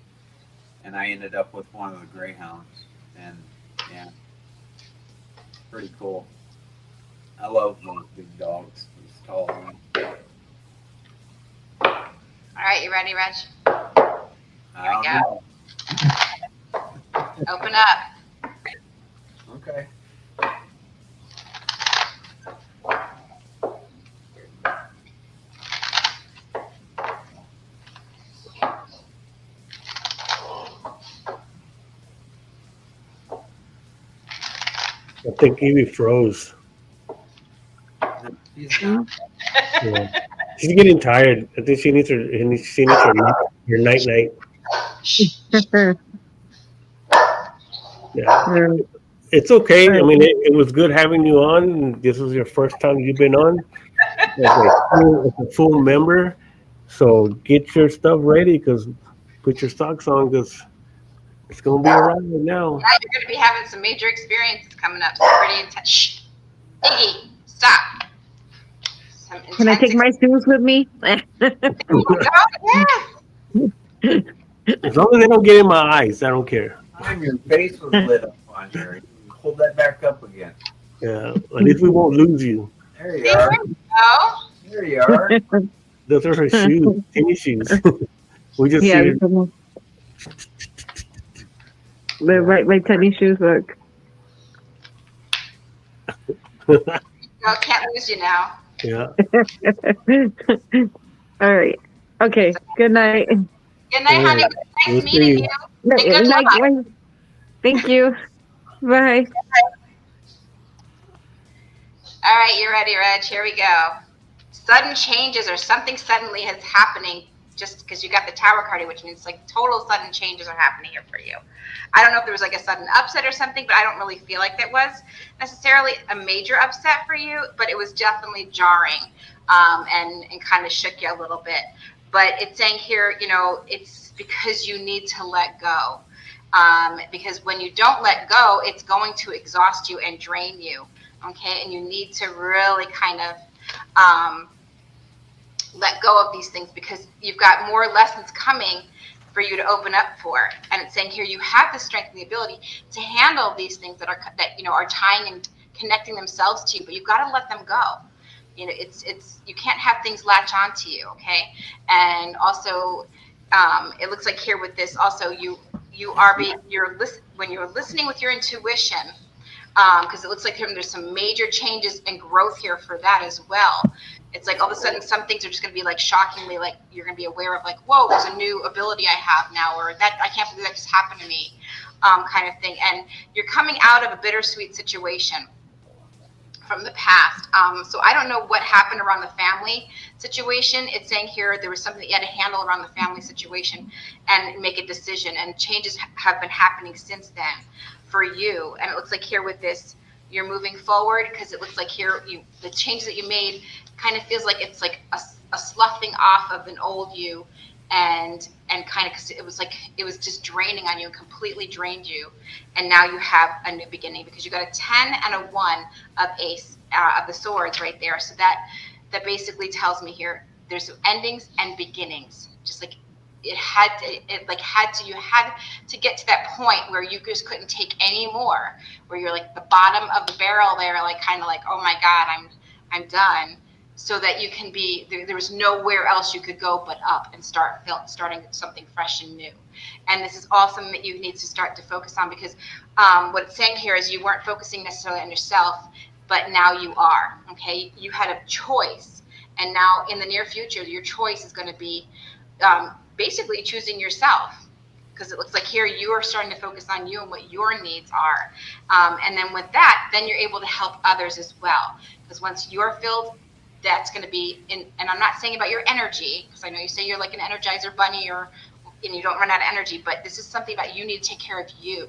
and I ended up with one of the greyhounds, and yeah, pretty cool. I love those big dogs, these tall ones. All right, you ready, Reg? Here we go. Open up. Okay. I think Evie froze. Yeah. She's getting tired. I think she needs her night night. Yeah. Right. It's okay. I Right. mean, it was good having you on. This was your first time you've been on as a full member. So get your stuff ready because put your socks on because it's gonna be a ride now. Yeah, you're going to be having some major experiences coming up. Some pretty intense. Shh, Iggy, stop. Some Can I intense. take my shoes with me? Yes. As long as they don't get in my eyes, I don't care. Time your face was lit up on here. Hold that back up again. Yeah, at least we won't lose you. There you See, are. there you go. There you are. Those are her shoes, tennis shoes. We just Yeah, see the yeah. my tennis shoes look. No, can't lose you now. Yeah. All right. Okay. Good night. Good All night, honey. right. It was nice We'll meeting see. you. Night. And good luck. Night. Thank you. Bye. All right, you ready, Reg? Here we go. Sudden changes or something suddenly is happening just because you got the tower card, which means like total sudden changes are happening here for you. I don't know if there was like a sudden upset or something, but I don't really feel like that was necessarily a major upset for you, but it was definitely jarring and kind of shook you a little bit. But it's saying here, you know, it's because you need to let go. Because when you don't let go, it's going to exhaust you and drain you. Okay, and you need to really kind of let go of these things because you've got more lessons coming for you to open up for. And it's saying here you have the strength and the ability to handle these things that are tying and connecting themselves to you, but you've got to let them go. You know, it's you can't have things latch onto you. Okay, and also it looks like here with this also when you're listening with your intuition. Because it looks like there's some major changes and growth here for that as well. It's like all of a sudden some things are just going to be like shockingly like you're going to be aware of like, whoa, there's a new ability I have now, or that I can't believe that just happened to me, kind of thing. And you're coming out of a bittersweet situation from the past. So I don't know what happened around the family situation. It's saying here there was something that you had to handle around the family situation and make a decision, and changes have been happening since then for you. And it looks like here with this, you're moving forward because it looks like here the changes that you made kind of feels like it's like a sloughing off of an old you, and kind of because it was just draining on you and completely drained you, and now you have a new beginning because you got a 10 and a 1 of ace of the swords right there. So that basically tells me here there's endings and beginnings, just like you had to get to that point where you just couldn't take any more, where you're like the bottom of the barrel there, like kind of like, oh my God, I'm done, so that you can be there was nowhere else you could go but up and starting something fresh and new. And this is awesome that you need to start to focus on, because what it's saying here is you weren't focusing necessarily on yourself, but now you are. Okay, you had a choice, and now in the near future your choice is going to be basically choosing yourself, because it looks like here you are starting to focus on you and what your needs are, and then with that, then you're able to help others as well, because once you're filled, that's going to be in. And I'm not saying about your energy, because I know you say you're like an Energizer bunny, and you don't run out of energy, but this is something about you need to take care of you.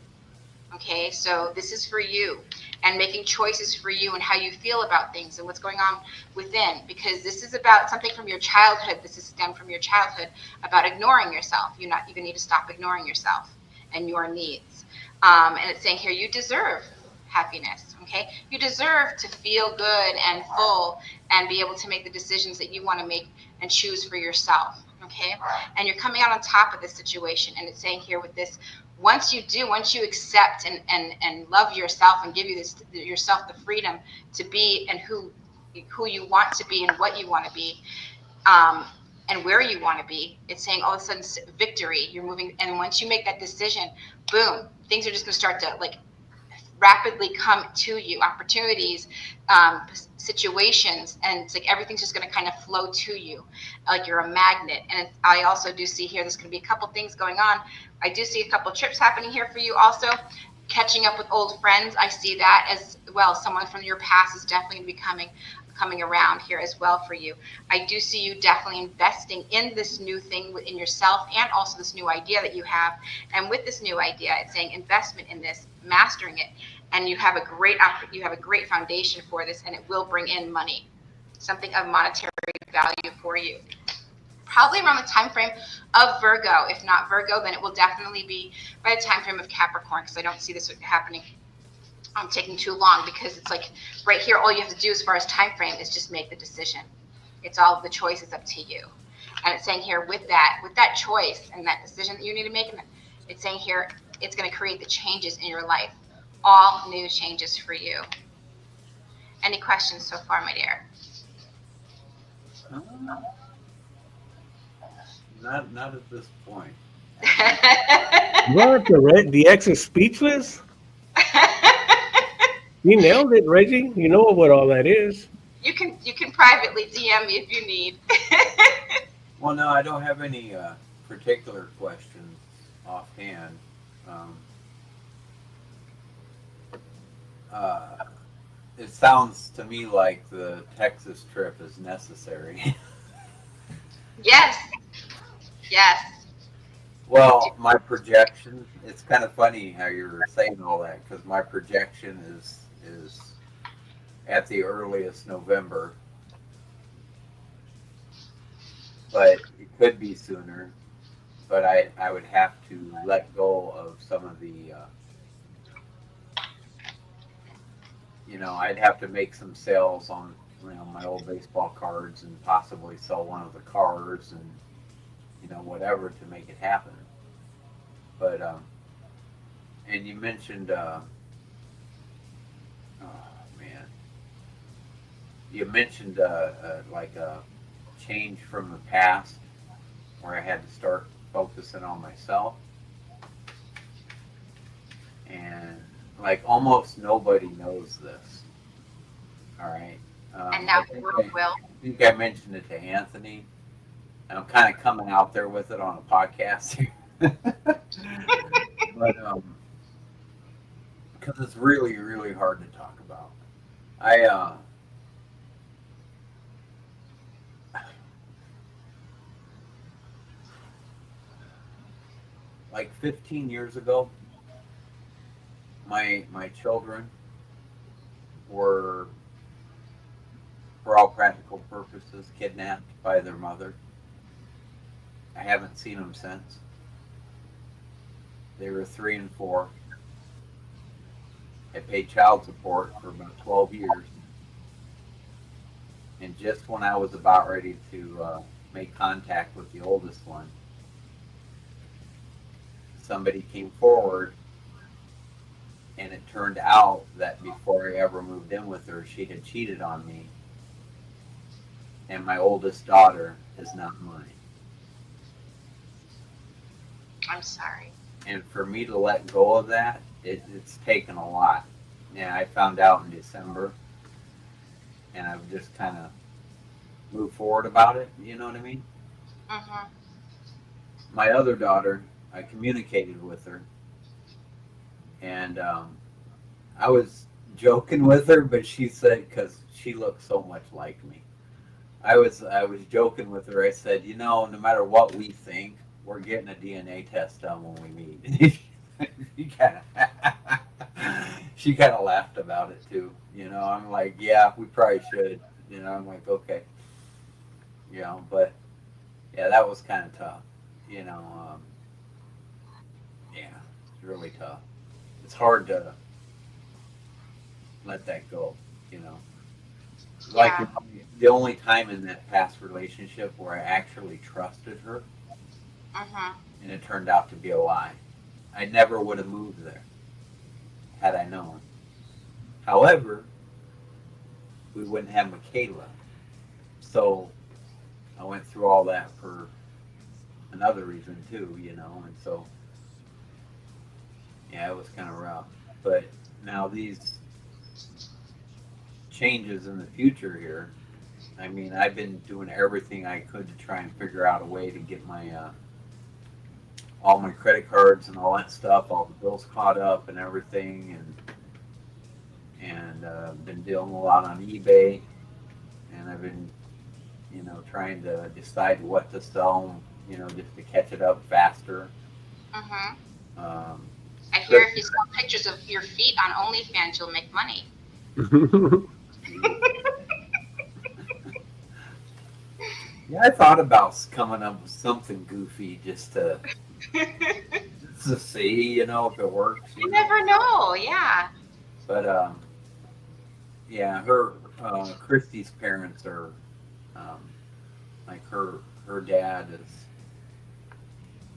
Okay, so this is for you, and making choices for you and how you feel about things and what's going on within, because this is about something from your childhood. This is stemmed from your childhood about ignoring yourself. You need to stop ignoring yourself and your needs. And it's saying here you deserve happiness. Okay, you deserve to feel good and full and be able to make the decisions that you want to make and choose for yourself. Okay, and you're coming out on top of this situation. And it's saying here with this, once you accept and love yourself and give yourself the freedom to be and who you want to be and what you want to be, and where you want to be, it's saying all of a sudden victory, you're moving. And once you make that decision, boom, things are just going to start to like rapidly come to you, opportunities, situations, and it's like everything's just going to kind of flow to you like you're a magnet. And I also do see here there's going to be a couple things going on. I do see a couple trips happening here for you also. Catching up with old friends, I see that as well. Someone from your past is definitely going to be coming around here as well for you. I do see you definitely investing in this new thing within yourself and also this new idea that you have. And with this new idea, it's saying investment in this, mastering it, and you have a great foundation for this, and it will bring in money, something of monetary value for you. Probably around the time frame of Virgo. If not Virgo, then it will definitely be by the time frame of Capricorn, because I don't see this happening taking too long, because it's like right here, all you have to do as far as time frame is just make the decision. It's all the choice is up to you. And it's saying here with that choice and that decision that you need to make, it's saying here it's going to create the changes in your life, all new changes for you. Any questions so far, my dear? Not at this point. What, the ex is speechless? You nailed it, Reggie. You know what all that is. You can privately DM me if you need. Well, no, I don't have any particular questions offhand. It sounds to me like the Texas trip is necessary. Yes. Well, my projection, it's kind of funny how you're saying all that, because my projection is at the earliest November, but it could be sooner. But I would have to let go of some of the, I'd have to make some sales on, my old baseball cards and possibly sell one of the cars and, whatever to make it happen. But, and you mentioned, you mentioned like a change from the past where I had to start focusing on myself. And like almost nobody knows this. All right. And now the world will. I think I mentioned it to Anthony. And I'm kind of coming out there with it on a podcast here. But because it's really, really hard to talk about. Like 15 years ago, my children were, for all practical purposes, kidnapped by their mother. I haven't seen them since. They were 3 and 4. I paid child support for about 12 years. And just when I was about ready to make contact with the oldest one, somebody came forward, and it turned out that before I ever moved in with her, she had cheated on me. And my oldest daughter is not mine. I'm sorry. And for me to let go of that, it's taken a lot. Yeah, I found out in December, and I've just kind of moved forward about it. You know what I mean? Mm-hmm. My other daughter, I communicated with her, and I was joking with her, but she said, because she looks so much like me, I was joking with her. I said, no matter what we think, we're getting a DNA test done when we meet. She kind of laughed about it too. I'm like, yeah, we probably should. I'm like, okay. But yeah, that was kind of tough. Yeah, it's really tough. It's hard to let that go. Like the only time in that past relationship where I actually trusted her, and it turned out to be a lie. I never would have moved there had I known. However, we wouldn't have Michaela. So I went through all that for another reason too, and so yeah, it was kind of rough. But now these changes in the future here, I mean, I've been doing everything I could to try and figure out a way to get my all my credit cards and all that stuff, all the bills caught up and everything, and been dealing a lot on eBay, and I've been, trying to decide what to sell, just to catch it up faster. Mhm. Um, I hear if you sell pictures of your feet on OnlyFans, you'll make money. yeah, I thought about coming up with something goofy just to see, if it works. You never know. Yeah. But yeah, Christy's parents are, like her dad is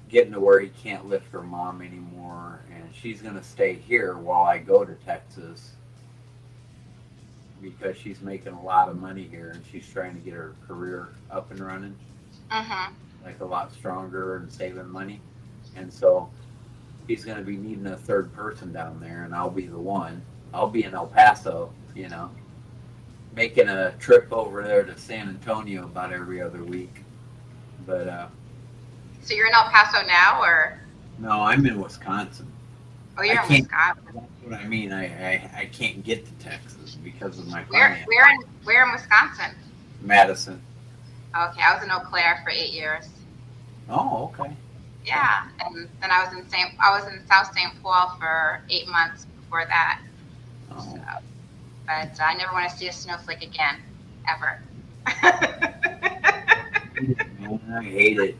getting to where he can't lift her mom anymore, and she's gonna stay here while I go to Texas because she's making a lot of money here, and she's trying to get her career up and running, like a lot stronger and saving money, and so he's gonna be needing a third person down there, and I'll be the one. I'll be in El Paso, making a trip over there to San Antonio about every other week. But So you're in El Paso now, or? no, I'm in Wisconsin. Oh, you're in Wisconsin. That's what I mean. I can't get to Texas because of my Where finance. where in Wisconsin? Madison. Okay, I was in Eau Claire for 8 years. Oh, okay. Yeah, and then I was in South St. Paul for 8 months before that. Oh. So, but I never want to see a snowflake again, ever. I hate it.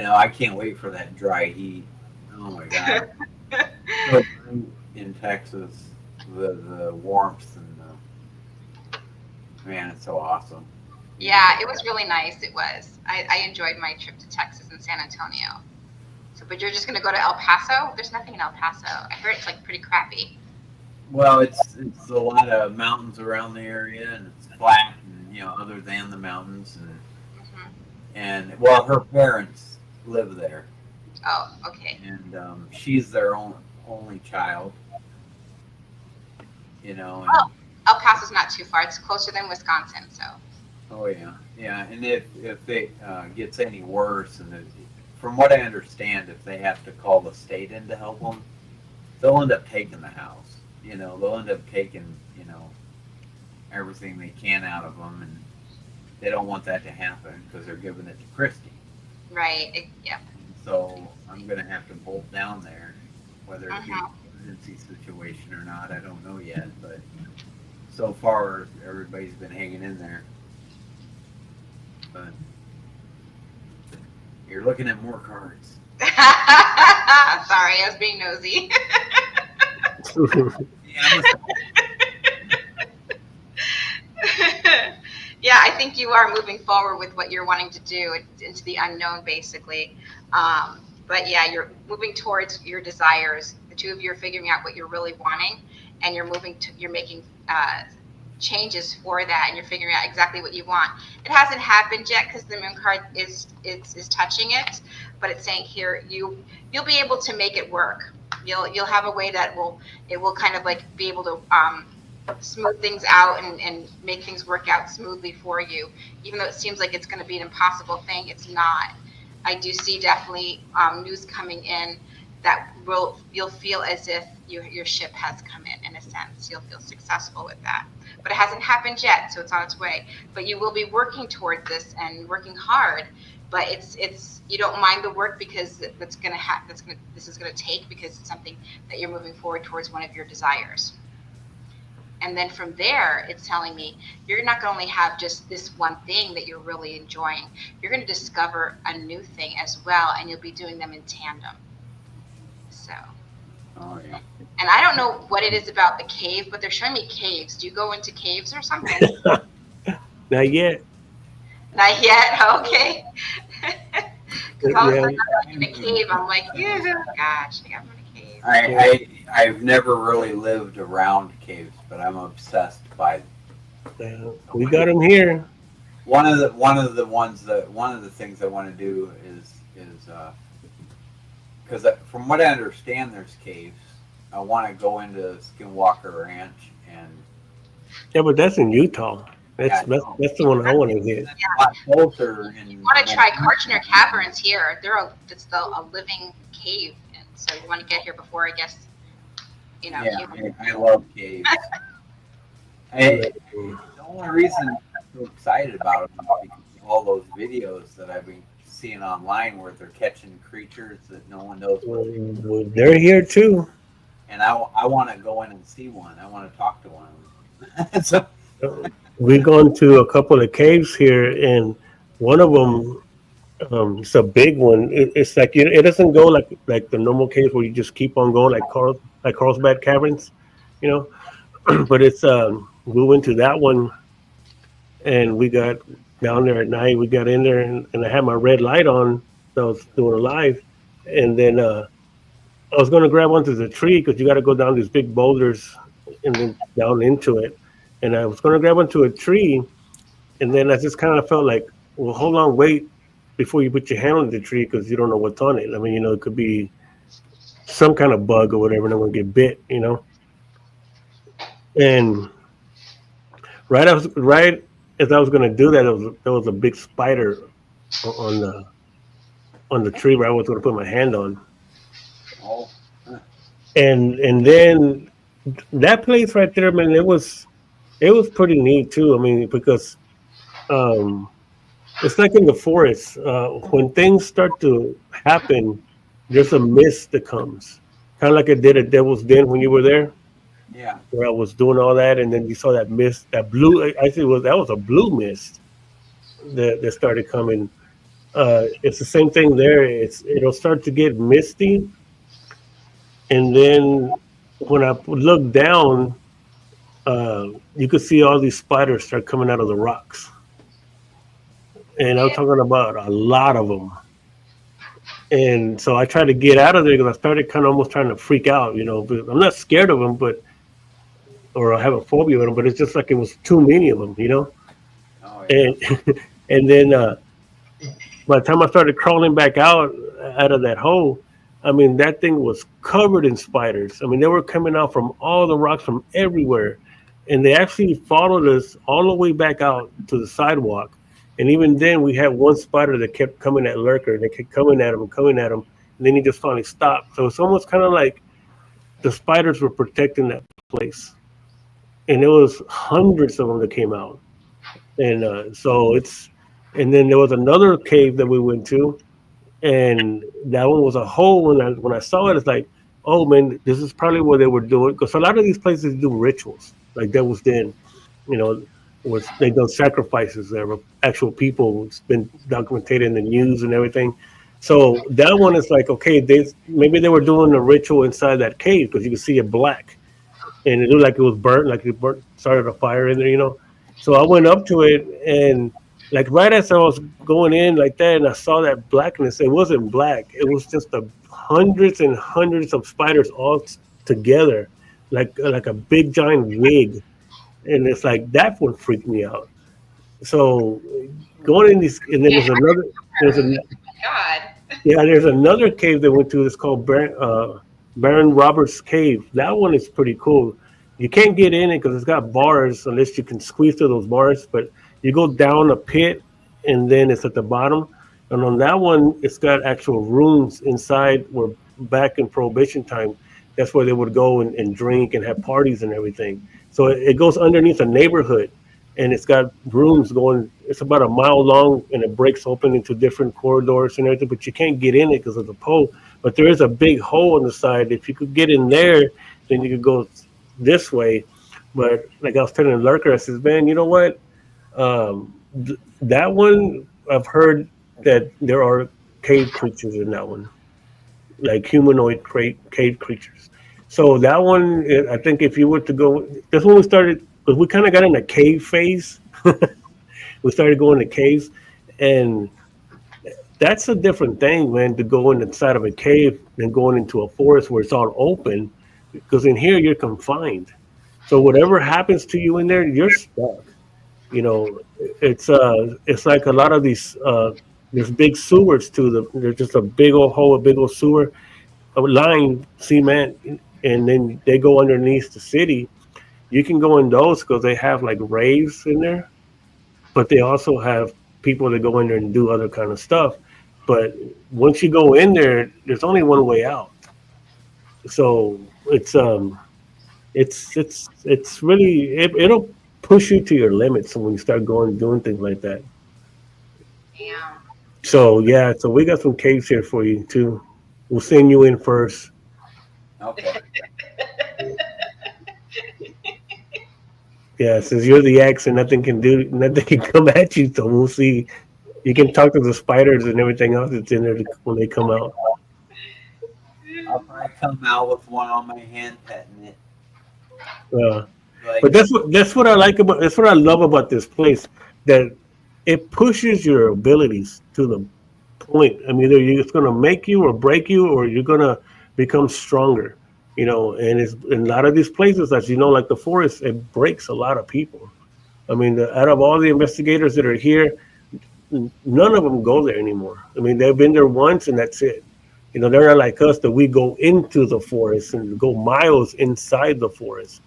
I can't wait for that dry heat. Oh my god. So in Texas, the warmth and man, it's so awesome. Yeah, it was really nice. It was. I enjoyed my trip to Texas and San Antonio. So, but you're just going to go to El Paso? There's nothing in El Paso. I heard it's like pretty crappy. Well, it's a lot of mountains around the area, and it's flat, and other than the mountains, and well, her parents live there. Oh, okay. And she's their only child. And, oh, El Paso's not too far. It's closer than Wisconsin, so. Oh yeah. And if it gets any worse, and from what I understand, if they have to call the state in to help them, they'll end up taking the house. They'll end up taking everything they can out of them, and they don't want that to happen because they're giving it to Christy. Right. Yeah. So I'm gonna have to bolt down there, whether it be an emergency situation or not. I don't know yet, but so far everybody's been hanging in there. But you're looking at more cards. Sorry, I was being nosy. Yeah, I think you are moving forward with what you're wanting to do into the unknown, basically. But yeah, you're moving towards your desires. The two of you are figuring out what you're really wanting, and you're making changes for that, and you're figuring out exactly what you want. It hasn't happened yet because the moon card is touching it, but it's saying here you'll be able to make it work. You'll have a way that will kind of like be able to smooth things out and make things work out smoothly for you. Even though it seems like it's going to be an impossible thing, it's not. I do see definitely news coming in that you'll feel as if your ship has come in a sense. You'll feel successful with that. But it hasn't happened yet, so it's on its way. But you will be working toward this and working hard. But it's you don't mind the work because this is gonna take, because it's something that you're moving forward towards, one of your desires. And then from there, it's telling me you're not going to only have just this one thing that you're really enjoying. You're going to discover a new thing as well, and you'll be doing them in tandem. So. Oh, yeah. And I don't know what it is about the cave, but they're showing me caves. Do you go into caves or something? Not yet. Not yet? Okay. Because all of a sudden I'm in a cave. I'm like, yeah, gosh, I got in a cave. I've never really lived around caves, but I'm obsessed by them. We got them here. One of the things I want to do is because from what I understand, there's caves. I want to go into Skinwalker Ranch and. Yeah, but that's in Utah. That's the one I want to get. A lot closer. You want to try Karchner Caverns here? It's a living cave, and so you want to get here before, I guess. Yeah, I love caves. The only reason so excited about them because of all those videos that I've been seeing online where they're catching creatures that no one knows what they are. Well, they're here too. And I want to go in and see one. I want to talk to one of them. So, We've gone to a couple of caves here, and one of them, it's a big one. It's like it doesn't go like the normal caves where you just keep on going like Carlsbad Caverns, you know. But it's we went to that one, and we got down there at night. We got in there, and I had my red light on. So I was doing a live, and then I was going to grab onto the tree because you got to go down these big boulders and then down into it. And I was going to grab onto a tree, and then I just kind of felt like, well, hold on, wait before you put your hand on the tree because you don't know what's on it. I mean, it could be some kind of bug or whatever, and I'm going to get bit. And right as I was going to do that, there was a big spider on the tree where I was going to put my hand on. oh, And then that place right there, man, it was pretty neat too. I mean, because it's like in the forest, when things start to happen, there's a mist that comes, kind of like it did at Devil's Den when you were there, yeah. where I was doing all that, and then you saw that mist, that blue. Actually, that was a blue mist that started coming. It's the same thing there. It'll start to get misty, and then when I look down, you could see all these spiders start coming out of the rocks. And I'm talking about a lot of them. And so I tried to get out of there because I started kind of almost trying to freak out, But I'm not scared of them, or I have a phobia of them, but it's just like it was too many of them. Oh, yeah. And then by the time I started crawling back out of that hole, I mean, that thing was covered in spiders. I mean, they were coming out from all the rocks from everywhere. And they actually followed us all the way back out to the sidewalk. And even then, we had one spider that kept coming at Lurker. They kept coming at him and coming at him. And then he just finally stopped. So it's almost kind of like the spiders were protecting that place. And there was hundreds of them that came out. And and then there was another cave that we went to. And that one was a hole. When I saw it, it's like, oh man, this is probably what they were doing. Because a lot of these places do rituals, like Devil's Den, was they done sacrifices there of actual people. It's been documented in the news and everything. So that one is like, okay, maybe they were doing a ritual inside that cave because you can see it black, and it looked like it was burnt, like it started a fire in there. So I went up to it, and like right as I was going in like that, and I saw that blackness. It wasn't black. It was just hundreds and hundreds of spiders all together, like a big giant wig. And it's like that would freak me out. So going in these, and then God. there's another cave that went to. It's called Baron Roberts Cave. That one is pretty cool. You can't get in it because it's got bars unless you can squeeze through those bars. But you go down a pit, and then it's at the bottom. And on that one, it's got actual rooms inside. Where back in Prohibition time, that's where they would go and drink and have parties and everything. So it goes underneath a neighborhood, and it's got rooms going. It's about a mile long, and it breaks open into different corridors and everything. But you can't get in it because of the pole. But there is a big hole on the side. If you could get in there, then you could go this way. But like I was telling Lurker, I says, man, you know what? That one, I've heard that there are cave creatures in that one, like humanoid cave creatures. So that one, I think if you were to go, that's when we started, because we kind of got in a cave phase. We started going to caves, and that's a different thing, man, to go inside of a cave than going into a forest where it's all open, because in here you're confined. So whatever happens to you in there, you're stuck. It's like a lot of these, there's big sewers too. There's just a big old hole, a big old sewer, a line, cement, and then they go underneath the city. You can go in those because they have like raves in there, but they also have people that go in there and do other kind of stuff. But once you go in there, there's only one way out. So it's really it'll push you to your limits when you start going doing things like that. Yeah. So yeah, so we got some caves here for you too. We'll send you in first. Okay. Yeah, since you're the X and nothing can come at you, so we'll see. You can talk to the spiders and everything else that's in there when they come out. I'll probably come out with one on my hand petting it. Uh, Like, but that's what I like about that's what I love about this place, that it pushes your abilities to the point. I mean, either it's going to make you or break you, or you're going to become stronger. And it's in a lot of these places, as you know, like the forest, it breaks a lot of people. I mean, out of all the investigators that are here, none of them go there anymore. I mean, they've been there once and that's it. They're not like us that we go into the forest and go miles inside the forest.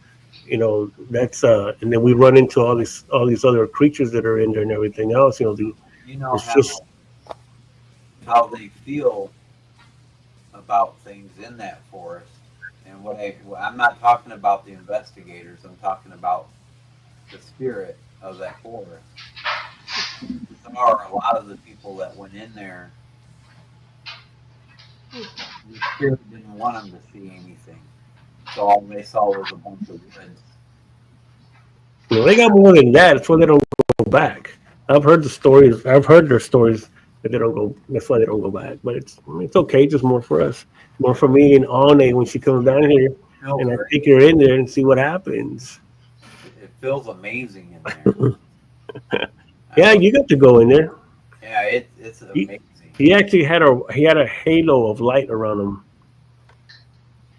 That's and then we run into all these other creatures that are in there and everything else. you know It's just how they feel about things in that forest. And I'm not talking about the investigators. I'm talking about the spirit of that forest. There are a lot of the people that went in there. The spirit didn't want them to see anything, so all they saw was a bunch of woods. they got more than that. That's why they don't go back. I've heard the stories. I've heard their stories that they don't go. That's why they don't go back. But it's okay. Just more for us, more for me and Ane when she comes down here, and I take her in there and see what happens. It feels amazing in there. Yeah, you got to go in there. Yeah, it's amazing. He actually had a halo of light around him.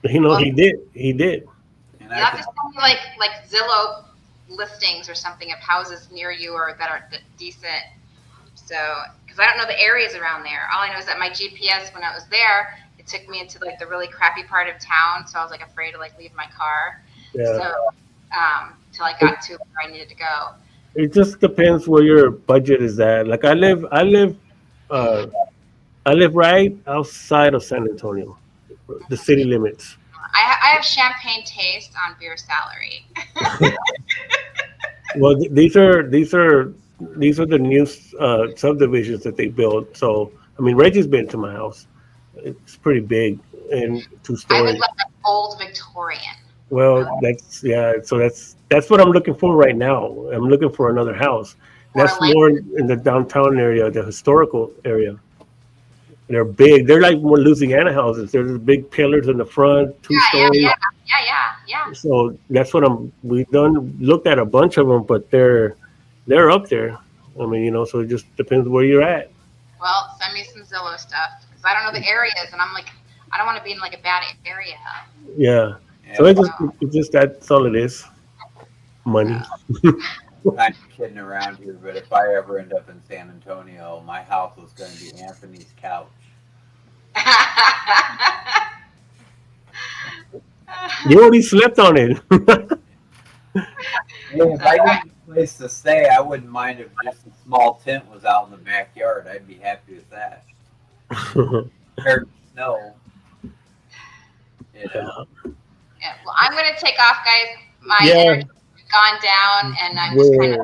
He did. He did. And You have to send me like Zillow listings or something of houses near you or that are decent. So, because I don't know the areas around there. All I know is that my GPS, when I was there, it took me into like the really crappy part of town. So I was like afraid to like leave my car. Yeah. So, till I got to where I needed to go. It just depends where your budget is at. Like uh, I live right outside of San Antonio, the city limits. I have champagne taste on beer salary. Well, these are the new subdivisions that they built. So I mean, Reggie's been to my house. It's pretty big and I would 2 stories. like an old Victorian. Well, so that's what I'm looking for right now. I'm looking for another house. Or That's like more in the downtown area, the historical area. They're big. They're like more Louisiana houses. There's big pillars in the front, 2 stories. Yeah. So that's what we've done. Looked at a bunch of them, but they're up there. I mean, so it just depends where you're at. Well, send me some Zillow stuff because I don't know the areas, and I'm like, I don't want to be in like a bad area. Yeah. So it's just that's all it is. Money. I'm kidding around here, but if I ever end up in San Antonio, my house was going to be Anthony's couch. You already slept on it. If I need a place to stay, I wouldn't mind if just a small tent was out in the backyard. I'd be happy with that. Compared to snow. Yeah, well, I'm going to take off, guys. My energy's gone down, and I'm just kind of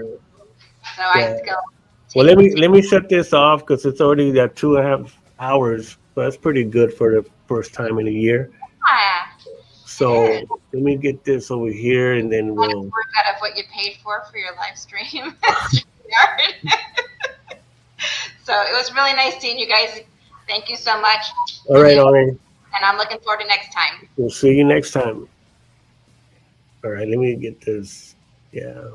so I have to go. Well, let me shut this off because it's already got 2.5 hours. So that's pretty good for the first time in a year. Yeah. So let me get this over here, and then we'll work out of what you paid for your live stream. So it was really nice seeing you guys. Thank you so much. All right, Ollie. And I'm looking forward to next time. We'll see you next time. All right, let me get this. Yeah.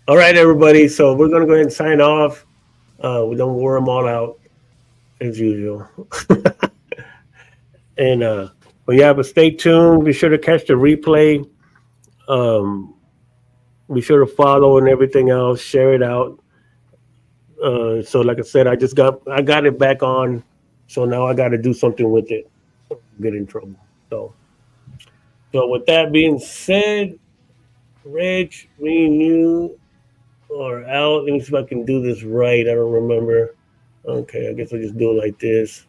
All right, everybody. So we're going to go ahead and sign off. We don't wear them all out as usual. And, but stay tuned. Be sure to catch the replay. Be sure to follow and everything else. Share it out. So like I said, I got it back on. So now I got to do something with it. Get in trouble. So with that being said, Reg, me and you are out. Let me see if I can do this right. I don't remember. Okay, I guess I'll just do it like this.